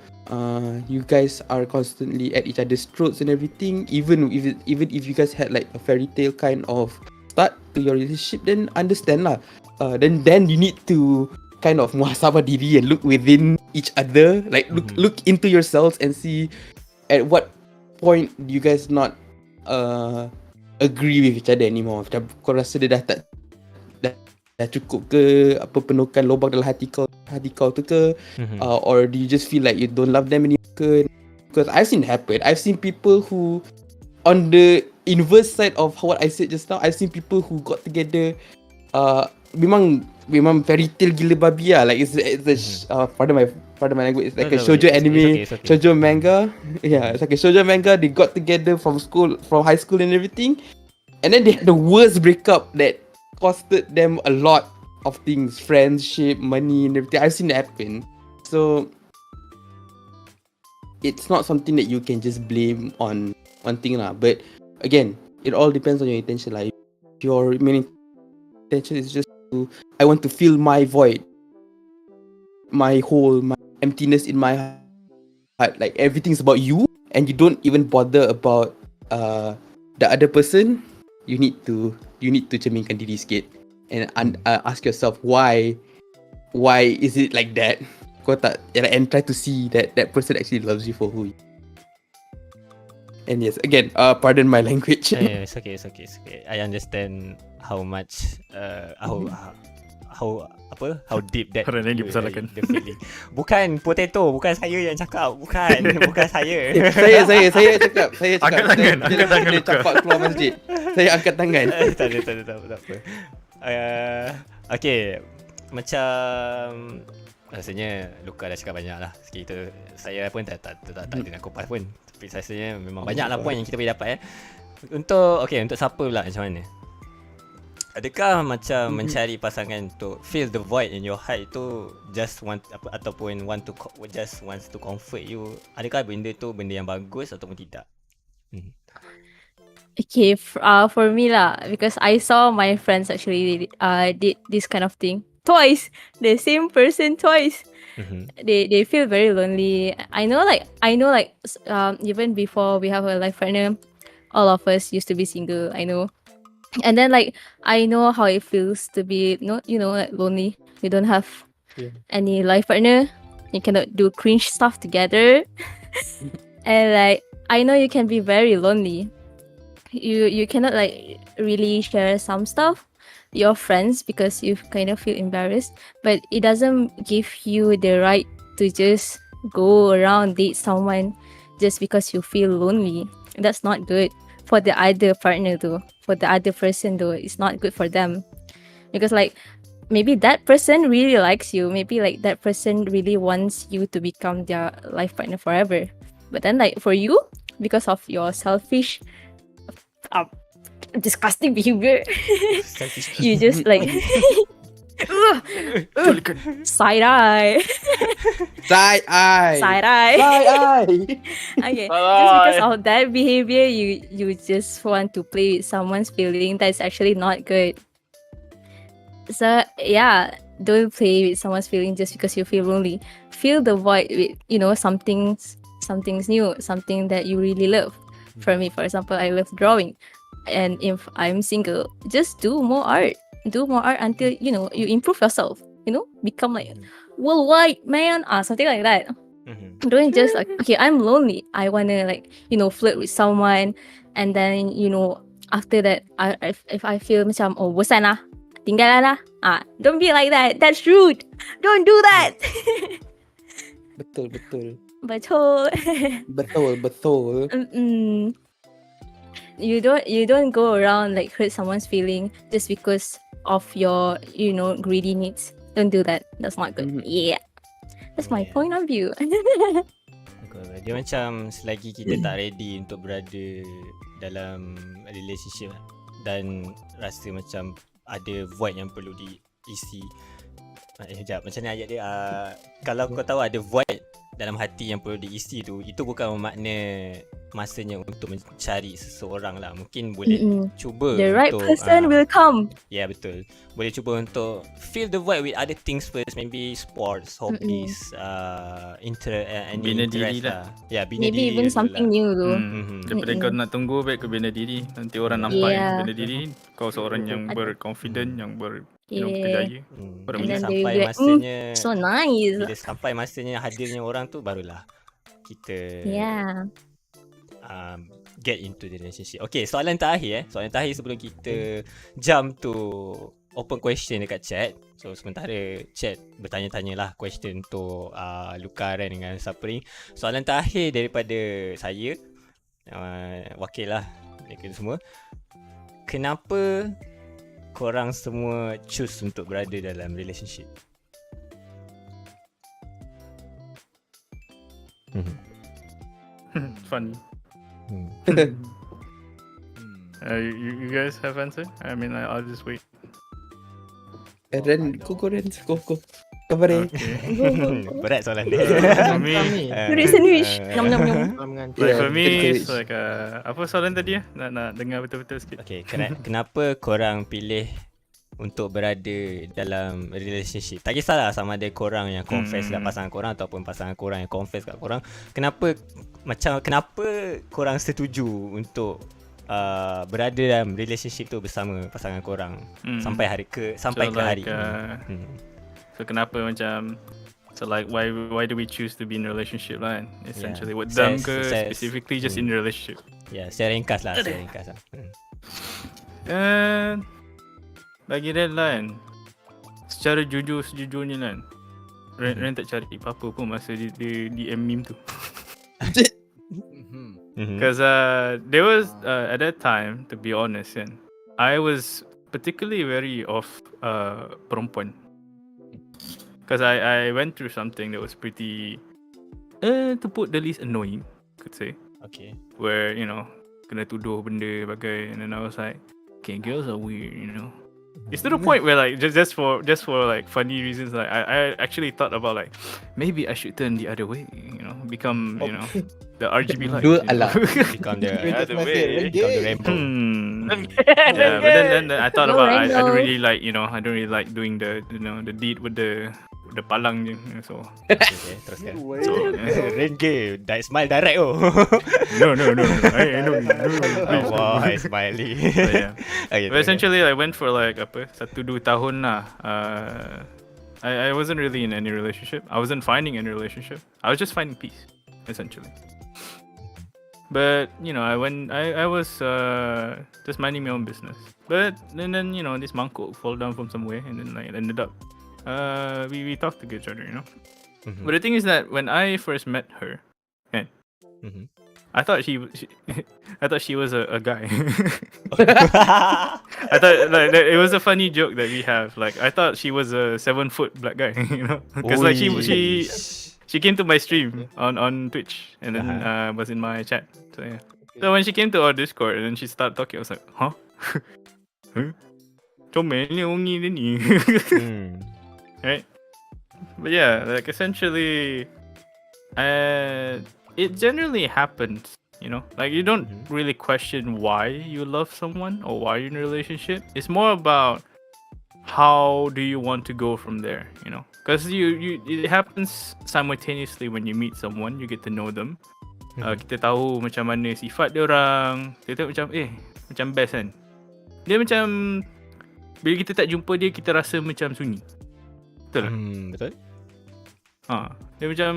you guys are constantly at each other's throats and everything, even if you guys had like a fairy tale kind of start to your relationship, then understand lah. Then you need to kind of muhasabah diri and look within each other, like look into yourselves and see at what point do you guys not agree with each other anymore. Kau rasa dia dah cukup ke, apa penuhkan lubang dalam hati kau tu ke, or do you just feel like you don't love them anymore ke? Because I've seen it happen. I've seen people who, on the inverse side of what I said just now, I've seen people who got together memang fairy tale gila babi lah. Like it's pardon my language, it's like a shoujo anime, it's okay. shoujo manga. Yeah, it's like a shoujo manga. They got together from high school and everything, and then they had the worst breakup that costed them a lot of things, friendship, money and everything. I've seen it happen. So it's not something that you can just blame on one thing lah. But again, it all depends on your intention lah. If your main intention is just I want to fill my void, my hole, my emptiness in my heart, like everything's about you, and you don't even bother about the other person, you need to cerminkan diri sikit and ask yourself why is it like that. Kau tak, and try to see that person actually loves you for who you. And yes, again, pardon my language. Yeah, it's okay. I understand how much how deep that Orang lain dipersalahkan. the feeling. Bukan potato, bukan saya yang cakap, bukan saya. Saya cakap. Angkat tangan, angkat tangan, Dia Luca. capak keluar masjid. Saya angkat tangan. Tak apa. Okay, macam rasanya Luca dah cakap banyak lah. Saya pun tak ada nak kupas pun. Tapi rasanya memang banyak lah poin yang kita boleh dapat. Untuk siapa pula macam mana? Adakah macam mencari pasangan untuk fill the void in your heart itu just wants to comfort you? Adakah benda tu benda yang bagus ataupun tidak? Okay, for me lah, because I saw my friends actually did this kind of thing twice. The same person twice. They feel very lonely. I know like even before we have a life partner, all of us used to be single, I know. And then like I know how it feels to be like lonely. You don't have any life partner. You cannot do cringe stuff together. And like I know you can be very lonely. You cannot like really share some stuff your friends because you kind of feel embarrassed, but it doesn't give you the right to just go around date someone just because you feel lonely. That's not good for the other partner though. For the other person though, it's not good for them. Because like maybe that person really likes you. Maybe like that person really wants you to become their life partner forever. But then like for you, because of your selfish disgusting behavior, you just like side eye. Side eye. Side eye. Side eye. Okay, just because of that behavior, you just want to play with someone's feeling. That's actually not good. So yeah, don't play with someone's feeling just because you feel lonely. Fill the void with something's new, something that you really love. For me, for example, I love drawing, and if I'm single, just do more art. Do more art until you improve yourself. Become like worldwide man, something like that. Don't just like, okay, I'm lonely, I wanna like flirt with someone, and then after that, if I feel macam bosan lah, tinggal lah. Don't be like that. That's rude. Don't do that. Betul. Betul. You don't go around like hurt someone's feeling just because of your greedy needs. Don't do that. That's not good. Yeah. That's my point of view. Dia macam selagi kita tak ready untuk berada dalam relationship dan rasa macam ada void yang perlu diisi. Sekejap, macam ni ayat dia. Kalau kau tahu ada void dalam hati yang perlu diisi tu, itu bukan bermakna masanya untuk mencari seseorang lah. Mungkin boleh cuba the right untuk, person will come. Ya, betul. Boleh cuba untuk fill the void with other things first. Maybe sports, hobbies, bina diri lah. Ya, bina Maybe diri even something lah. new tu. Daripada kau nak tunggu, baik kau bina diri. Nanti orang nampak yang bina diri. Kau seorang yang berconfident, yang berjaya. Bila then sampai they will be like, masanya So nice. bila sampai masanya hadirnya orang tu, barulah kita get into the relationship. Okay, soalan terakhir sebelum kita jump to open question dekat chat. So sementara chat bertanya-tanya lah question untuk Luca, Ren dengan Supperingg. Soalan terakhir daripada saya, wakil lah mereka semua. Kenapa korang semua choose untuk berada dalam relationship? Funny. You guys have answer? I mean, I'll just wait. Ren, go. Cover it. Berat soalan dia. For me, Kurit sandwich. Nom. like for me, it's like apa soalan tadi ya? Nak dengar betul-betul sikit. Okay, kenapa korang pilih untuk berada dalam relationship? Tak kisahlah sama ada korang yang confess kat pasangan korang ataupun pasangan korang yang confess kat korang. Kenapa korang setuju untuk berada dalam relationship tu bersama pasangan korang sampai ke hari ini? So kenapa macam, so like why do we choose to be in a relationship lah? Essentially, with them specifically just in a relationship. Ya, secara ringkas lah. Bagi Ren lah kan, secara sejujurnya kan, Ren tak cari apa-apa pun masa dia DM meme tu. Because there was at that time, to be honest kan, I was particularly wary of perempuan. Because I went through something that was pretty, to put the least, annoying, could say. Okay. Where, kena tuduh benda bagai, and then I was like, okay, girls are weird, It's to the point where like just for like funny reasons, like I actually thought about like maybe I should turn the other way, become the RGB light. Become the other way. Become the rainbow. Yeah, but then I thought about I don't really like I don't really like doing the the deed with the Dia palang je. So Okay, teruskan. so Renge, smile direct no. I know. Oh, hi smiley. So, yeah. Okay, But essentially, I went for like 1-2 tahun lah. I wasn't really in any relationship. I wasn't finding any relationship. I was just finding peace, essentially. But I was just minding my own business. But then this mangkok fall down from somewhere, and then like ended up we talked to each other, Mhm. But the thing is that when I first met her, Mhm. I thought she was a guy. I thought like it was a funny joke that we have. Like I thought she was a 7-foot black guy, because like she came to my stream on Twitch and then was in my chat. So yeah. So when she came to our Discord and then she started talking, I was like, huh? Comel ni ongi ni. Right? But yeah, like essentially, it generally happens. Like you don't really question why you love someone or why you're in a relationship. It's more about how do you want to go from there, because it happens simultaneously when you meet someone, you get to know them. Kita tahu macam mana sifat dia orang. Kita tengok macam best kan. Dia macam bila kita tak jumpa dia, kita rasa macam sunyi. Betul tak? Betul. Dia macam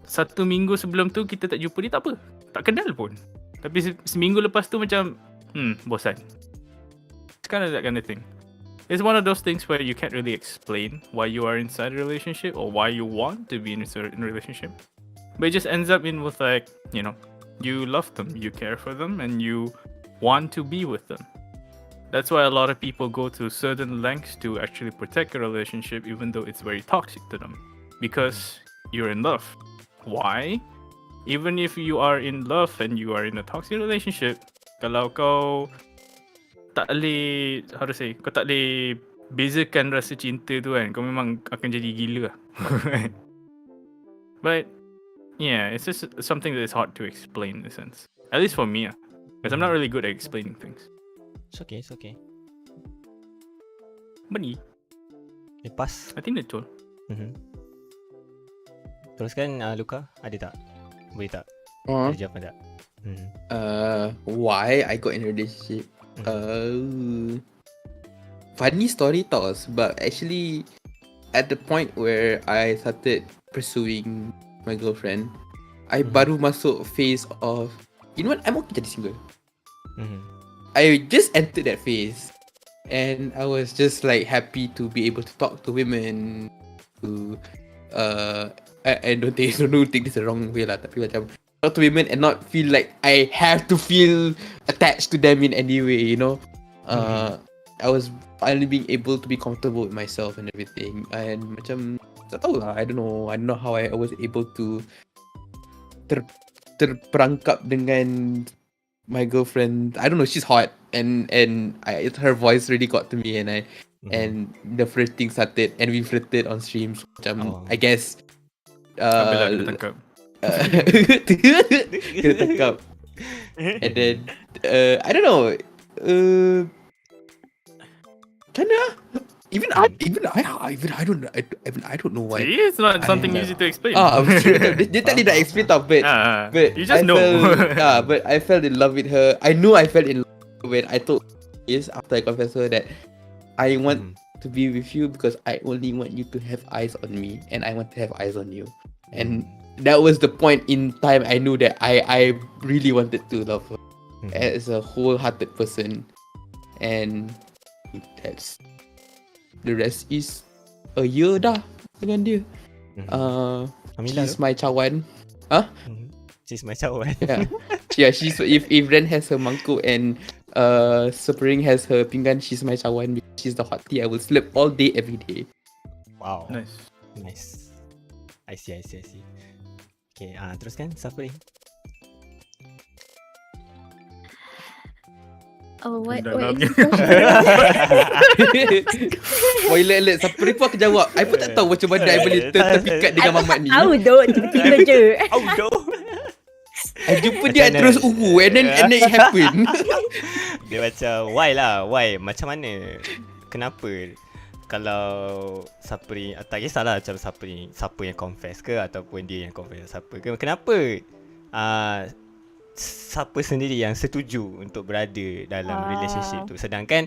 1 minggu sebelum tu kita tak jumpa dia, tak apa, tak kenal pun. Tapi seminggu lepas tu macam bosan. It's kind of that kind of thing. It's one of those things where you can't really explain why you are inside a relationship or why you want to be in a certain relationship. But it just ends up in with like, you love them, you care for them, and you want to be with them. That's why a lot of people go to certain lengths to actually protect a relationship even though it's very toxic to them. Because you're in love. Why? Even if you are in love and you are in a toxic relationship, kalau kau tak boleh, kau tak boleh bezakan rasa cinta tu kan, kau memang akan jadi gila lah. But yeah, it's just something that is hard to explain in a sense. At least for me, because I'm not really good at explaining things. It's okay. Bani, Lepas. I think that's all. Teruskan Luca, ada tak? Boleh tak? Ada jawapan tak? Why I got in a relationship? Funny story tau, but actually at the point where I started pursuing my girlfriend, I baru masuk phase of, you know what, I'm okay jadi single. I just entered that phase, and I was just like happy to be able to talk to women, to I don't think this the wrong way lah, tapi macam talk to women and not feel like I have to feel attached to them in any way, I was finally being able to be comfortable with myself and everything, and macam tak tahu lah, I don't know how I was able to terperangkap dengan my girlfriend. I don't know, she's hot, and her voice really got to me, and the flirting started, and we flirted on streams. I guess Kena tangkap. Kena tangkap. And then I don't know, kinda even I don't know why. See, it's not something easy to explain. Dia tak nak explain tau, but you just know. But I fell in love with her. I knew I fell in love when I told this after I confessed her that I want to be with you because I only want you to have eyes on me, and I want to have eyes on you. And that was the point in time I knew that I really wanted to love her as a wholehearted person, and that's the rest is a year dah dengan dia. She's my cawan. She's my cawan. Yeah, she's if Ren has her mangkuk and Supperingg has her pinggan, she's my cawan because she's the hot tea I will slip all day every day. Wow. Nice. I see. Okay, teruskan Supperingg. Oh, what? Alert. Supperingg pun aku jawab. I pun tak tahu macam mana I boleh terpikat dengan mamat ni. Tahu doh, tiba-tiba je. I jumpa dia terus ungu, and then it happened. Dia macam why? Macam mana? Kenapa? kalau Supperingg, tak kisahlah macam siapa yang confess ke ataupun dia yang confess siapa ke, kenapa siapa sendiri yang setuju untuk berada dalam relationship tu, sedangkan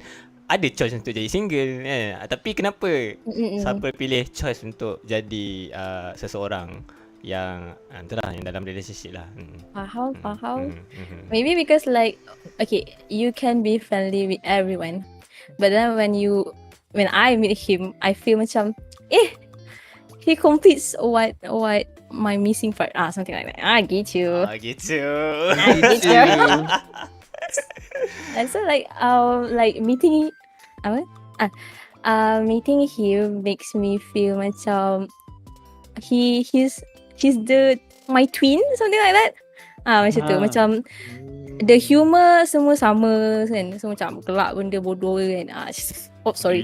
ada choice untuk jadi single tapi kenapa siapa pilih choice untuk jadi seseorang yang itulah yang dalam relationship lah. Faham. Maybe because like, okay, you can be friendly with everyone, but then when I meet him, I feel macam he completes what my missing part, something like that. Gitu. And so like meeting meeting him makes me feel macam he's my twin, something like that. Macam tu, macam the humor semua sama kan, so macam gelak benda bodoh kan. Sorry.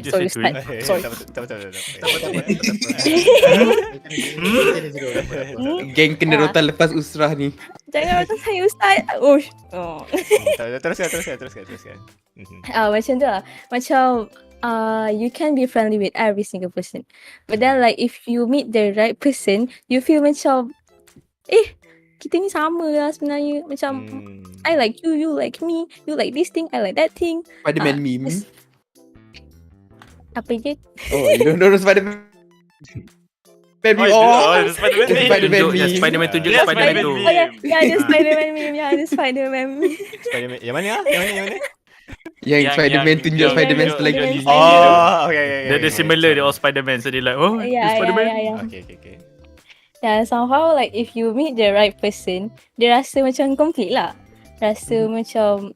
Geng kena rotan lepas Usrah ni. Jangan rotan saya Ustaz. Teruskan. Macam tu lah. Macam you can be friendly with every single person, but then like if you meet the right person, you feel macam kita ni sama lah sebenarnya. Macam I like you, you like me, you like this thing, I like that thing. Spiderman meme. Apa je? Oh, you don't know Spiderman. Baby, Spiderman tunjuk Spiderman tu. Oh ya, ada Spiderman meme, ada Spiderman meme. Spiderman yang mana? Yang Spiderman tunjuk Spiderman setelah lagi. Okay. Dia similar, dia all Spiderman, so dia like, Spiderman. Okay. Yeah, somehow like if you meet the right person, dia rasa macam complete lah. Rasa macam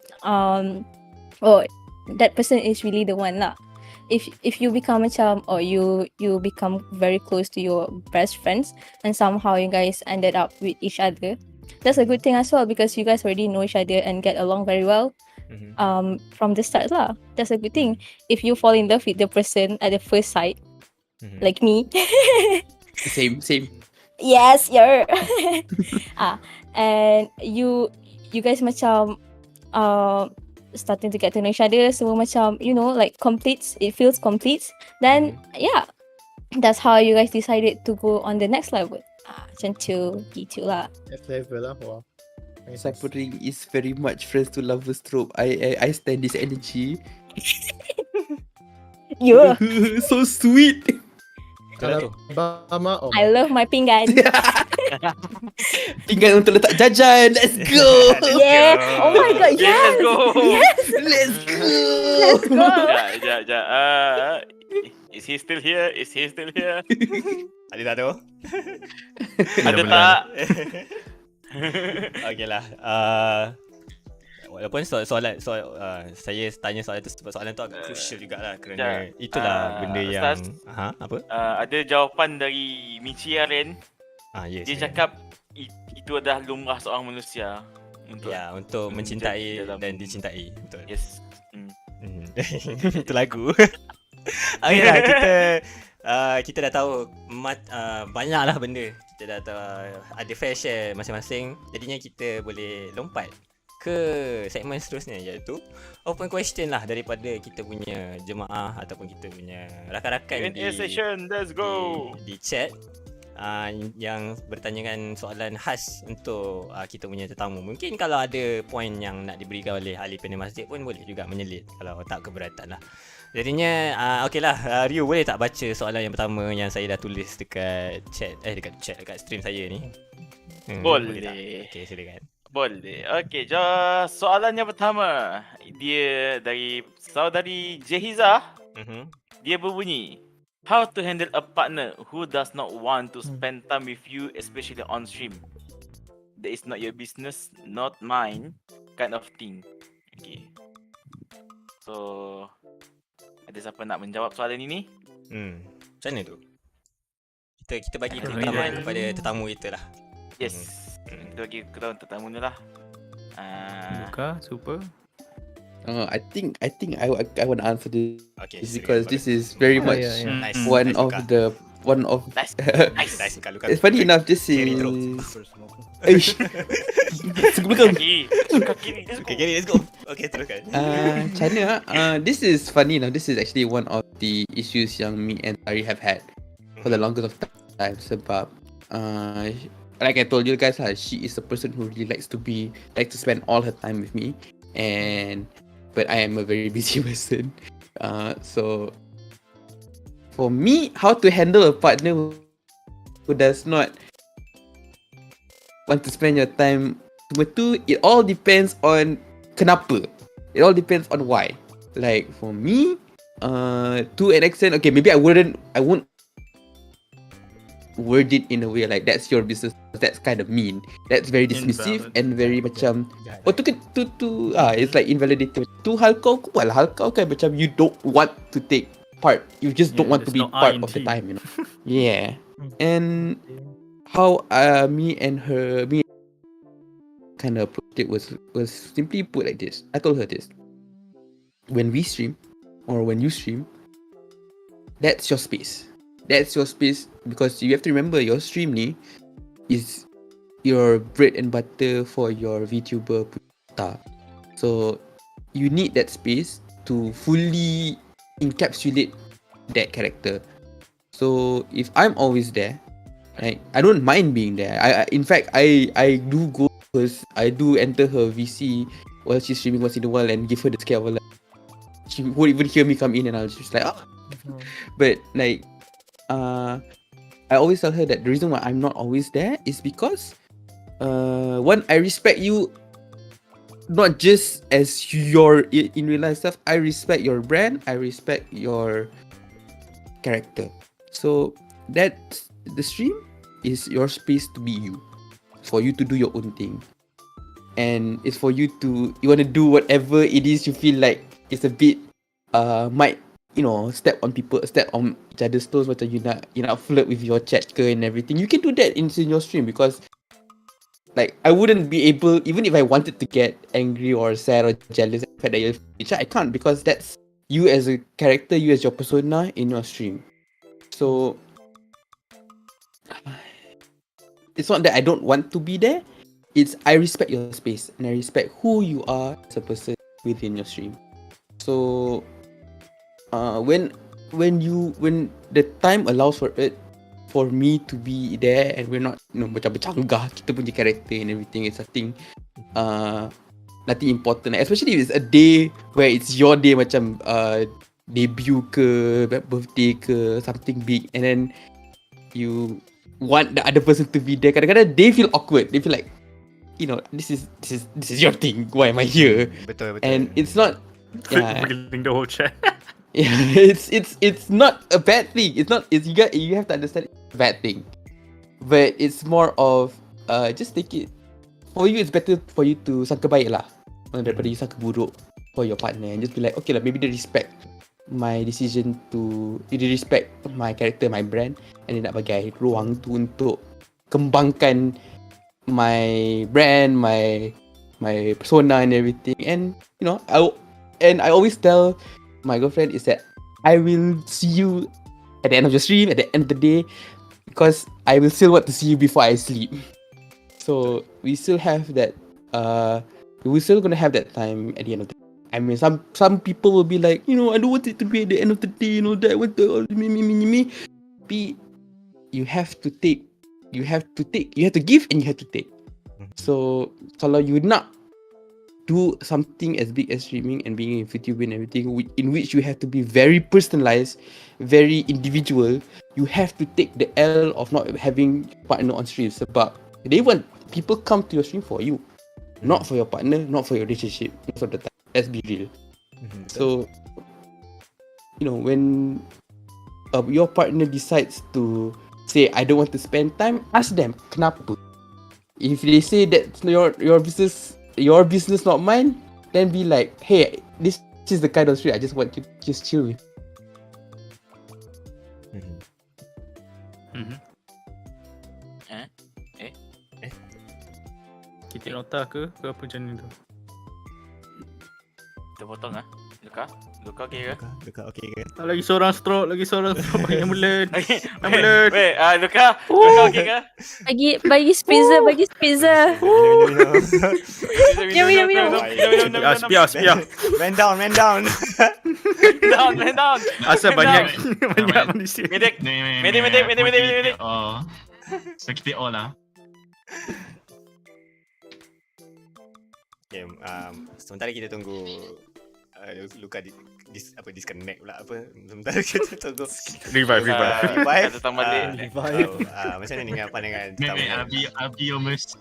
that person is really the one lah. If you become macam you become very close to your best friends and somehow you guys ended up with each other, that's a good thing as well, because you guys already know each other and get along very well from the start lah. That's a good thing. If you fall in love with the person at the first sight, like me. Same. Yes, you're. And you guys macam starting to get to know each other, semua macam, you know, like it feels complete. Then that's how you guys decided to go on the next level. Macam tu, gitu lah. Next level lah. Wow. Supperingg is very much friends to lovers trope. I stand this energy. You. So sweet. Kalau Bama I love my pinggan. Pinggan untuk letak jajan. Let's go. Yeah. Oh my god. Yes. Let's go. Is he still here? Ada tak tu? Ada tak? Okay lah. Walaupun soalan saya tanya soalan tu sebab soalan tu agak crucial jugalah, kerana itulah benda yang apa? Ada jawapan dari Michi Aren. Yes. Dia cakap itu adalah lumrah seorang manusia untuk mencintai dan dicintai. Betul. Yes. Itu lagu. Okay lah, kita dah tahu banyaklah benda. Kita dah tahu ada fair share masing-masing. Jadinya kita boleh lompat ke segmen seterusnya, iaitu open question lah daripada kita punya jemaah ataupun kita punya rakan-rakan di chat yang bertanyakan soalan khas untuk kita punya tetamu. Mungkin kalau ada poin yang nak diberikan oleh ahli panel masjid pun boleh juga menyelit kalau tak keberatan lah. Jadinya okey lah, Ryu boleh tak baca soalan yang pertama yang saya dah tulis dekat chat dekat stream saya ni? Boleh. Okey, silakan. Boleh. Okey, soalan yang pertama dia dari saudari Jehiza. Dia berbunyi, how to handle a partner who does not want to spend time with you, especially on stream? That is not your business, not mine, kind of thing. Okay. So, ada siapa nak menjawab soalan ini? Macam mana tu? Kita bagi pengalaman kepada tetamu kita lah. Yes. Kita bagi ketahuan tetamu ni lah. Luca, super. I think I want to answer this. Okay, because this is very much nice. one nice, of Luca. the one of Nice. Nice kalau it's funny enough this Carry is through. Eish. Sebelum Suka kiri, let's go. Okay, let's go. Okay, teruskan. China, this is funny enough. This is actually one of the issues yang me and Tari have had for the longest of time. Sebab, like I told you guys, she is a person who really likes to spend all her time with me, but I am a very busy person. So for me, how to handle a partner who does not want to spend your time, it all depends on kenapa. It all depends on why. Like for me, to an extent, okay, maybe I won't word it in a way like that's your business. That's kind of mean. That's very dismissive and very macam it's like invalidating. Tu hal kau kan macam you don't want to take part. You just don't want to be part of the time, you know. Yeah. And how me kind of approached it was simply put like this. I told her this. When we stream, or when you stream, that's your space. That's your space because you have to remember your stream ni is your bread and butter for your VTuber punya. So you need that space to fully encapsulate that character. So if I'm always there, right, I don't mind being there. In fact, I do go because I do enter her VC while she's streaming once in a while and give her the scare of her life. She won't even hear me come in and I'll just like, oh. But like, I always tell her that the reason why I'm not always there is because, one, I respect you not just as your in real life stuff. I respect your brand. I respect your character. So that the stream is your space to be you, for you to do your own thing, and it's for you want to do whatever it is you feel like it's a bit might, you know, step on each other's toes. Macam you nak flirt with your chat ke and everything. You can do that in your stream because like I wouldn't be able, even if I wanted to get angry or sad or jealous at the fact that you're chat, I can't, because that's you as a character, you as your persona in your stream. So it's not that I don't want to be there. It's I respect your space and I respect who you are as a person within your stream. So when the time allows for it, for me to be there and we're not, you know, macam bercanggah kita punya character and everything, is something nothing important, especially if it's a day where it's your day, macam debut ke birthday ke something big, and then you want the other person to be there. Kadang-kadang they feel awkward, they feel like, you know, this is your thing, why am I here? Betul. And it's not Revealing the whole chat. yeah, it's not a bad thing. It's you have to understand it's a bad thing. But it's more of just take it. For you, it's better for you to sangka baik lah daripada you sangka buruk for your partner, and just be like, okay lah, maybe they respect my decision they respect my character, my brand, and dia nak bagi ruang tu untuk kembangkan my brand, my persona and everything. And you know, I always tell my girlfriend is that I will see you at the end of your stream, at the end of the day, because I will still want to see you before I sleep. So we still have that. We're still gonna have that time at the end of the day. I mean, some people will be like, you know, I don't want it to be at the end of the day, you know, that I want to me. But you have to take, you have to give and you have to take. So kalau you nak do something as big as streaming and being a VTuber and everything, in which you have to be very personalized, very individual, you have to take the L of not having partner on stream. Sebab people come to your stream for you, not for your partner, not for your relationship, most of the time. Let's be real. So, you know, when your partner decides to say, I don't want to spend time, ask them, kenapa? If they say that's your business, not mine, then be like, hey, this is the kind of stream I just want you to just chill with. Titik nota ke apa macam ni tu? Kita potong Luca. Luka okay ke? Luka okay ke? Lagi seorang stroke bagi ambulans. Okay. Ambulans. Wait, Luka okay ke? Bagi spritzer, bagi spritzer. Minum. Spia. Man down. Down. Asal banyak manusia. Medik. Oh. So kita all lah. Okay, sementara kita tunggu Luka disconnect pula apa. Sementara kita tunggu Revive. Kita datang balik. macam mana dengan pandangan I'll be your mercy.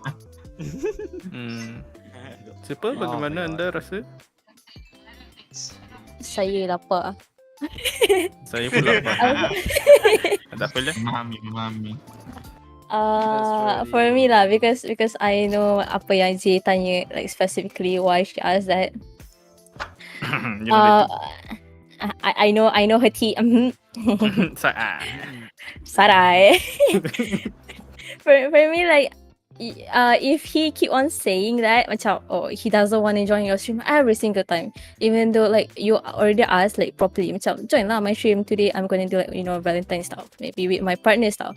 Siapa bagaimana anda rasa? Saya lapar. Saya pun lapar. Tak apa lah. Memahami. For me lah, because I know apa yang Jay tanya, like specifically why she asked that. You know I know her tea. Sarai. For me, like, if he keep on saying that, macam, he doesn't want to join your stream every single time, even though like you already asked like properly, macam, join lah my stream today. I'm gonna do like Valentine stuff, maybe with my partner stuff.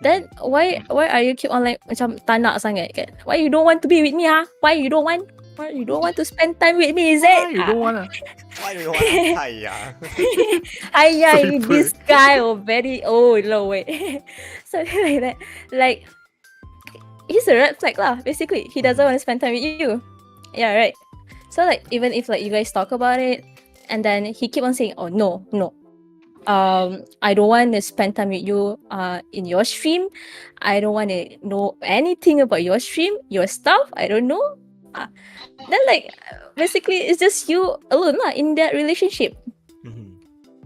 Then why are you keep on like macam tak nak sangat kan? Why you don't want to be with me? Why you don't want to spend time with me? Is it? You don't wanna. Why you want Haya? Haya, this guy very old, low way. Something like that. Like, he's a red flag lah. Basically, he doesn't want to spend time with you. Yeah, right. So like, even if like you guys talk about it, and then he keep on saying, "Oh no, I don't want to spend time with you in your stream. I don't want to know anything about your stream, your stuff. I don't know." Then like, basically, it's just you alone lah in that relationship.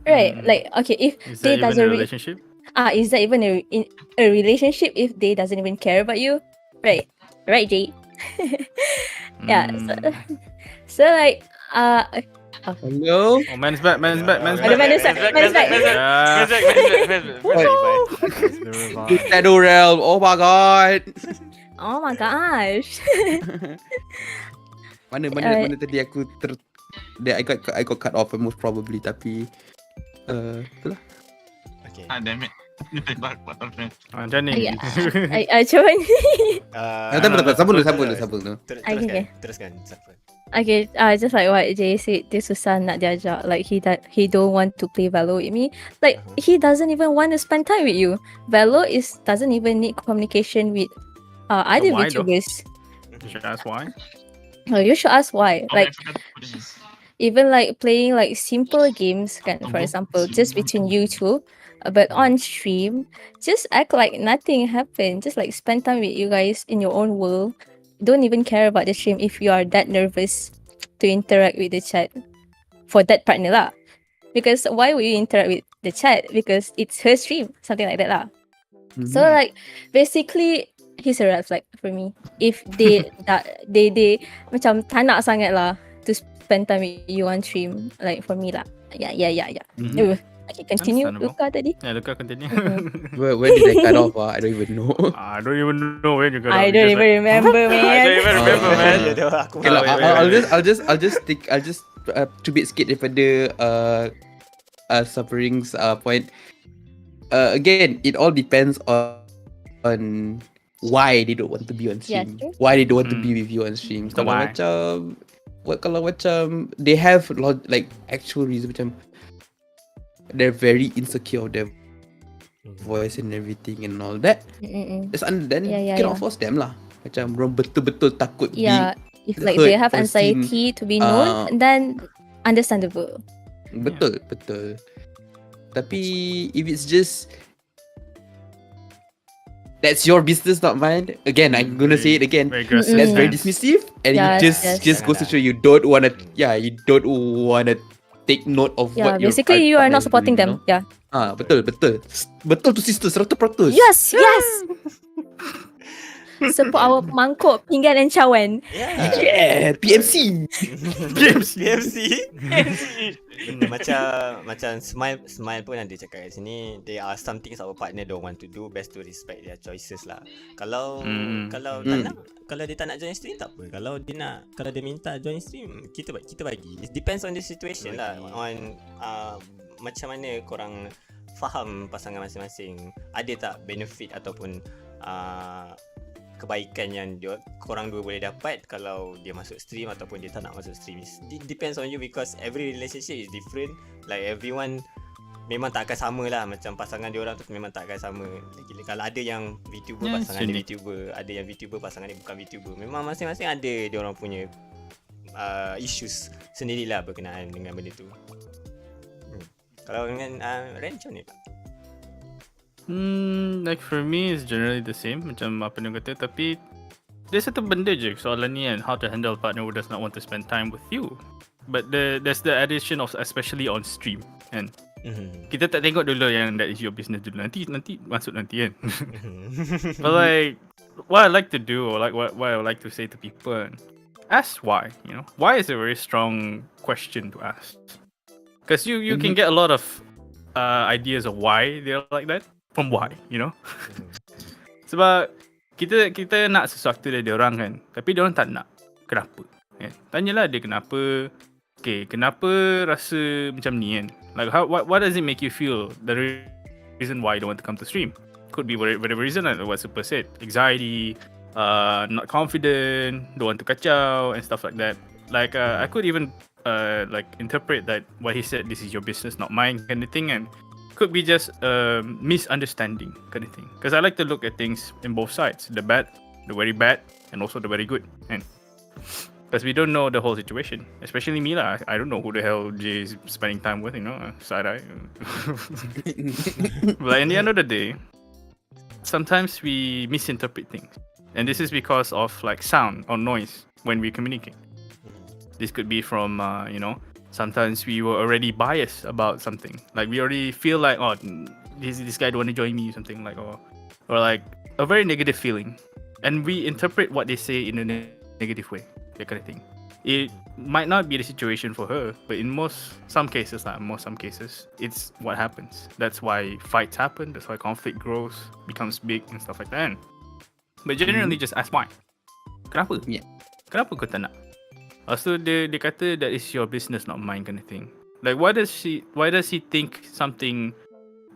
Right? Like, okay, if Is they that even doesn't a relationship? is that even a relationship if they doesn't even care about you? Right, Jay. Yeah. So like, Hello? Oh, man's back. Man's back. Shadow Realm. Oh my god. Oh my gosh. Mana tadi aku I got cut off most probably, tapi itulah. Okay. Damn it. Macam ni. Cuba ni. Tak sambung dulu. Teruskan. Siapa? Okay, just like what Jay said, dia susah nak diajak. Like he don't want to play Valo with me. Like he doesn't even want to spend time with you. Valo doesn't even need communication with other why though? VTubers. You should ask why. Oh, you should ask why. Like, even like playing like simple games, for example, just between you two, but on stream, just act like nothing happened. Just like spend time with you guys in your own world. Don't even care about the stream if you are that nervous to interact with the chat for that partner lah. Because why would you interact with the chat? Because it's her stream, something like that lah. So like basically he's a red flag for me. If they macam tak nak sangat lah to spend time with you on stream, like for me lah. Yeah. Okay, continue. Luca tadi. Yeah, Luca continue. Where did I cut off? I don't even know. I don't even know where you got off. I don't even remember, man. Okay lah, I'll just cubit sikit daripada Suppering's point. Again, it all depends on why they don't want to be on stream. Yeah, why they don't want to be with you on stream. Kalau macam they have like actual reason, macam they're very insecure of their voice and everything and all that. Then cannot force them lah. Macam orang betul-betul takut. Yeah, if like they have anxiety to be known, then understandable. Betul. Tapi if it's just that's your business, not mine. Again, I'm gonna say it again. That's very dismissive, and you just goes to show you don't wanna take note of what your basically you are not supporting them. Yeah. Betul tu sister 100%. Yes. support our mangkuk, pinggan and cawan. Yeah, PMC. PMC. Macam smile pun ada cakap kat sini, there are some things our partner don't want to do, best to respect their choices lah. Kalau tak nak, kalau dia tak nak join stream tak apa. Kalau dia minta join stream, kita bagi. It depends on the situation lah, on macam mana korang faham pasangan masing-masing. Ada tak benefit ataupun kebaikan yang korang dua boleh dapat kalau dia masuk stream ataupun dia tak nak masuk stream. It depends on you, because every relationship is different. Like everyone memang tak akan sama lah. Macam pasangan dia orang tu memang tak akan sama. Kalau ada yang VTuber pasangan dia VTuber, ada yang VTuber pasangan dia bukan VTuber, memang masing-masing ada dia orang punya issues sendirilah berkenaan dengan benda tu. Kalau dengan Ren macam ni tak? Like for me it's generally the same macam apa yang kata, tapi there's satu benda je soalan ni kan, how to handle a partner who does not want to spend time with you. But there's the addition of especially on stream kan. Kita tak tengok dulu yang that is your business dulu. Nanti masuk nanti kan. But like what I like to do, or like what I like to say to people, ask why, you know. Why is a very strong question to ask. Because you can get a lot of ideas of why they're like that from why, you know. Sebab kita nak sesuatu dari orang kan, tapi dia orang tak nak. Kenapa? Kan? Tanyalah dia kenapa. Okay, kenapa rasa macam ni kan? Like what does it make you feel? The reason why you don't want to come to stream could be whatever reason, like what Super said, anxiety, not confident, don't want to kacau and stuff like that. Like I could even like interpret that what he said, this is your business not mine kind of thing, and could be just misunderstanding kind of thing, because I like to look at things in both sides, the bad, the very bad, and also the very good, and because we don't know the whole situation, especially me lah. I don't know who the hell Jay is spending time with, you know, side eye. But in the end of the day, sometimes we misinterpret things, and this is because of like sound or noise when we communicate. This could be from, you know, sometimes we were already biased about something. Like we already feel like, oh, this guy don't want to join me or something like, or like a very negative feeling. And we interpret what they say in a negative way, that kind of thing. It might not be the situation for her, but in some cases, it's what happens. That's why fights happen, that's why conflict grows, becomes big and stuff like that. But generally just ask why. Kenapa? Yeah. Kenapa kau tak nak? So dia kata that is your business not mine kind of thing. Like why does he think something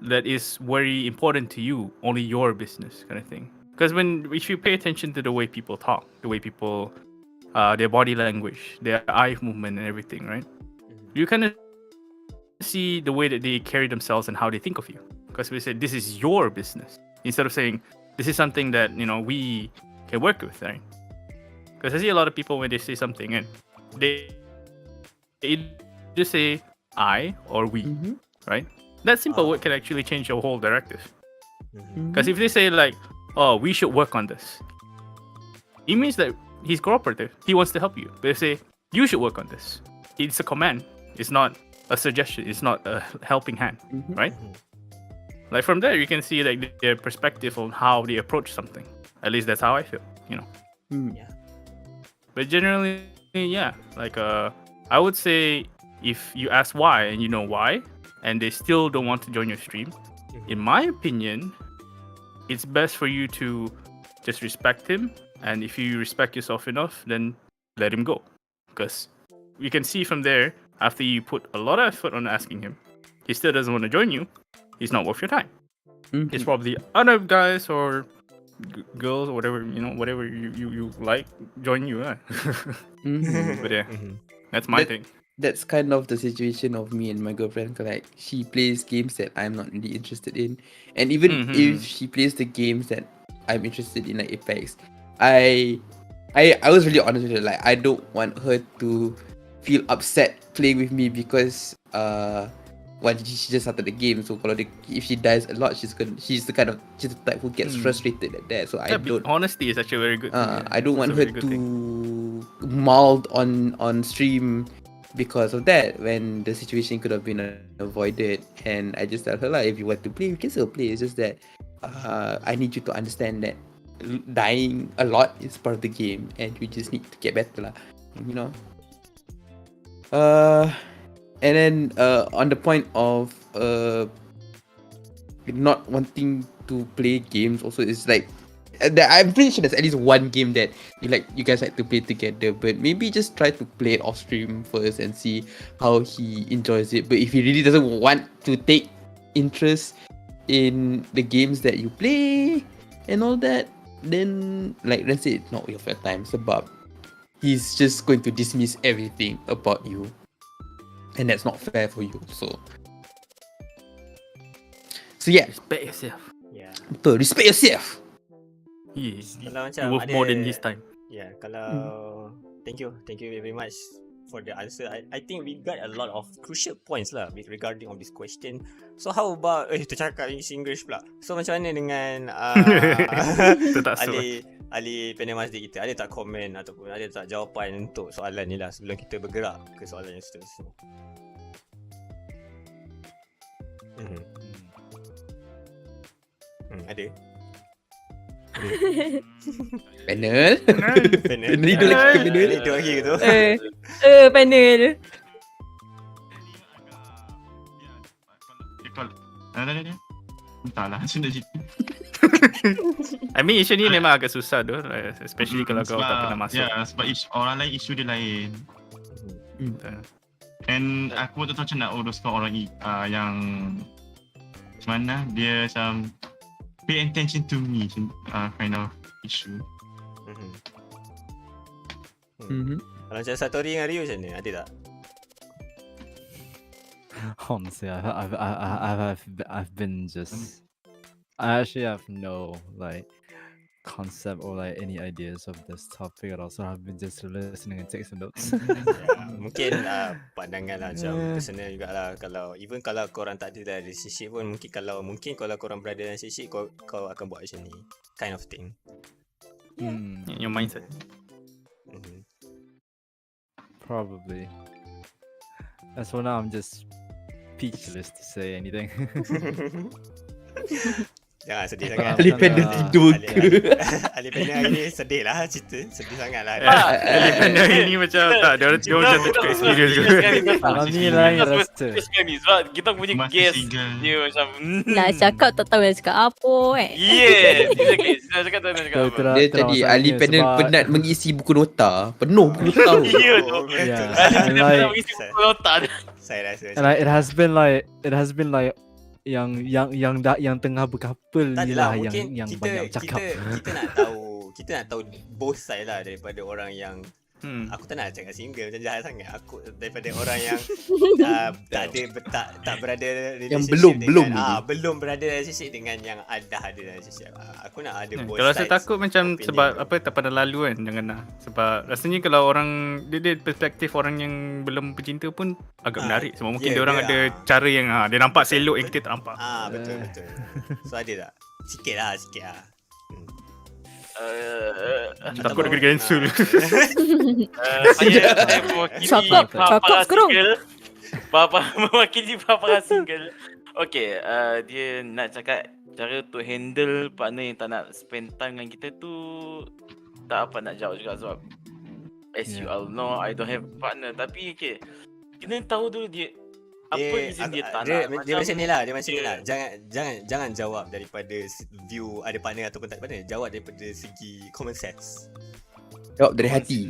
that is very important to you only your business kind of thing? Because if you pay attention to the way people talk, the way people their body language, their eye movement and everything, right? You kind of see the way that they carry themselves and how they think of you. Because we said this is your business instead of saying this is something that, you know, we can work with, right? Because I see a lot of people when they say something and they just say I or we, right? That simple word can actually change your whole directive. Because if they say like, oh, we should work on this, it means that he's cooperative. He wants to help you. But they say, you should work on this. It's a command. It's not a suggestion. It's not a helping hand, right? Like from there, you can see like their perspective on how they approach something. At least that's how I feel, you know. Yeah. But generally, yeah, like I would say if you ask why and you know why, and they still don't want to join your stream, in my opinion, it's best for you to just respect him. And if you respect yourself enough, then let him go. Because you can see from there, after you put a lot of effort on asking him, he still doesn't want to join you. He's not worth your time. It's probably other guys or girls or whatever, you know, whatever you like join you. But yeah, that's my thing. That's kind of the situation of me and my girlfriend. Like she plays games that I'm not really interested in, and even if she plays the games that I'm interested in, like Apex, I was really honest with her. Like I don't want her to feel upset playing with me because she just started the game. So if she dies a lot, she's the type who gets frustrated at that. So I don't. Honesty is actually very good. I don't want her to mauled on stream because of that, when the situation could have been avoided. And I just tell her, like, if you want to play, you can still play. It's just that I need you to understand that dying a lot is part of the game, and you just need to get better lah, you know. And then on the point of not wanting to play games, also is like I'm pretty sure there's at least one game that you guys like to play together, but maybe just try to play it off stream first and see how he enjoys it. But if he really doesn't want to take interest in the games that you play and all that, then like let's say it's not worth your time, sebab he's just going to dismiss everything about you, and that's not fair for you. So yeah, Respect yourself. Yeah. betul, respect yourself. Yes. Kalau macam Worth more than his time. Yeah, kalau thank you very much for the answer. I think we got a lot of crucial points lah regarding on this question. So how about tercakap English pula. So macam mana dengan ahli panel masjid kita? Ada tak komen ataupun ada tak jawapan untuk soalan ni lah sebelum kita bergerak ke soalan yang seterusnya? Ada. Panel. Panel. Ni dua lagi ke panel? Itu lagi ke tu? Panel. Entahlah, macam mana cerita. I mean isu ni memang agak susah tu, especially kalau kau tak pernah masuk. Ya, sebab orang lain isu dia lain. And aku pun tak tahu macam nak uruskan orang yang macam mana dia macam pay attention to me kind of issue. Kalau macam Satori dengan Ryu macam mana? Ada tak? Honestly, I've been just. I actually have no like concept or like any ideas of this topic at all. So I've been just listening and taking some notes. Mungkin pandangan lah macam personal jugalah. Kalau even kalau korang tak ada relationship pun mungkin kalau korang berada dalam relationship kau akan buat macam ni kind of thing. Your mindset. Probably. As for now, I'm just speechless to say anything. Jangan sedih sangat. Ali panel tidur ke? Ali panel hari ni sedih lah cerita. Sedih sangat lah. Ali panel hari ni macam tak, dia orang tak experience ke. Malam ni lah yang rasa. Sebab kita punya guest dia macam Nak cakap tak tahu nak cakap apa yes. Dia cakap tak nak cakap apa. Dia tadi ahli panel penat mengisi buku nota. Penuh buku nota. Ya tu. And like, Saya rasa and like, it has been like yang tengah berkapal ni lah yang banyak cakap. Kita nak tahu both side lah daripada orang yang aku tak nak cakap single macam jahat sangat. Aku daripada orang yang tak berada yang relationship belum berada relationship dengan yang ada relationship. Aku nak ada both kalau sides. saya takut macam sebab apa tak pada lalu kan, jangan lah. Sebab rasanya kalau orang dia perspektif orang yang belum bercinta pun agak menarik. Sebab mungkin dia orang ada cara yang dia nampak selok yang kita tak nampak. Betul. So ada tak? Sikit lah. Takut dia kena cancel. Saya mewakili Cakap sekarang. mewakili para single. Okay, dia nak cakap cara to handle partner yang tak nak spend time dengan kita tu tak apa nak jawab juga sebab as you all know I don't have partner. Tapi okay, kita tahu dulu dia apa reason dia tak nak. Dia macam ni lah. Jangan jawab daripada view ada partner ataupun tak ada partner. Jawab daripada segi common sense. Jawab dari hati.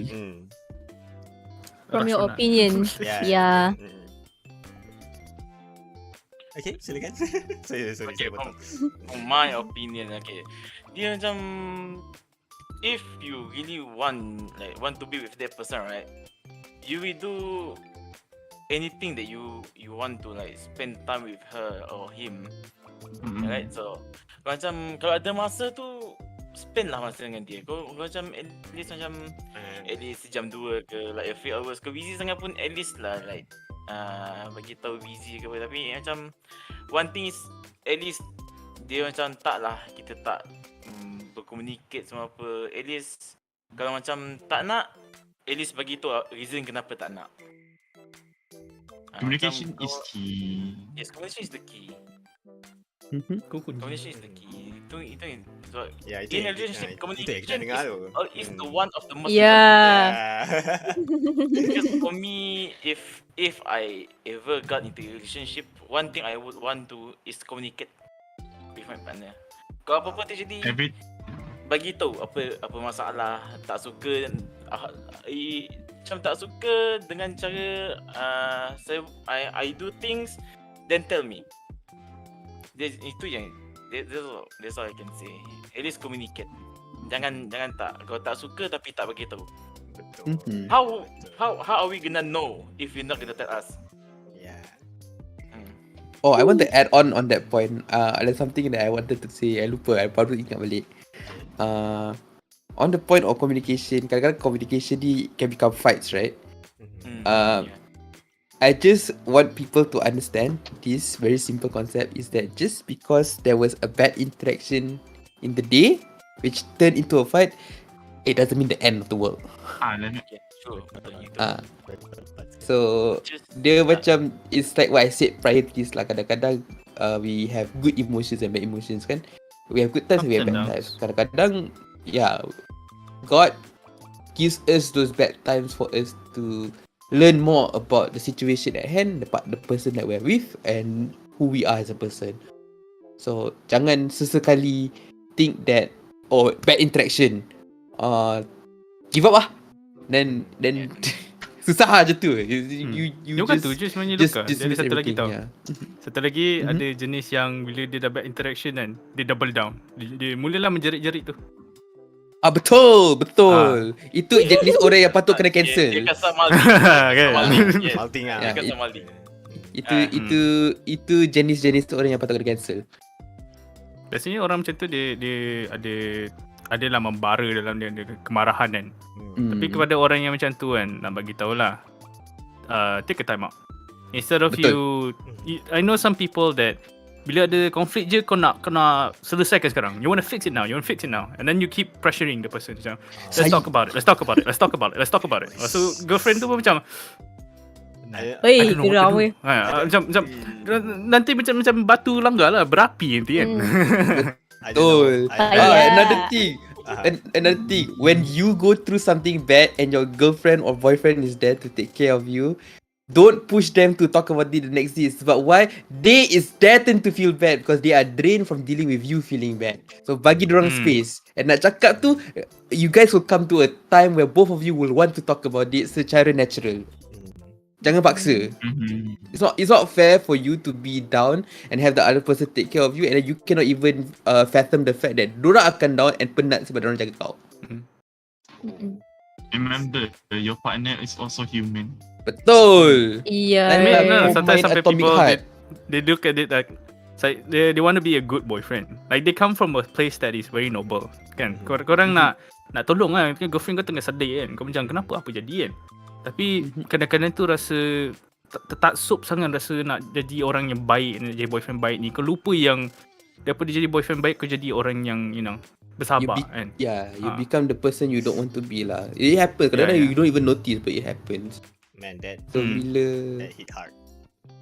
From your opinion. Yeah. Okay, silakan. Sorry. Okay, from my opinion, okay. Dia macam if you really want to be with that person, right? You will do anything that you want to like spend time with her or him, right? So macam kalau ada masa tu spend lah masa dengan dia. Kau macam at least sejam 2 ke like a few hours. Kau busy sangat pun at least lah like bagi tahu busy ke apa. Tapi macam one thing is at least dia macam tak lah kita tak berkomunicate semua apa. At least kalau macam tak nak, at least bagi tahu reason kenapa tak nak. Communication is key. Yes, communication is the key. Communication is the key. Itu So Ya, in a relationship, communication is the one of the most Yeah. because for me, if I ever got into a relationship, one thing I would want to is communicate with my partner. Kalau apa-apa terjadi, bagi tahu apa masalah, tak suka macam tak suka dengan cara I do things, then tell me. Itu yang that's all I can say. At least communicate. Jangan tak, kau tak suka tapi tak bagi tahu. Betul. How are we gonna know if you're not gonna tell us? Yeah. Oh, I want to add on that point. Ada something that I wanted to say. I lupa. I baru ingat balik. On the point of communication, kadang-kadang communication ni can become fights, right? I just want people to understand this very simple concept is that just because there was a bad interaction in the day, which turned into a fight, it doesn't mean the end of the world. Sure. So dia macam it's like what I said prior to this lah. Kadang-kadang we have good emotions and bad emotions kan. We have good times and we have bad times. Kadang-kadang God gives us those bad times for us to learn more about the situation at hand, the person that we're with and who we are as a person. So jangan sesekali think that bad interaction, give up lah. Then susah je tu. You bukan tu je sebenarnya Luca. Dia ada satu lagi tau. Satu lagi ada jenis yang bila dia dah bad interaction kan, dia double down. Dia mulalah menjerit-jerit tu. Betul. Itu jenis orang yang patut kena cancel. Dia kasar malding. Malding lah. Dia kasar malding. Itu jenis-jenis orang yang patut kena cancel. Biasanya orang macam tu dia adalah membara dalam dia kemarahan kan. Tapi kepada orang yang macam tu kan, nak bagi tahulah, take a time out. Instead of you, I know some people that bila ada konflik je kau nak selesaikan sekarang. You want to fix it now. And then you keep pressuring the person. Macam, let's talk about it. So girlfriend tu pun macam Weh, geram weh. Macam nanti macam batu langgar lah, berapi nanti kan. Betul. Another thing, when you go through something bad and your girlfriend or boyfriend is there to take care of you, don't push them to talk about it the next day. But why? They is destined to feel bad because they are drained from dealing with you feeling bad. So bagi dorang space. And nak cakap tu, you guys will come to a time where both of you will want to talk about it secara natural. Jangan paksa. It's not fair for you to be down and have the other person take care of you, and then you cannot even fathom the fact that dorang akan down and penat sebab dorang jaga kau. Remember, your partner is also human. Betul. Yeah. Sometimes some people they look at it like they want to be a good boyfriend. Like they come from a place that is very noble. Kan? Korang nak tolong lah. Girlfriend kau tengah sedih kan. Kau macam kenapa apa jadi kan? Tapi kadang-kadang tu rasa tak sup sangat rasa nak jadi orang yang baik, nak jadi boyfriend baik ni. Kau lupa yang daripada jadi boyfriend baik kau jadi orang yang bersabar kan. You become the person you don't want to be lah. It happens. Kadang-kadang you don't even notice but it happens. Man, that hit hard.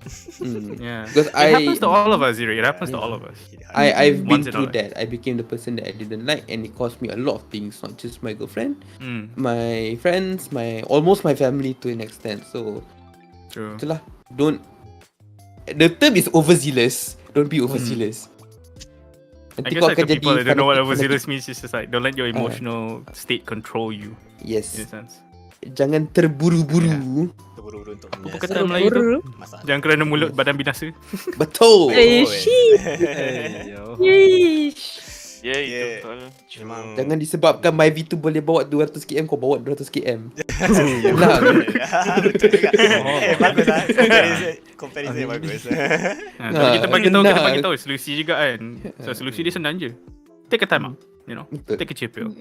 Because it happens to all of us, Zero. It happens to all of us. I've been through that. I became the person that I didn't like, and it cost me a lot of things. Not just my girlfriend, my friends, almost my family to an extent. So, true. Itulah. The term is overzealous. Don't be overzealous. I guess like the people that don't know what overzealous means is just like don't let your emotional state control you. Yes. In a sense. Jangan terburu-buru. Terburu-buru untuk apa kata Melayu tu? Jangan kerana mulut badan binasa. Betul. Ya, itu betul. Memang Jangan disebabkan my V2 boleh bawa 200 km, kau bawa 200 km. Betul juga. Bagus lah. Comparison bagus. Tapi kita bagi tahu solusi juga kan. So solusi dia senang je. Take a time out, you know. Take a chill pill.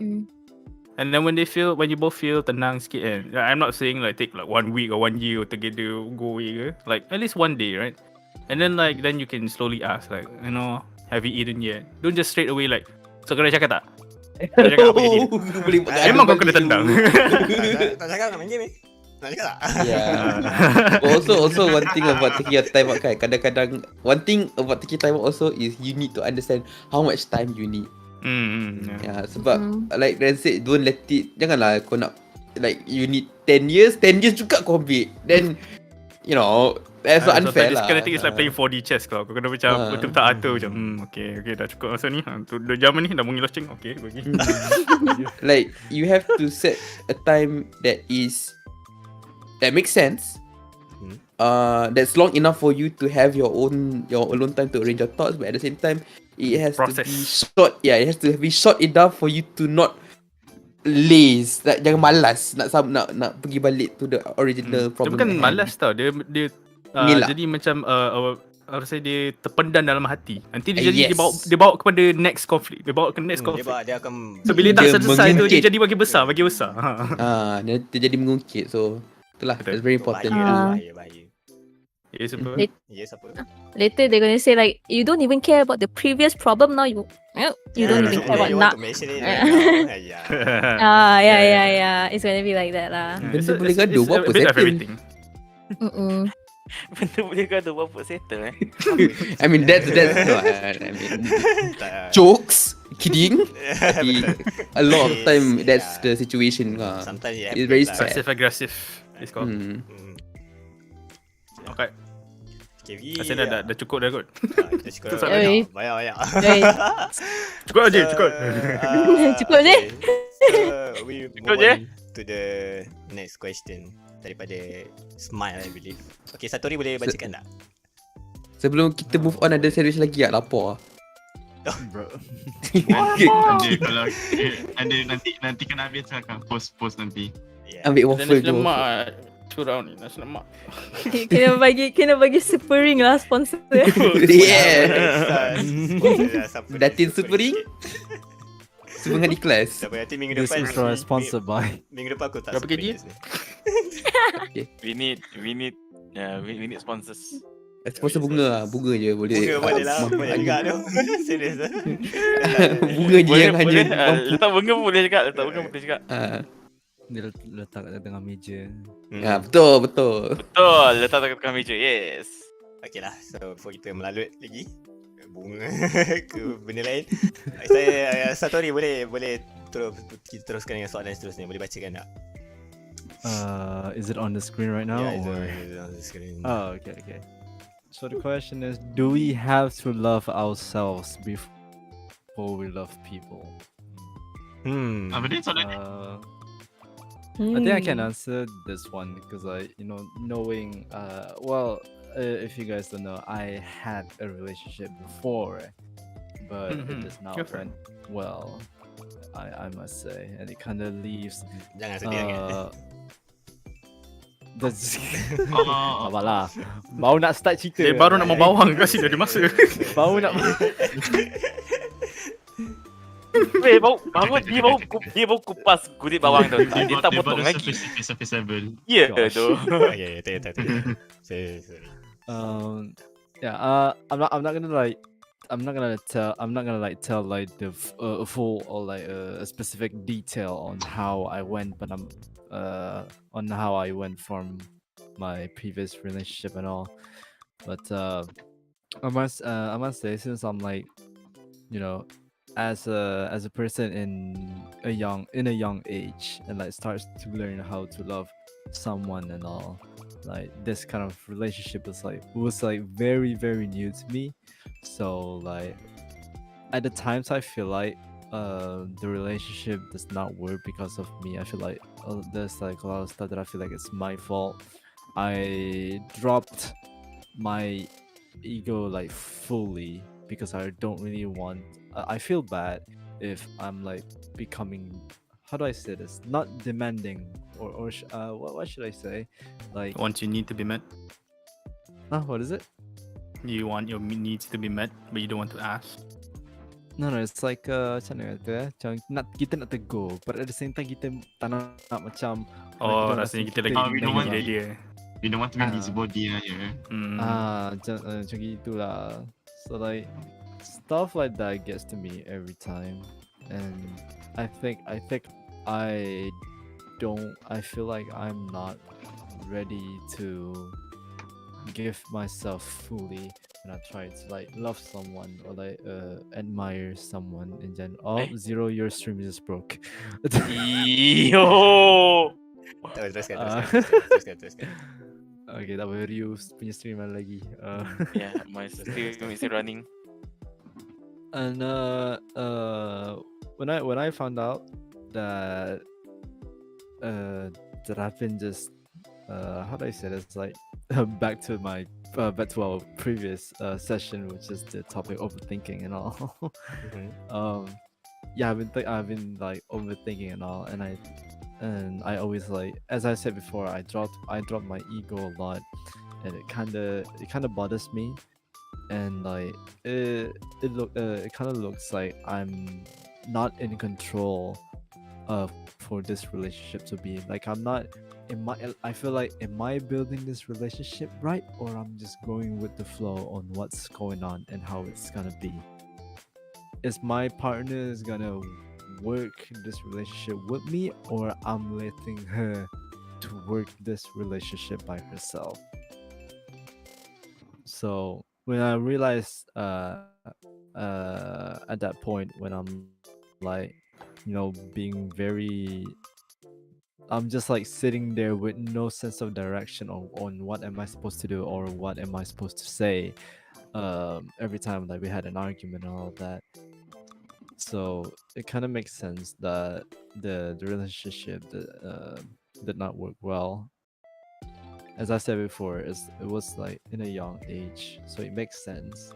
And then when you both feel tenang sikit kan. I'm not saying like take like 1 week or 1 year together go away ke. Like at least 1 day, right? And then you can slowly ask like, you know, have you eaten yet? Don't just straight away like, so kau dah cakap tak? Kau dah cakap apa jadi? Memang kau kena tendang. Tak cakap nak main game ni. Nak cakap tak? Yeah. Also one thing about taking your time out kan. Kadang-kadang one thing about taking time out also is you need to understand how much time you need. Yeah, sebab like Ren said, don't let it, janganlah kau nak like you need 10 years juga kau ambil. Then you know, that's so unfair lah. This kind of thing is like playing 4D chess kau. Kau kena macam betul-betul atur macam okay, dah cukup masa ni. Tu 2 jam ni dah mengi losing. Okay, bagi. Like you have to set a time that makes sense. That's long enough for you to have your alone time to arrange your thoughts, but at the same time it has to be short. Yeah, it has to be short enough for you to not laze, jangan malas nak pergi balik to the original problem. Dia bukan malas tau. Dia jadi macam harus saya dia terpendam dalam hati. Nanti dia jadi dia bawa kepada next conflict. Dia bawa ke next conflict. Dia akan so bila tak selesai tu dia jadi bagi besar. Dia jadi mengungkit. So itulah, that's very important. Bahaya. Yes, apa? Later they're gonna say like, you don't even care about the previous problem now. You don't even care about now. Yeah. It's gonna be like that lah. Benda boleh gaduh buat apa settle. Benda boleh gaduh buat apa settle I mean that's jokes, kidding. A lot of time that's the situation. Sometimes it's very sad. Passive aggressive. It's called. Okay. Saya dah cukup dah kot. Kita cukup. Banyak. Cukup je. Cukup je. We move on to the next question daripada Smile, I believe. Okay, Satori boleh bacakan tak? Sebelum kita move on, ada series lagi tak? Lapar. Bro. Ada kalau ada nanti kena habis akan post nanti. Ambil waffle tu. Curau ni nasi lemak. Kena bagi Supperingg lah sponsor. Yeah. Datin Supperingg. Semua di kelas. Nanti minggu depan sponsored by. Minggu depan aku tak. Berapa kg? We need sponsors. Sponsor bunga je boleh. Bunga boleh lah. Banyak juga tu. Serius lah. Bunga je yang hanya letak bunga pun boleh juga. Dia letak kat tengah meja. Ya, betul. Letak kat tengah meja. Yes. Okay lah. So before kita melalut lagi bunga ke benda lain, saya Satori boleh kita teruskan dengan soalan seterusnya. Boleh bacakan tak? Is it on the screen right now? Yeah, it's on the screen. Oh, okay. So the question is, do we have to love ourselves before we love people? Apa dia soalan ni? I think I can answer this one because knowing if you guys don't know, I had a relationship before, but it does not went well, I must say, and it kind of leaves Jangan sedih kan. Apalah, baru nak start cerita. Dia baru nak membawang kasih dia masa. Baru nak dia baru kupas kulit bawang tu. Dia tak potong lagi. Surface level. Ya tu. Okay, sorry. I'm not gonna tell like the full or like a specific detail on how I went, but on how I went from my previous relationship and all. But I must say, since I'm like, as a person in a young age and like starts to learn how to love someone and all, like this kind of relationship was very, very new to me. So like at the times I feel like the relationship does not work because of me. I feel like there's like a lot of stuff that I feel like it's my fault. I dropped my ego like fully because I don't really want. I feel bad if I'm like becoming, how do I say this? Not demanding or what should I say? Like Once you need to be met. What is it? You want your needs to be met, but you don't want to ask. No, it's like macam mana kata macam kita nak tegur, but at the same time kita tak nak macam rasanya kita lagi negeri dia. We don't want to be busybody lah ya. Macam gitulah. So like stuff like that gets to me every time, and I feel like I'm not ready to give myself fully when I try to like love someone or like admire someone in general. Oh, Eh? Zero, your stream just broke. Yo. Teruskan. Uh, Teruskan. Okay, tak apa, Ryu punya stream mana lagi. Yeah, my stream is still running. And when I found out that that I've been just how do I say this, like back to our previous session, which is the topic overthinking and all. Yeah, I've been like overthinking and all, and I always, like, as I said before, I dropped my ego a lot, and it kind of bothers me, and like it kind of looks like I'm not in control for this relationship to be. Like, I feel like, am I building this relationship right, or I'm just going with the flow on what's going on and how it's gonna be? Is my partner is gonna work this relationship with me, or I'm letting her to work this relationship by herself? So when I realized at that point, when I'm like, being very, I'm just like sitting there with no sense of direction on what am I supposed to do or what am I supposed to say, every time like we had an argument and all of that. So it kind of makes sense that the relationship did not work well. As I said before, it was like in a young age, so it makes sense.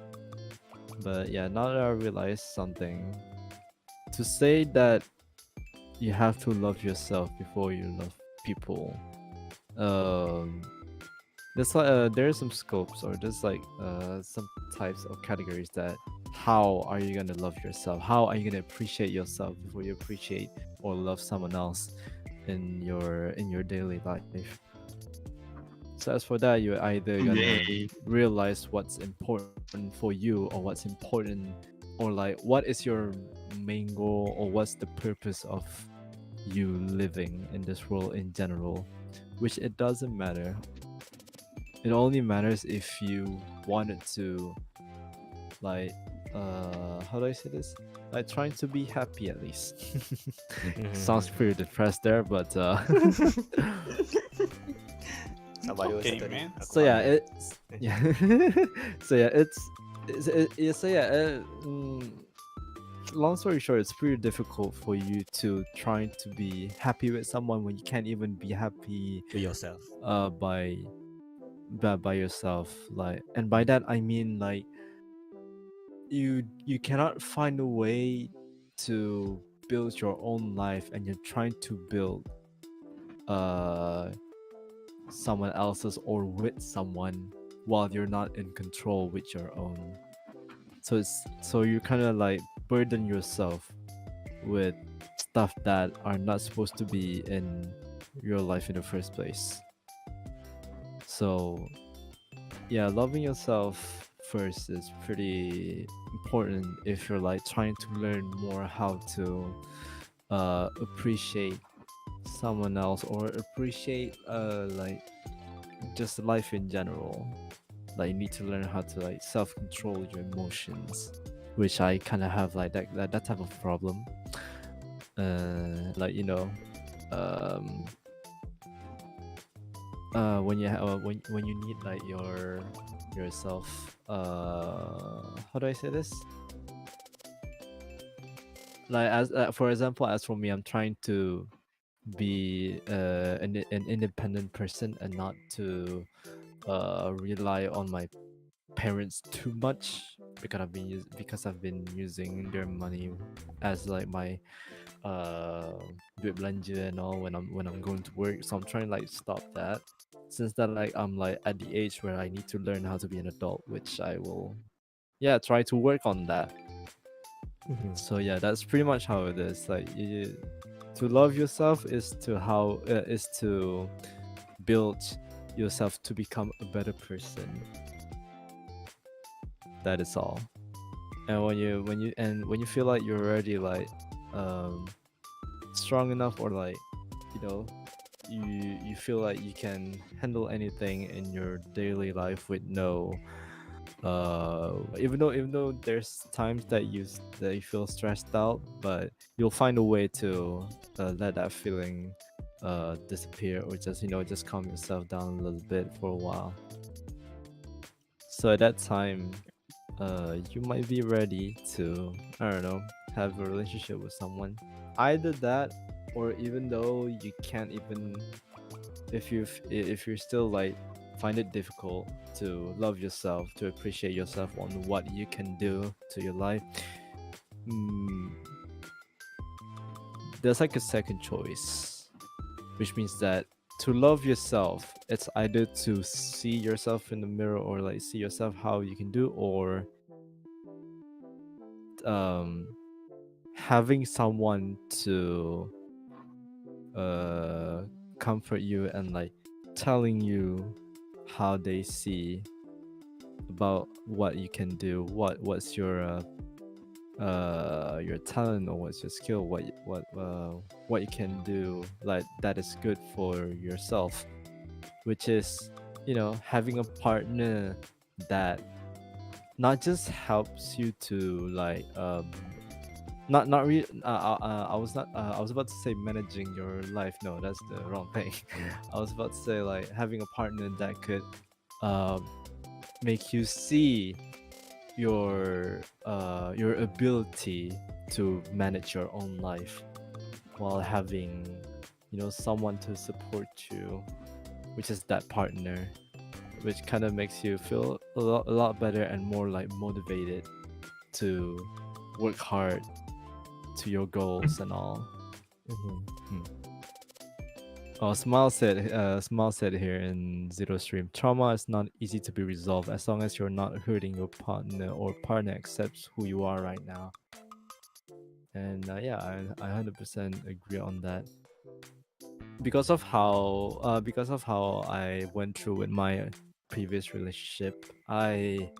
But yeah, now that I realize something, to say that you have to love yourself before you love people, there's like there are some scopes, or there's like some types of categories that how are you gonna love yourself? How are you gonna appreciate yourself before you appreciate or love someone else in your daily life? So as for that, you're either gonna really realize what's important for you, or what's important, or like what is your main goal, or what's the purpose of you living in this world in general, which it doesn't matter. It only matters if you wanted to, like, how do I say this? Like, trying to be happy at least. Sounds pretty depressed there, but Okay, man. so yeah, it's yeah. So yeah, long story short, it's pretty difficult for you to try to be happy with someone when you can't even be happy To yourself. by yourself. Like, and by that I mean, like, you cannot find a way to build your own life, and you're trying to build someone else's or with someone while you're not in control with your own. So you kind of like burden yourself with stuff that are not supposed to be in your life in the first place. So yeah, loving yourself first is pretty important if you're like trying to learn more how to appreciate someone else, or appreciate like just life in general. Like, you need to learn how to like self-control your emotions, which I kind of have like that type of problem. Like, when you need like yourself, how do I say this? Like, as for example, as for me, I'm trying to be an independent person and not to rely on my parents too much, because I've been using their money as like my duit belanja and all when I'm going to work. So I'm trying to like stop that, since that like I'm like at the age where I need to learn how to be an adult, which I will try to work on that. So yeah, that's pretty much how it is. Like, to love yourself is to build yourself to become a better person. That is all. And when you feel like you're already like strong enough, or like, you feel like you can handle anything in your daily life with no Even though there's times that you feel stressed out, but you'll find a way to let that feeling disappear, or just calm yourself down a little bit for a while. So at that time, you might be ready to, I don't know, have a relationship with someone. Either that, or even though you can't even, if you're still like find it difficult to love yourself, to appreciate yourself on what you can do to your life, there's like a second choice, which means that to love yourself, it's either to see yourself in the mirror, or like see yourself how you can do, or having someone to comfort you and like telling you how they see about what you can do, what's your talent, or what's your skill, what you can do, like that is good for yourself, which is having a partner that not just helps you to like not really I was about to say managing your life. No, that's the wrong thing. I was about to say like having a partner that could make you see your ability to manage your own life, while having someone to support you, which is that partner, which kind of makes you feel a lot better and more like motivated to work hard to your goals and all. Oh, Smile said here in Zero Stream, trauma is not easy to be resolved as long as you're not hurting your partner, or partner accepts who you are right now. And yeah, I 100% agree on that. Because of how I went through with my previous relationship, I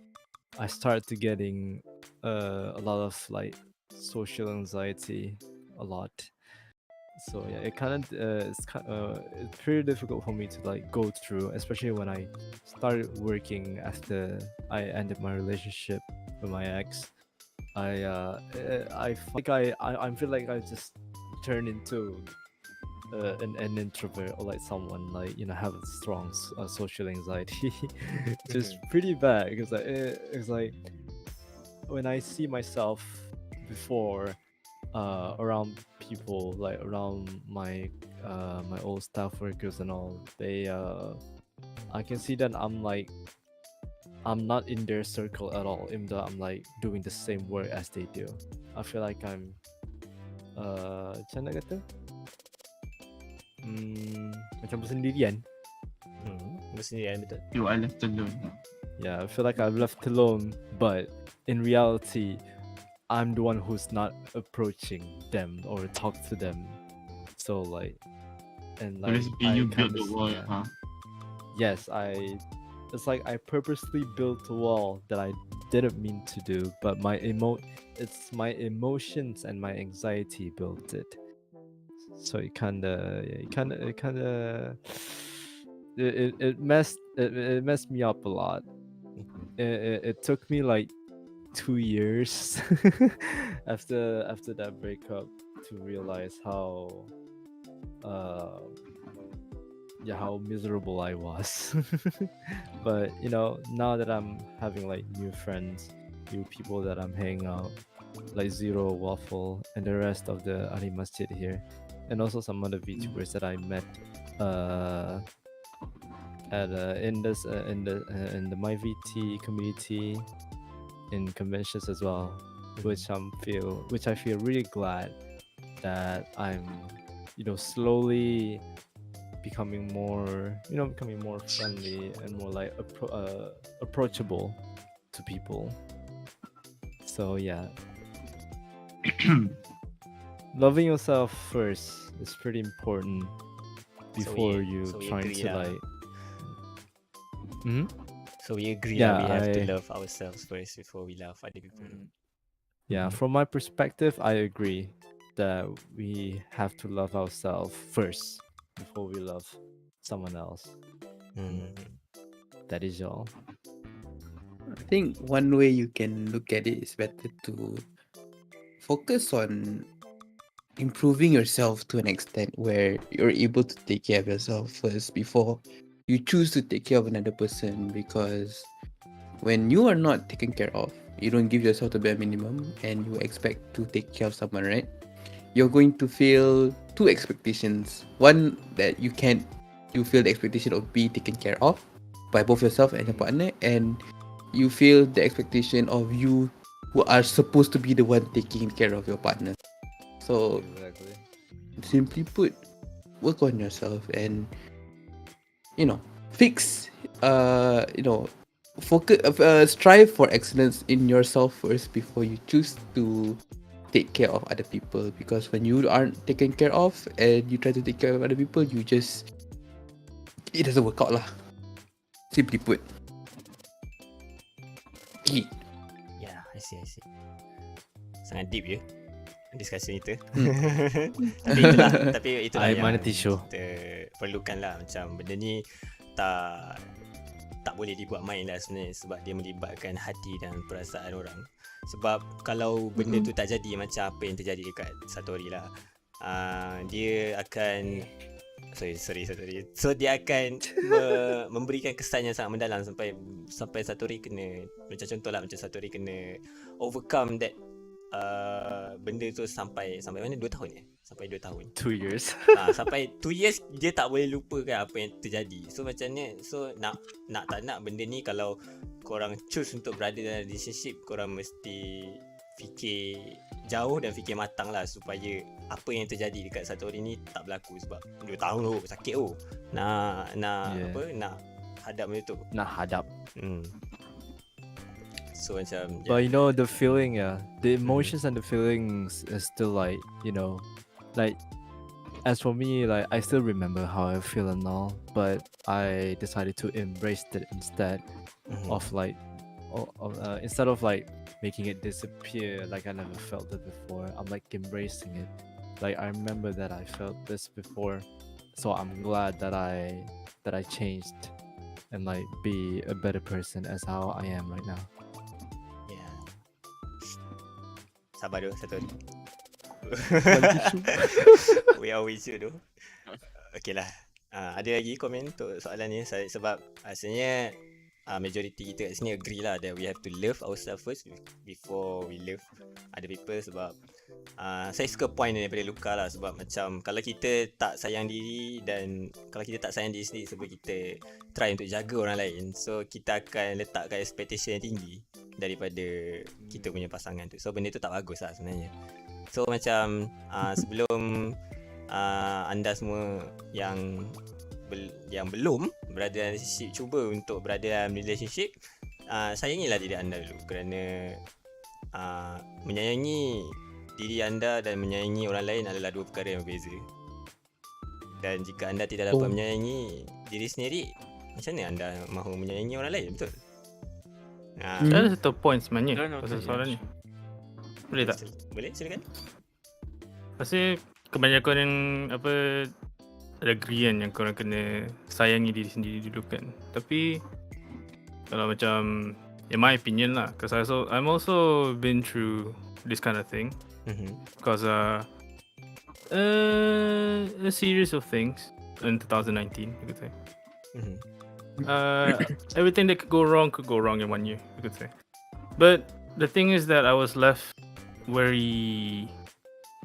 started getting a lot of like social anxiety a lot. So yeah, it's pretty difficult for me to like go through, especially when I started working after I ended my relationship with my ex. I feel like I just turned into an introvert, or like someone like have a strong social anxiety. Just pretty bad, because it's like when I see myself before around people, like around my old staff workers and all, they I can see that I'm not in their circle at all, even though I'm like doing the same work as they do. I feel like I'm macam nak kata macam bersendirian. Bersendirian, betul. You are left alone. Yeah, I feel like I'm left alone, but in reality, I'm the one who's not approaching them or talk to them. So like, and So like, basically, you built the wall, huh? Yes, it's like I purposely built a wall that I didn't mean to do, but it's my emotions and my anxiety built it. So it messed me up a lot. It took me like 2 years after that breakup to realize how how miserable I was. But now that I'm having like new friends, new people that I'm hanging out, like Zero, Waffle, and the rest of the Ari Masjid here, and also some other VTubers that I met at in the MyVT community, in conventions as well, which I feel really glad that I'm slowly becoming more friendly and more like approachable to people. So yeah, loving yourself first is pretty important before you trying to like. So we agree Yeah, that we have to love ourselves first before we love other people. Yeah, from my perspective, I agree that we have to love ourselves first before we love someone else. That is all. I think one way you can look at it is better to focus on improving yourself to an extent where you're able to take care of yourself first before you choose to take care of another person, because when you are not taken care of, you don't give yourself the bare minimum and you expect to take care of someone, right? You're going to feel two expectations. One, that you feel the expectation of being taken care of by both yourself and your partner, and you feel the expectation of you who are supposed to be the one taking care of your partner. So Exactly. simply put, work on yourself and fix focus, strive for excellence in yourself first before you choose to take care of other people, because when you aren't taken care of and you try to take care of other people, it doesn't work out lah, simply put. Yeah, I see. Sangat deep ya discussion kita. Tapi itulah Air yang mana tisu? kita perlukan lah. Macam benda ni tak boleh dibuat main lah sebenarnya, sebab dia melibatkan hati dan perasaan orang. Sebab kalau benda tu tak jadi macam apa yang terjadi dekat Satori lah, dia akan sorry. So dia akan memberikan kesan yang sangat mendalam sampai Satori kena, macam contohlah macam Satori kena overcome that benda tu sampai mana 2 tahun ya? Sampai 2 tahun. 2 years. Sampai 2 years dia tak boleh lupakan apa yang terjadi. So macam ni, so nak tak nak benda ni, kalau korang choose untuk berada dalam relationship, korang mesti fikir jauh dan fikir matang lah, supaya apa yang terjadi dekat Satori ni tak berlaku. Sebab 2 tahun tu sakit tu. Nak hadap benda tu. Nak hadap. So macam But the feeling, the emotions and the feelings is still like, like as for me, like I still remember how I feel and all, but I decided to embrace it instead of like instead of like making it disappear like I never felt it before. I'm like embracing it. Like I remember that I felt this before, so I'm glad that I changed and like be a better person as how I am right now. Sabar dulu Satori. We are with you tu. Okay lah. Ada lagi komen untuk soalan ni? Sebab rasanya majority kita kat sini agree lah that we have to love ourselves first before we love other people. Sebab saya suka point daripada Luca lah. Sebab macam kalau kita tak sayang diri, dan kalau kita tak sayang diri sendiri, sebab kita try untuk jaga orang lain, so kita akan letakkan expectation yang tinggi daripada kita punya pasangan tu. So benda tu tak bagus lah sebenarnya. So macam sebelum anda semua yang belum berada dalam relationship, cuba untuk berada dalam relationship, sayangilah diri anda dulu. Kerana menyayangi diri anda dan menyayangi orang lain adalah dua perkara yang berbeza. Dan jika anda tidak dapat menyayangi diri sendiri, macam mana anda mahu menyayangi orang lain? Betul? Ada satu point sebenarnya pasal soalan ni. Boleh tak? Boleh, silakan. Pasal kebanyakan yang ada agree kan yang korang kena sayangi diri sendiri dulu kan. Tapi kalau macam in my opinion lah, because I'm also been through this kind of thing. Because a series of things in 2019, you could say. Everything that could go wrong in 1 year, you could say. But the thing is that I was left very,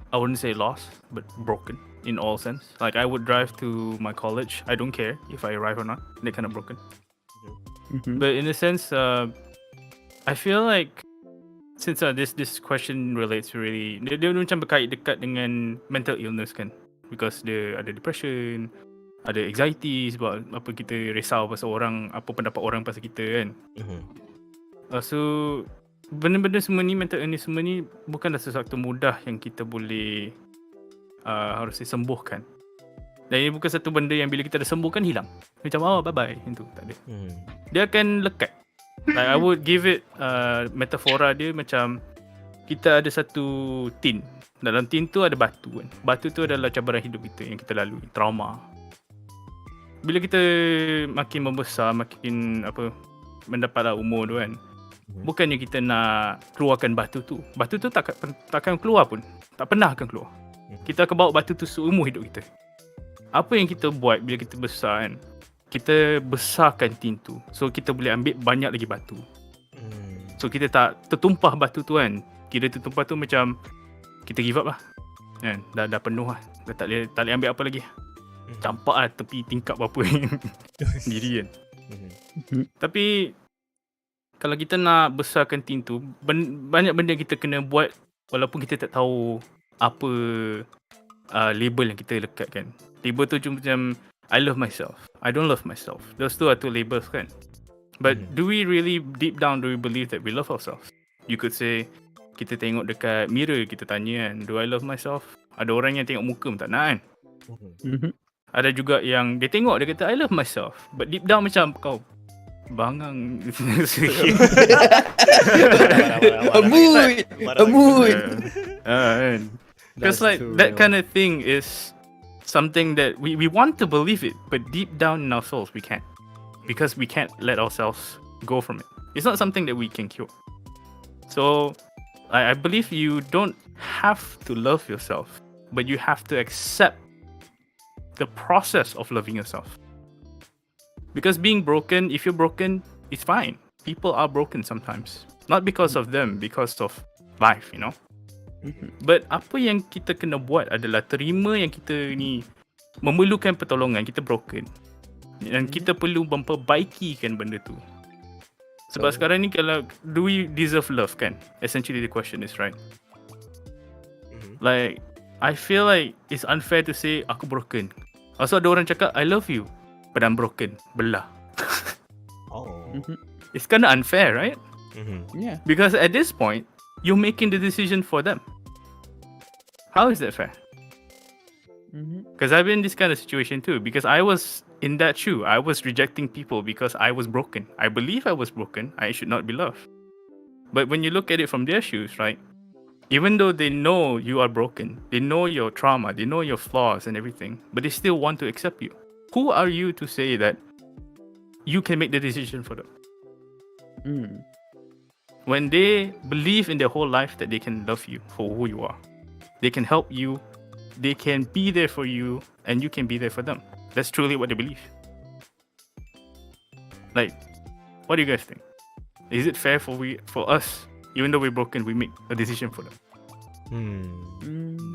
I wouldn't say lost, but broken in all sense. Like I would drive to my college, I don't care if I arrive or not, they're kind of broken. But in a sense, I feel like since this question relates really, dia macam berkait dekat dengan mental illness kan, because dia ada depression, ada anxiety sebab apa kita risau pasal orang, apa pendapat orang pasal kita kan. So benda-benda semua ni, mental illness semua ni bukanlah sesuatu mudah yang kita boleh harus sembuhkan. Dan ini bukan satu benda yang bila kita dah sembuhkan hilang. Macam bye bye itu tak ada. Dia akan lekat. Like I would give it metafora dia macam kita ada satu tin. Dalam tin tu ada batu kan. Batu tu adalah cabaran hidup kita yang kita lalui, trauma. Bila kita makin membesar, makin mendapatlah umur tu kan, Bukannya kita nak keluarkan batu tu. Batu tu takkan keluar pun. Tak pernah akan keluar. Kita akan bawa batu tu seumur hidup kita. Apa yang kita buat bila kita besar kan? Kita besarkan tin tu. So kita boleh ambil banyak lagi batu. So kita tak tertumpah batu tu kan. Kira tertumpah tu macam kita give up lah. Kan? Dah penuh lah. Dah tak boleh ambil apa lagi. Campak lah tepi tingkap apa sendiri kan. Tapi kalau kita nak besarkan tin tu, banyak benda kita kena buat walaupun kita tak tahu apa label yang kita lekatkan. Label tu cuma macam I love myself, I don't love myself. Those two are two labels kan. But do we really deep down do we believe that we love ourselves? You could say kita tengok dekat mirror, kita tanya kan, do I love myself? Ada orang yang tengok muka pun tak nak kan. Ada juga yang dia tengok, dia kata I love myself, but deep down macam kau bangang. A mood. Because like that kind of thing is something that we want to believe it, but deep down in our souls we can't, because we can't let ourselves go from it. It's not something that we can cure. So I believe you don't have to love yourself, but you have to accept the process of loving yourself. Because being broken, if you're broken, it's fine. People are broken sometimes. Not because of them, because of life, you know. But apa yang kita kena buat adalah terima yang kita ni memerlukan pertolongan, kita broken. Dan kita perlu memperbaikikan benda tu. Sebab sekarang ni kalau do we deserve love kan? Essentially the question is right. Like I feel like it's unfair to say aku broken. Also ada orang cakap I love you but I'm broken. Belah. It's kind of unfair, right? Yeah. Because at this point you're making the decision for them. How is that fair? Because I've been in this kind of situation too. Because I was in that shoe. I was rejecting people because I was broken. I believe I was broken. I should not be loved. But when you look at it from their shoes, right? Even though they know you are broken, they know your trauma, they know your flaws and everything, but they still want to accept you. Who are you to say that you can make the decision for them? When they believe in their whole life that they can love you for who you are, they can help you, they can be there for you, and you can be there for them. That's truly what they believe. Like, what do you guys think? Is it fair for us, even though we're broken, we make a decision for them?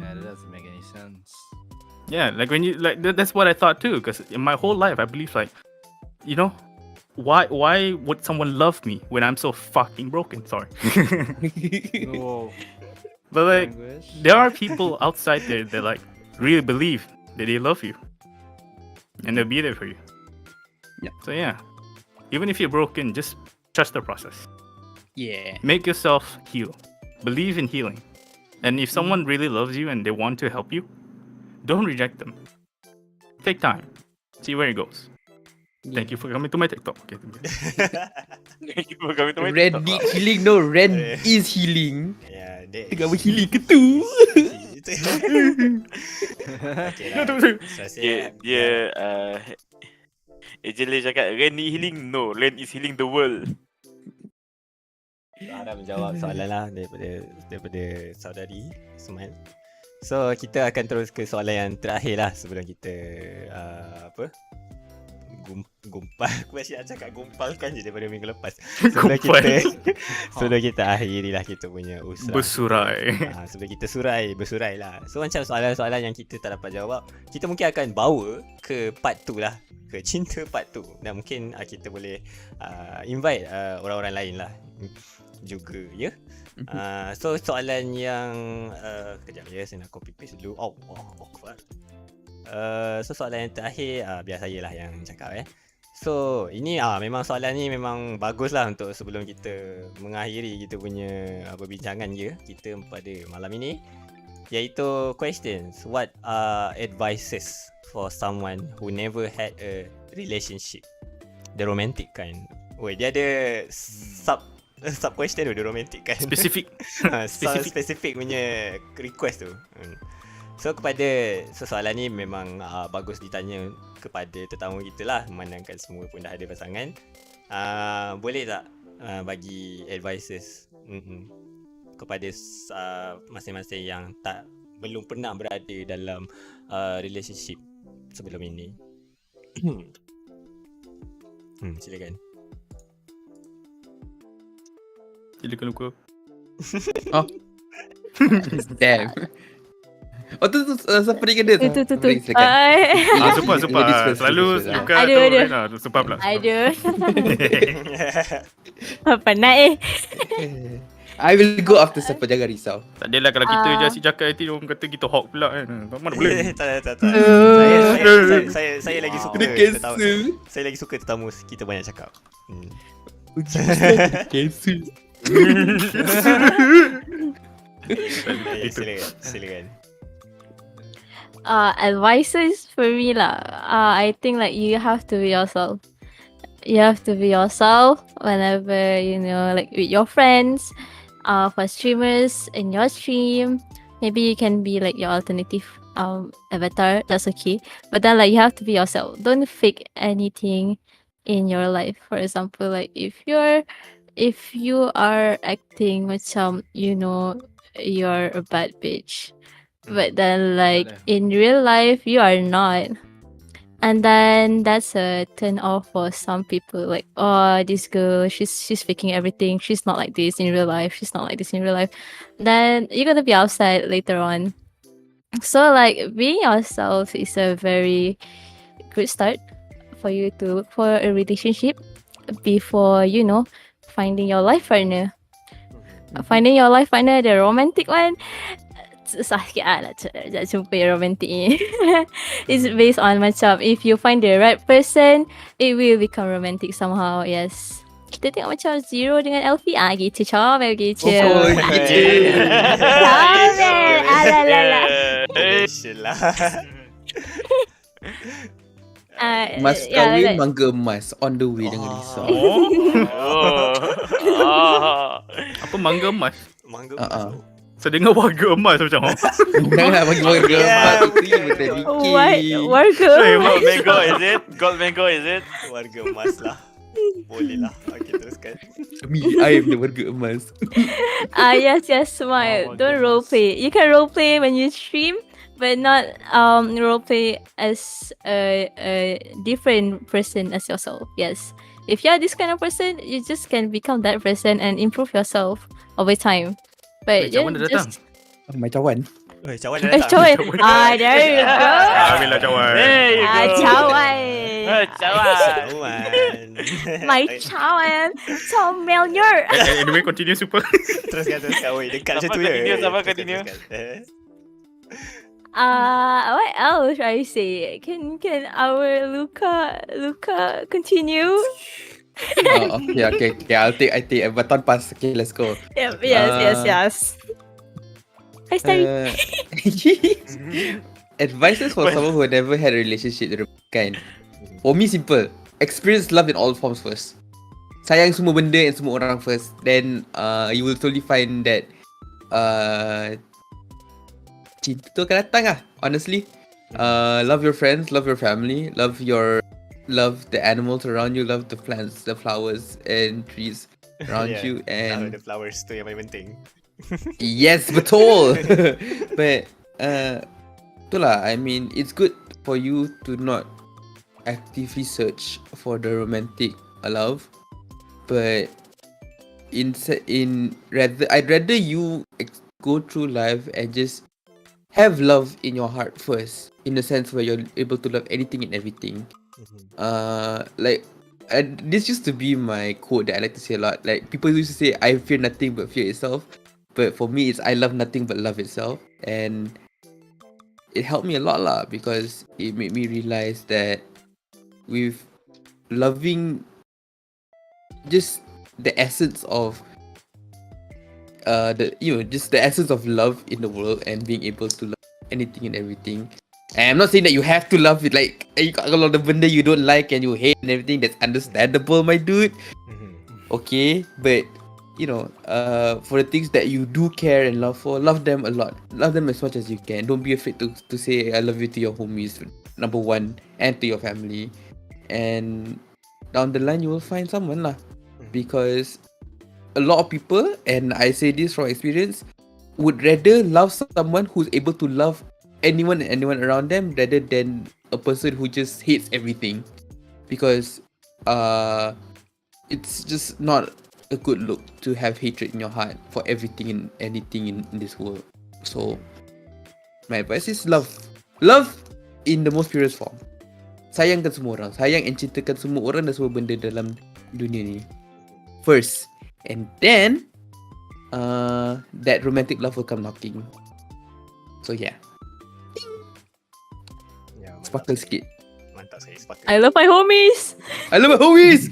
Yeah, that doesn't make any sense. Yeah, like when you that's what I thought too. Because in my whole life, I believe like, you know, why would someone love me when I'm so fucking broken? Sorry. Whoa. But like, Language. there are people outside there that like really believe that they love you, and they'll be there for you. Yeah. So yeah, even if you're broken, just trust the process. Yeah. Make yourself heal. Believe in healing. And if someone really loves you and they want to help you, don't reject them. Take time. See where it goes. Thank you for coming to my TikTok. Okay. Thank you for coming to my Ren need healing. No, Ren is healing. Yeah, that Tengah healing ke tu? Okay lah. Dia Ejele cakap Ren need healing. No, Ren is healing the world. Ara menjawab soalan lah daripada saudari Ismail. So kita akan terus ke soalan yang terakhir lah sebelum kita gumpal. Aku masih nak cakap gumpalkan je daripada minggu lepas. Sebelum kita akhiri lah kita punya usrah. Bersurai. Sebelum kita bersurai lah. So macam soalan-soalan yang kita tak dapat jawab, kita mungkin akan bawa ke part 2 lah, ke cinta part 2. Dan mungkin kita boleh invite orang-orang lain lah juga, ya. So soalan yang kejap ya, saya nak copy paste dulu. So soalan yang terakhir biar saya lah yang cakap. So ini memang soalan ni memang bagus lah untuk sebelum kita mengakhiri kita punya perbincangan kita pada malam ini, iaitu questions. What are advices for someone who never had a relationship? The romantic kind. Dia ada sub question tu, the romantic kind. Specific. Specific punya request tu. So soalan ni memang bagus ditanya kepada tetamu kita lah, memandangkan semua pun dah ada pasangan. Boleh tak bagi advices kepada masing-masing yang belum pernah berada dalam relationship sebelum ini. Silakan. Silakan Luca. Oh. Damn. Oh tu Supperingg ada. Tu. Supperingg, silakan. Sumpah. Selalu Luca tu Aduh. sumpah pula. Aduh. Penat I will go after Supper, jangan risau. Tak adalah kalau kita je asyik cakap nanti orang kata kita hawk pula kan. Mana boleh. Tak. Saya lagi suka saya lagi suka tetamu kita banyak cakap. Cancel. Silakan. Advices for me lah. I think like you have to be yourself. You have to be yourself whenever like with your friends. For streamers in your stream, maybe you can be like your alternative avatar. That's okay. But then like you have to be yourself. Don't fake anything in your life. For example, like if you are acting macam you're a bad bitch, but then like in real life you are not, and then that's a turn off for some people. Like, oh, this girl, she's faking everything. She's not like this in real life. She's not like this in real life. Then you're gonna be outside later on. So like being yourself is a very good start for you to look for a relationship before finding your life partner. Finding your life partner, the romantic one, sakit lah nak jumpa yang romantic ni. It's based on macam if you find the right person, it will become romantic somehow. Yes. Kita tengok macam Zero dengan Elfie gitu, comel gitu. Oh gitu. Comel. Alalala. Syillah. Mas kahwin mangga emas on the way, jangan risau. Apa mangga emas? Mangga emas. Saya dengar warga emas macam Janganlah bagi warga emas itu betul fikir. Warga emas. Gold mango is it? Warga emas lah. Boleh lah. Okay, teruskan. I am the warga emas. Yes, smart. Don't roleplay. You can roleplay when you stream, but not roleplay as a different person as yourself. Yes. If you're this kind of person, you just can become that person and improve yourself over time. But cawan dah datang. My cawan. Cawan dah datang. Cawan. There you go. Ambillah cawan. Cawan. Cawan. My cawan. Comelnya. Anyway, continue super. Teruskan. Oi, dekat macam tu je. Continue. What else should I say? Can our Luca continue? Okay. I take baton pass. Okay, let's go. Yep, yes. Hi, Starry. Advices for someone who never had a relationship kan. For me, simple. Experience love in all forms first. Sayang semua benda and semua orang first. Then you will slowly find that cinta tu akan datang lah. Honestly, love your friends, love your family, love the animals around you, love the plants, the flowers and trees around you, and the flowers tu yang paling penting. Yes, betul. But itulah, I mean, it's good for you to not actively search for the romantic love, but I'd rather you go through life and just have love in your heart first, in the sense where you're able to love anything and everything. This used to be my quote that I like to say a lot. Like, people used to say, I fear nothing but fear itself. But for me, it's I love nothing but love itself. And it helped me a lot lah, because it made me realize that with loving just the essence of just the essence of love in the world, and being able to love anything and everything. And I'm not saying that you have to love it, like kalau the benda you don't like and you hate and everything, that's understandable, my dude. Okay, but for the things that you do care and love for, love them a lot. Love them as much as you can. Don't be afraid to say I love you to your homies, number one, and to your family. And down the line, you will find someone lah. because a lot of people, and I say this from experience, would rather love someone who's able to love anyone and anyone around them rather than a person who just hates everything, because it's just not a good look to have hatred in your heart for everything and anything in this world. So my advice is love in the most purest form. Sayangkan semua orang, sayang and cintakan semua orang dan semua benda dalam dunia ni first, and then that romantic love will come knocking. So yeah, Ya, mantap sparkle sekali. sikit. Mantap sekali sparkle. I love my homies. I love my homies.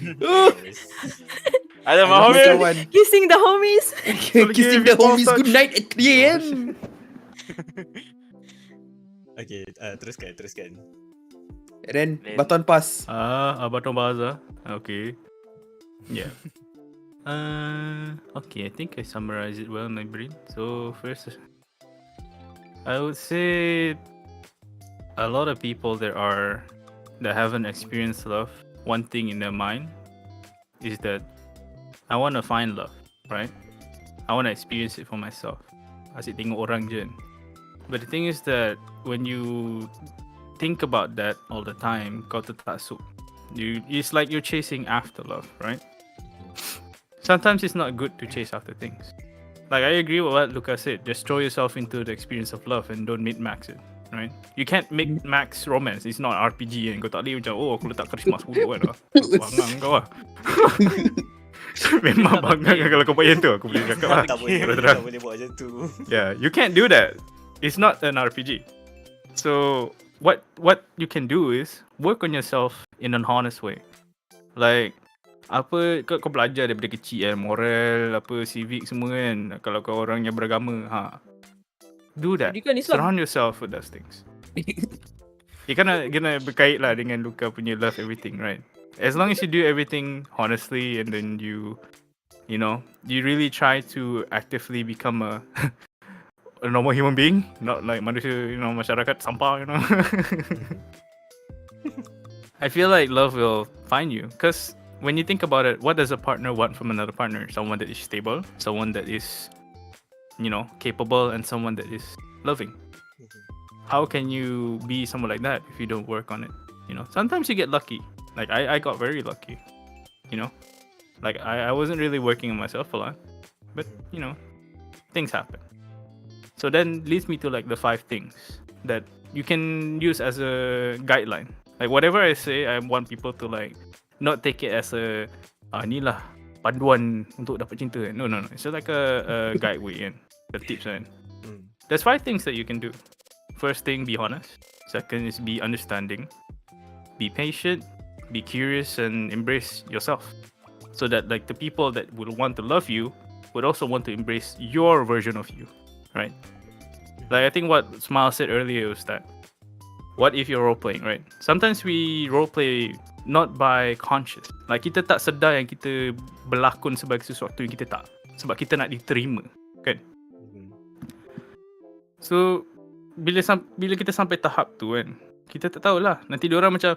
I love my I love homie. kawan. Kissing the homies. Kissing the homies good night at 3 AM. Okay, teruskan. Then Then- baton pass. Baton Baza. Okay. Yeah. Okay, I think I summarized it well in my brain. So first, I would say a lot of people that haven't experienced love, one thing in their mind is that I want to find love, right? I want to experience it for myself. Asyik tengok orang je. But the thing is that when you think about that all the time, kau tertaksub. It's like you're chasing after love, right? Sometimes it's not good to chase after things. Like, I agree with what Luca said. Just throw yourself into the experience of love and don't min-max it, right? You can't min-max romance. It's not RPG and kau tak boleh macam, oh aku letak karisma 10 kan lah. Bangang kau lah. Memang bangang kalau kau bayar tu, aku boleh cakap lah. Tak boleh buat macam tu. Yeah, you can't do that. It's not an RPG. So what you can do is work on yourself in an honest way. Like, apa kau belajar daripada kecil kan, moral, apa civic semua kan. Kalau kau orang yang beragama, do that. Pendidikan Islam. Surround yourself with those things. Kena berkait lah dengan Luca punya love everything, right? As long as you do everything honestly and then you really try to actively become a normal human being, not like manusia, masyarakat sampah, I feel like love will find you. Because when you think about it, what does a partner want from another partner? Someone that is stable, someone that is, capable, and someone that is loving. How can you be someone like that if you don't work on it? Sometimes you get lucky. Like, I got very lucky, Like, I wasn't really working on myself a lot. But, things happen. So then leads me to like the 5 things that you can use as a guideline. Like, whatever I say, I want people to like not take it as a ni lah panduan untuk dapat cinta kan. No. It's just like a guideway kan. The tips kan. There's 5 things that you can do. First thing, be honest. Second is be understanding. Be patient. Be curious and embrace yourself. So that like the people that will want to love you would also want to embrace your version of you. Right? Like, I think what Smile said earlier was that, what if you're role playing, right? Sometimes we role play not by conscious. Like, kita tak sedar yang kita berlakon sebagai sesuatu yang kita tak. Sebab kita nak diterima, kan? So, bila kita sampai tahap tu kan, kita tak tahulah. Nanti diorang macam,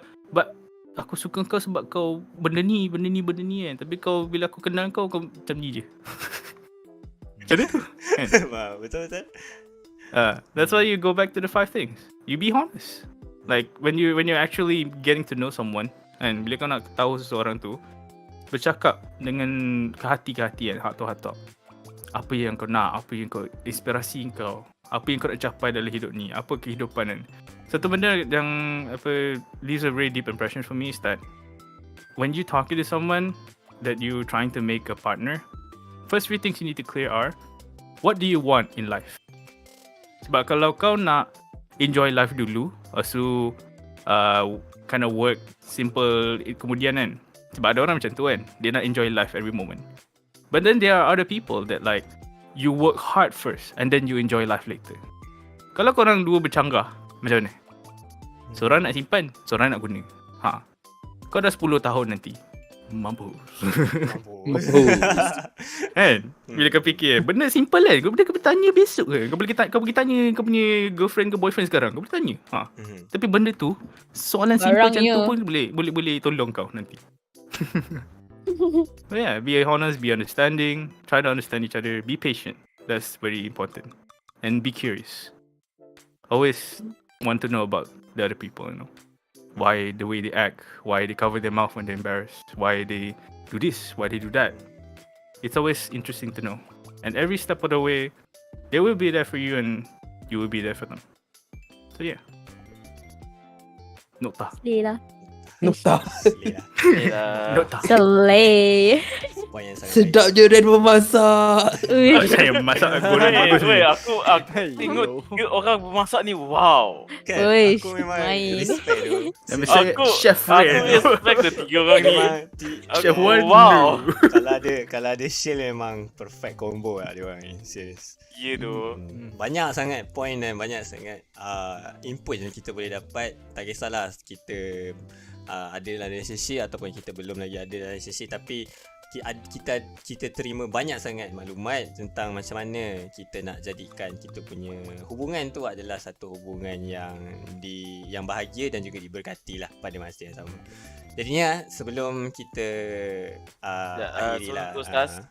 aku suka kau sebab kau benda ni kan. Tapi bila aku kenal kau macam ni je. Macam tu kan? Betul. That's why you go back to the 5 things. You be honest. Like, when you're actually getting to know someone, and bila kau nak tahu seseorang tu, bercakap dengan kehati-kehatian, heart to heart talk. Apa yang kau nak, apa yang kau inspirasi kau, apa yang kau nak capai dalam hidup ni, apa kehidupan kan. Satu benda yang leaves a very deep impression for me is that when you talk to someone that you trying to make a partner, first 3 things you need to clear are, what do you want in life? Sebab kalau kau nak enjoy life dulu, so kind of work simple kemudian kan. Sebab ada orang macam tu kan, dia nak enjoy life every moment. But then there are other people that like, you work hard first and then you enjoy life later. Kalau korang dua bercanggah, macam mana? Seorang nak simpan, seorang nak guna. Kau dah 10 tahun nanti, mampus. Kan? Bila kau fikir, benda simple kan? Kau boleh tanya besok ke? Kau pergi tanya kau punya girlfriend ke boyfriend sekarang. Kau boleh tanya. Tapi benda tu, soalan simple macam tu pun boleh tolong kau nanti. But yeah, be honest, be understanding, try to understand each other, be patient. That's very important. And be curious. Always want to know about the other people, Why the way they act, why they cover their mouth when they're embarrassed, why they do this, why they do that. It's always interesting to know. And every step of the way, they will be there for you and you will be there for them. So yeah. Nota. Slay lah. Nota. Nota. Slay. Poin yang sangat Sedap je Ren memasak. Saya masak goreng bagus ni. Aku tengok orang bermasak ni, wow. kan. Uish, Aku memang main. respect tu. Aku Chef aku Ren. respect the tiga orang ni. Memang Chef Wan. Wow. kalau ada Shill memang perfect combo lah dia orang ni. Serius. Ya tu. Banyak sangat point dan banyak sangat input yang kita boleh dapat. Tak kisahlah kita ada dalam relationship ataupun kita belum lagi ada dalam relationship, tapi kita terima banyak sangat maklumat tentang macam mana kita nak jadikan kita punya hubungan tu adalah satu hubungan yang bahagia dan juga diberkati lah pada masa yang sama. Jadinya sebelum kita akhiri lah, Ustaz,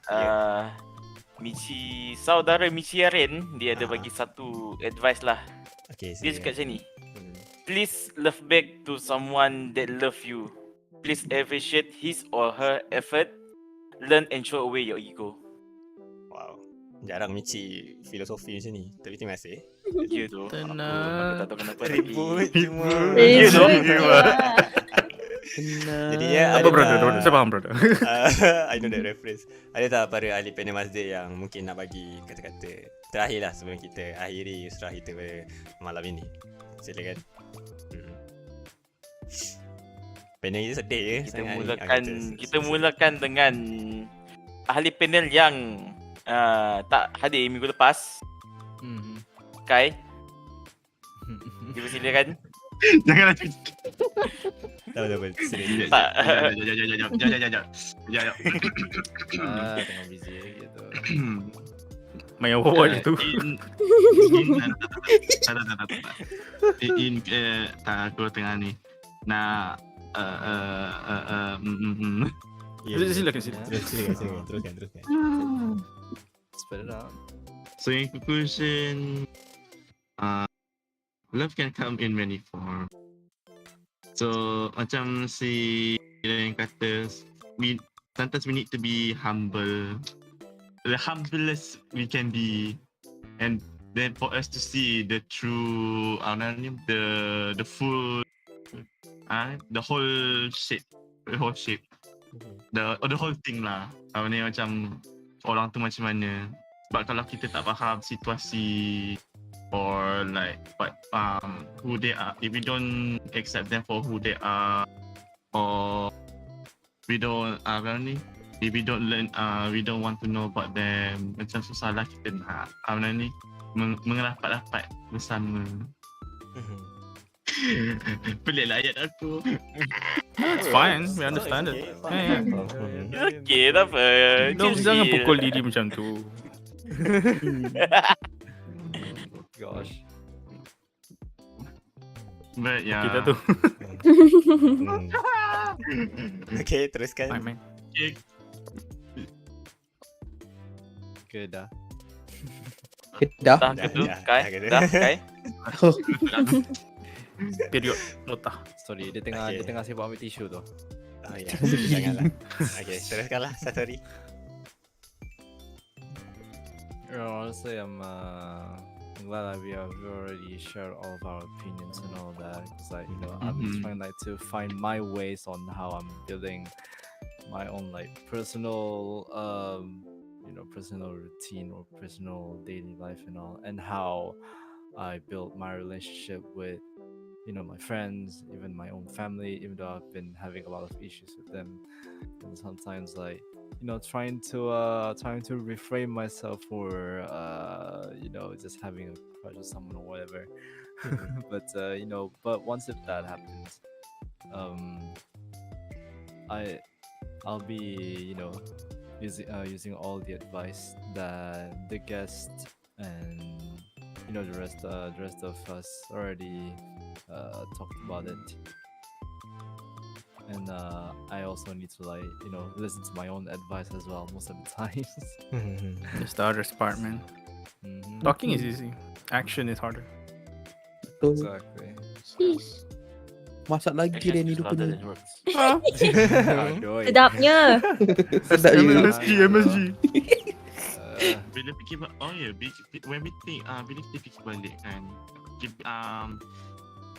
saudara Michi Aren, dia ada bagi satu advice lah. Okay, Dia cakap macam ni. Please love back to someone that love you. Please appreciate his or her effort. Learn and throw away your ego. Wow, jarang Michi filosofi macam ni, tapi terima kasih. Ya tu. Aku tak tahu kenapa. Ribut cuma. Ya tu. Jadi ya, Apa brother? Saya faham brother. I know that reference. Ada tak para ahli panel masjid yang mungkin nak bagi kata-kata terakhir lah sebelum kita akhiri Usrah kita pada malam ini? Silakan. Panel kita sedih je. Kita mulakan dengan ahli panel yang tak hadir minggu lepas. Kai. Silakan. Janganlah cerita. Tak apa. Silakan. Tak. Tengah busy gitu. Main awal tu. Aku tengah ni. Nak Silakan. Teruskan. Spell it out. So in conclusion, love can come in many forms. So macam si yang kata, sometimes we need to be humble. The humblest we can be, and then for us to see the true, the full, the whole shape, the whole thing lah. Macam orang tu macam mana. Sebab kalau kita tak faham situasi or like who they are, if we don't accept them for who they are, or we don't if we don't learn, we don't want to know about them, macam susahlah kita nak mengerapat-rapat bersama. Pelik lah ayat aku. It's fine, we understand it. It's okay, tak apa. Jangan pukul diri macam tu. Gosh. But yeah. Kita tu. Okay, teruskan. Fine, man. Okay, dah. Dah. Dah ke tu? Kai? dah. Dah, Kai? Period. Nota. Sorry, dia tengah sibuk ambil tisu tu. Oh ya, janganlah. Okay, teruskanlah Satori. Honestly, I'm glad that we have already shared all of our opinions and all that. Because I'm just trying to find my ways on how I'm building my own personal personal routine or personal daily life and all, and how I built my relationship with my friends, even my own family, even though I've been having a lot of issues with them. And sometimes trying to reframe myself for just having a crush on someone or whatever. But but once if that happens, I'll be using all the advice that the guest and the rest of us already talked about it. and I also need to like listen to my own advice as well most of the times. Just the hardest part, man. Talking is easy. Action is harder. Exactly. Sheesh. Masak lagi Action dia ni speaks louder rupanya. than words. Aduh. Sedapnya. Sedap je. MSG. Bila fikir when we think bila kita fikir balik kan,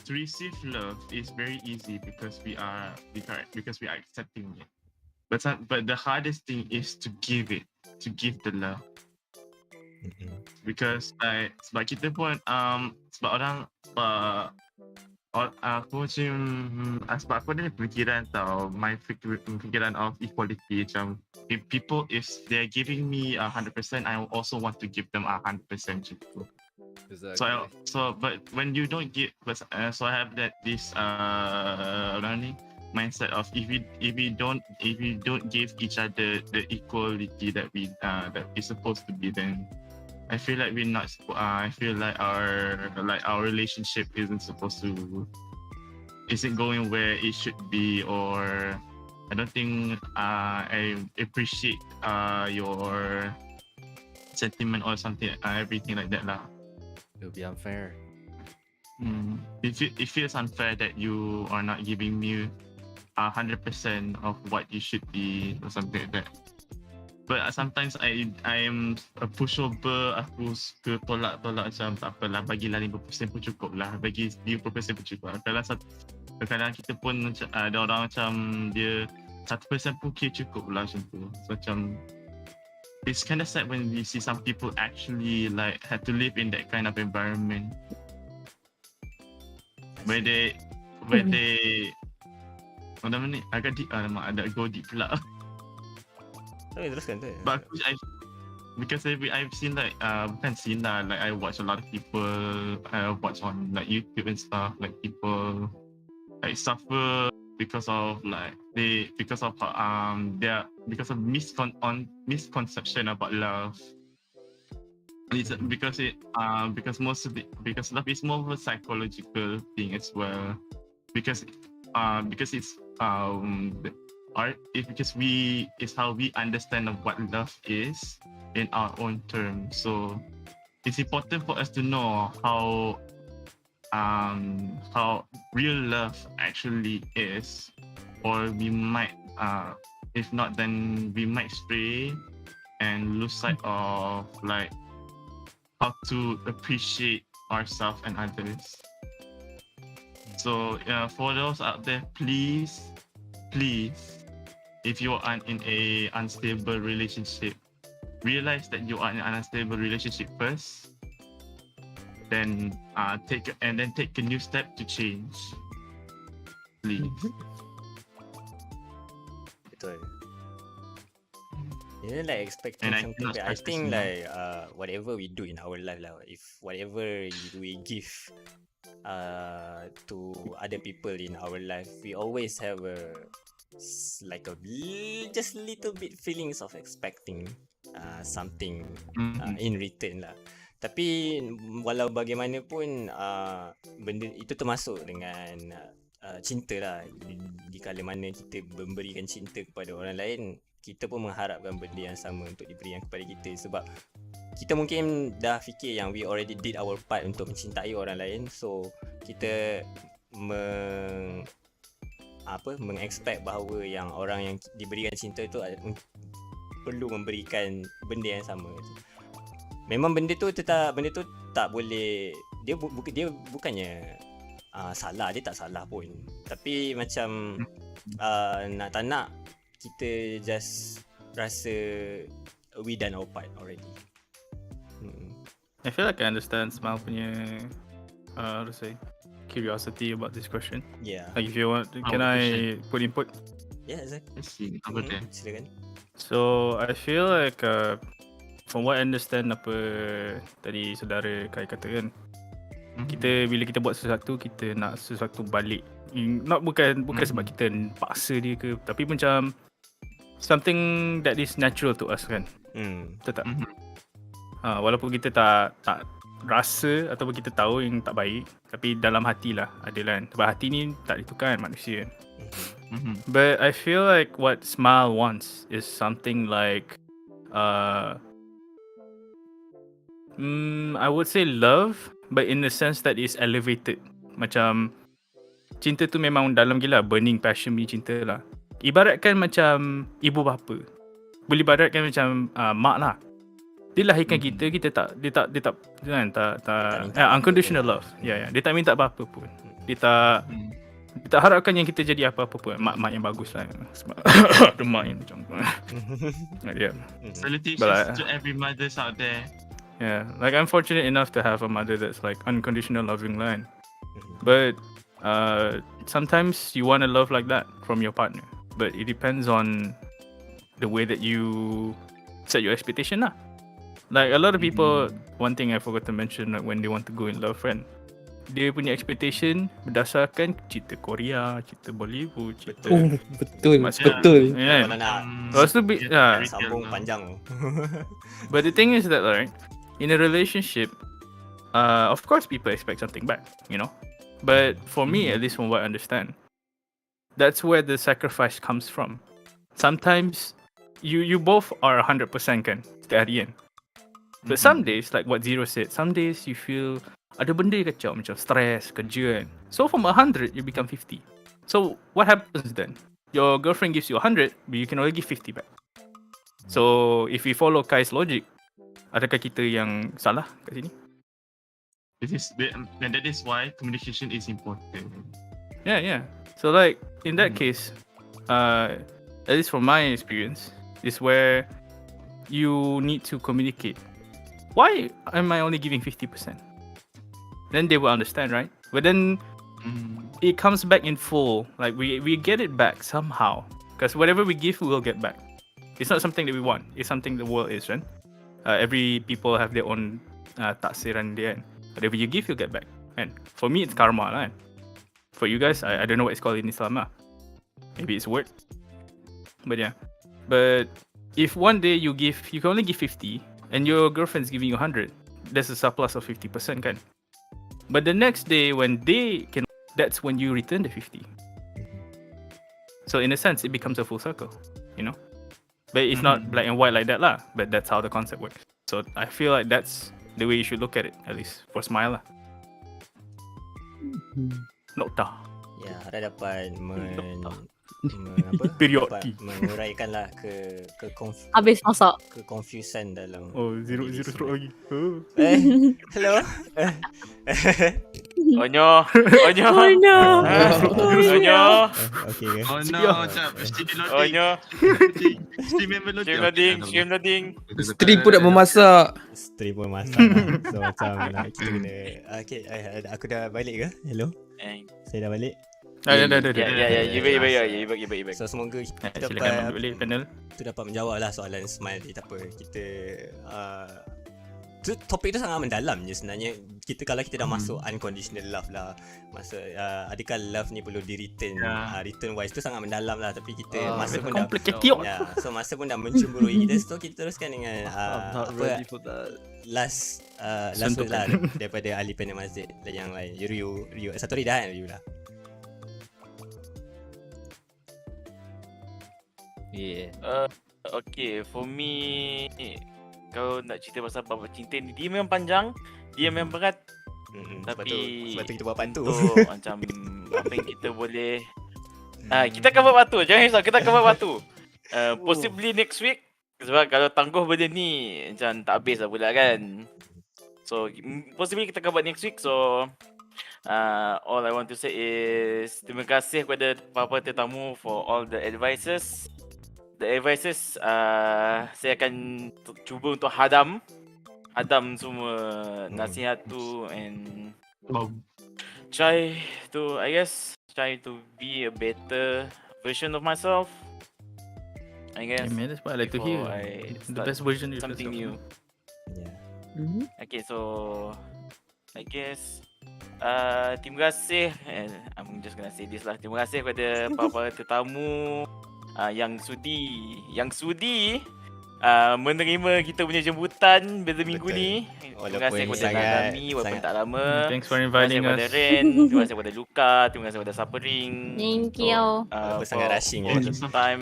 to receive love is very easy because we are accepting it. But the hardest thing is to give the love. Because sebab kita pun sebab orang aku sebab aku ada fikiran tau, my fikiran of equality macam if people, if they're giving me 100%, I also want to give them 100% gitu. Exactly. But when you don't give, so I have this mindset of if we don't give each other the equality that we supposed to be, then I feel like we're not. I feel like our relationship isn't going where it should be, or I don't think I appreciate your sentiment or something, everything like that lah. It'll be unfair. It feels unfair that you are not giving me 100% of what you should be or something like that. But sometimes I am a pushover. Aku suka tolak macam tak apalah, bagilah 50% pun cukup lah, bagi 50% pun cukup. Kadang kita pun ada orang macam dia 1% pun cukup lah macam tu. So macam it's kind of sad when we see some people actually like had to live in that kind of environment where they mana ni agak deep, ada go deep pula. Teruskan tu. But because I've seen like bukan seen lah, like I watch a lot of people watch on like YouTube and stuff, like people like suffer because of misconception about love. It's because love is more of a psychological thing as well, because it's it's how we understand of what love is in our own terms. So it's important for us to know how real love actually is, or we might if not, then we might stray and lose sight of like how to appreciate ourselves and others. So for those out there, please, if you are in a unstable relationship, realize that you are in an unstable relationship first. Then take a new step to change. Please. Betul. Like expecting And I something, cannot but I stress think this like whatever we do in our life lah, if whatever we give to other people in our life, we always have just little bit feelings of expecting something in return lah. Tapi walau bagaimanapun benda itu termasuk dengan cinta lah. Di kala mana kita memberikan cinta kepada orang lain, kita pun mengharapkan benda yang sama untuk diberikan kepada kita. Sebab kita mungkin dah fikir yang we already did our part untuk mencintai orang lain, so kita mengexpect bahawa yang orang yang diberikan cinta tu perlu memberikan benda yang sama. Memang benda tu tak boleh, dia bukannya salah, dia tak salah pun. Tapi macam nak tak nak, kita just rasa we done our part already. I feel like I understand Smile punya how to say, curiosity about this question. Yeah. Like if you want, can I put input? Yeah, exactly. Silakan. So I feel like from what I understand apa tadi saudara Kai kata kan, kita bila kita buat sesuatu, kita nak sesuatu balik. Bukan sebab kita paksa dia ke, tapi macam something that is natural to us kan. Betul tak? Walaupun kita tak rasa ataupun kita tahu yang tak baik, tapi dalam hati lah ada kan. Sebab hati ni tak ditukar manusia kan. But I feel like what Smile wants is something like, I would say love, but in the sense that it's elevated. Macam cinta tu memang dalam gila, burning passion punya cinta lah. Ibaratkan macam ibu bapa. Boleh ibaratkan macam mak lah. Dia lahirkan kita tak unconditional love. Ya, dia tak minta apa-apa pun. Dia tak harapkan yang kita jadi apa-apa pun. Mak yang bagus lah. Sebab ada mak yang macam yeah. Salutations to every mothers out there. Yeah, like I'm fortunate enough to have a mother that's like unconditional loving line. But sometimes you want to love like that from your partner. But it depends on the way that you set your expectation lah. Like a lot of people, one thing I forgot to mention, like when they want to go in love, friend, dia punya expectation berdasarkan cerita Korea, cerita Bollywood, cerita betul. Yeah. Lepas tu sambung panjang. But the thing is that, right, in a relationship, of course people expect something back, you know. But for me, at least from what I understand, that's where the sacrifice comes from. Sometimes you both are 100% kan setiap harian. But some days, like what Zero said, some days you feel ada benda kacau, macam stress, kerja kan. So from 100, you become 50. So what happens then? Your girlfriend gives you 100, but you can only give 50 back. So if we follow Kai's logic, adakah kita yang salah kat sini? And that is why communication is important. Yeah. So like in that case, at least from my experience, is where you need to communicate. Why am I only giving 50%? Then they will understand, right? But then it comes back in full. Like we get it back somehow. Because whatever we give, we will get back. It's not something that we want. It's something the world is, right? Every people have their own taksiran dia. Whatever you give, you'll get back. And for me, it's karma, right? For you guys, I don't know what it's called in Islam. Maybe it's a word. But yeah. But if one day you can only give 50, and your girlfriend's giving you 100, there's a surplus of 50%, kan? But the next day, when they can, that's when you return the 50. So in a sense, it becomes a full circle, you know? But it's not black and white like that lah. But that's how the concept works. So I feel like that's the way you should look at it, at least for Smile lah. Nokta. Ya, harap dapat menguraikan lah Habis masak. confusion dalam. Zero lagi. Hello. Onyo. Okay. Oh no, mesti loading. Onyo. Stream loading. Stream pun nak memasak. Stream pun masak. So macam kita kena. Okay, aku dah balik ke? Hello. Saya dah balik. Ya, you baik. So semoga kita Silakan balik panel. tu dapat menjawab lah soalan Smile ni. Tak apa, kita topik tu sangat mendalam je sebenarnya. Kalau kita dah masuk unconditional love lah, adakah love ni perlu di return, return wise tu sangat mendalam lah. Tapi kita masa pun dah so masa pun dah mencemburui kita. So kita teruskan dengan last word lah daripada ahli panel masjid yang lain. Ryu Satori dah kan? Ryu dah. Okay, for me, kalau nak cerita pasal bab cinta ni, dia memang panjang, dia memang berat. Tapi sebab tu kita buat part tu. Macam apa yang kita boleh kita akan buat part tu. Jangan risau, kita akan buat part tu. Possibly next week. Sebab kalau tangguh benda ni macam tak habis lah pula kan. So possibly kita akan buat next week. So all I want to say is terima kasih kepada para tetamu for all the advices. The advices saya akan cuba untuk hadam semua nasihat tu and try to be a better version of myself. I guess. Yeah, man, that's what I like to hear. The best version of something new. Yeah. Okay, so I guess terima kasih, and I'm just gonna say this lah. Terima kasih kepada para tetamu yang sudi menerima kita punya jemputan pada minggu Betul. ni. Terima Walaupun kasih kepada sangat- Nanami walaupun sangat- tak lama. Thanks for Terima kasih inviting kepada us. Ren, terima kasih kepada Luca, terima kasih kepada Supperingg. Thank you. Walaupun sangat rushing for je. the time,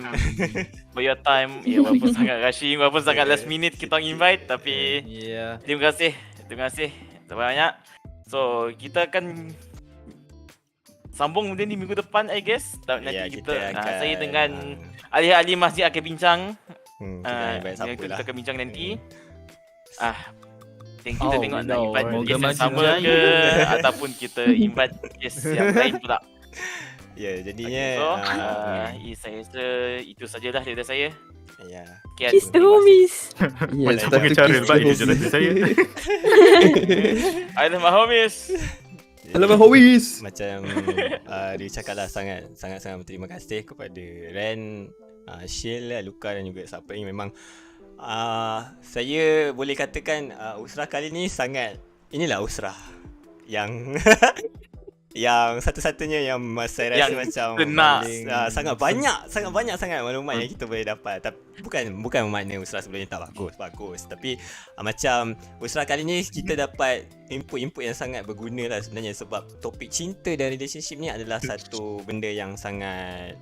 for your time. Ya, walaupun sangat rushing, walaupun sangat last minute kita orang invite, tapi Yeah. terima kasih banyak. So kita akan sambung mungkin di minggu depan, I guess. Nanti Ya, kita, kita akan, saya dengan ahli-ahli masjid akan bincang. kita invite siapa Kita lah. akan bincang nanti. Kita Oh, tengok we nak know, invite right? guest yang Moga sama maju ke ataupun kita invite guest yang lain pula. Ya, jadinya So, saya rasa itu sajalah daripada saya. ya. Sekian. Kiss the homies. Yeah, Macam satu pengacara kiss lebat the itu je homies. dari saya. I love my homies. Hello my homies. Macam dia cakap lah sangat berterima kasih kepada Ren, Shill, Luca dan juga Supperingg. Memang saya boleh katakan Usrah kali ni sangat, inilah Usrah yang yang satu-satunya yang saya rasa Yang macam kena. paling, sangat banyak maklumat yang kita boleh dapat. Tapi bukan bermakna Usrah sebelum ni tak bagus, tapi macam Usrah kali ni kita dapat input yang sangat berguna lah sebenarnya, sebab topik cinta dan relationship ni adalah satu benda yang sangat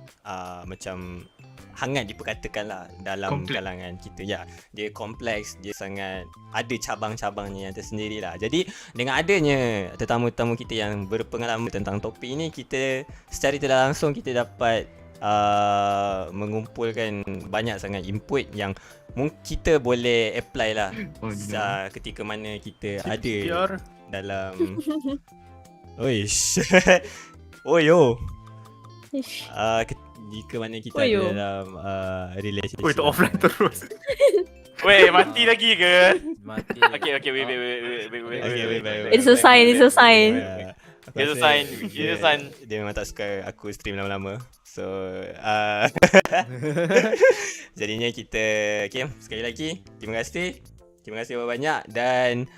macam hangat diperkatakan lah dalam Kompleks. kalangan kita. Ya, dia kompleks, dia sangat ada cabang-cabangnya yang tersendiri lah. Jadi dengan adanya tetamu-tetamu kita yang berpengalaman tentang topik ini, kita secara tidak langsung kita dapat mengumpulkan banyak sangat input yang kita boleh apply lah ketika mana kita ada CPR. dalam Oish. Oyo. Jika mana kita ada Oyo. dalam relationship. Oh, itu offline terus. Weh, mati lagi ke? Mati. Okay, wait. It's a sign, it's a sign. Aku It's a rasa sign, it's a sign. Dia memang tak suka aku stream lama-lama. So jadinya kita sekali lagi terima kasih banyak. Dan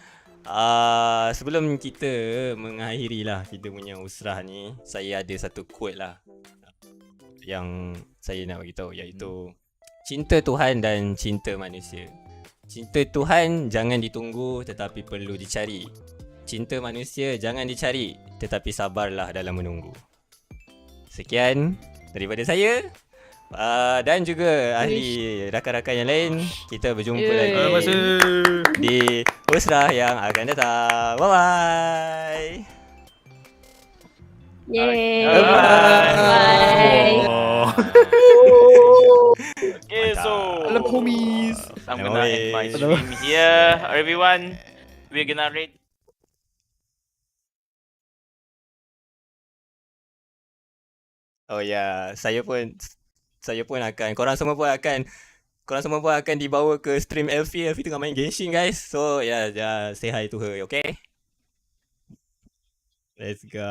sebelum kita mengakhiri lah kita punya Usrah ni, saya ada satu quote lah yang saya nak bagi tahu, iaitu cinta Tuhan dan cinta manusia. Cinta Tuhan jangan ditunggu tetapi perlu dicari. Cinta manusia jangan dicari tetapi sabarlah dalam menunggu. Sekian daripada saya dan juga ahli rakan-rakan yang lain. Kita berjumpa lagi di Usrah yang akan datang. Bye bye. Yay. Bye. Okay, so Hello my homies. I'm gonna end my stream here, everyone. We're gonna rate. Oh ya, saya pun akan, korang semua pun akan dibawa ke stream Elfie tengah main Genshin guys. So say hi to her, okay? Let's go.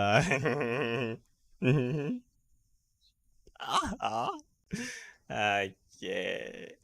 Okay.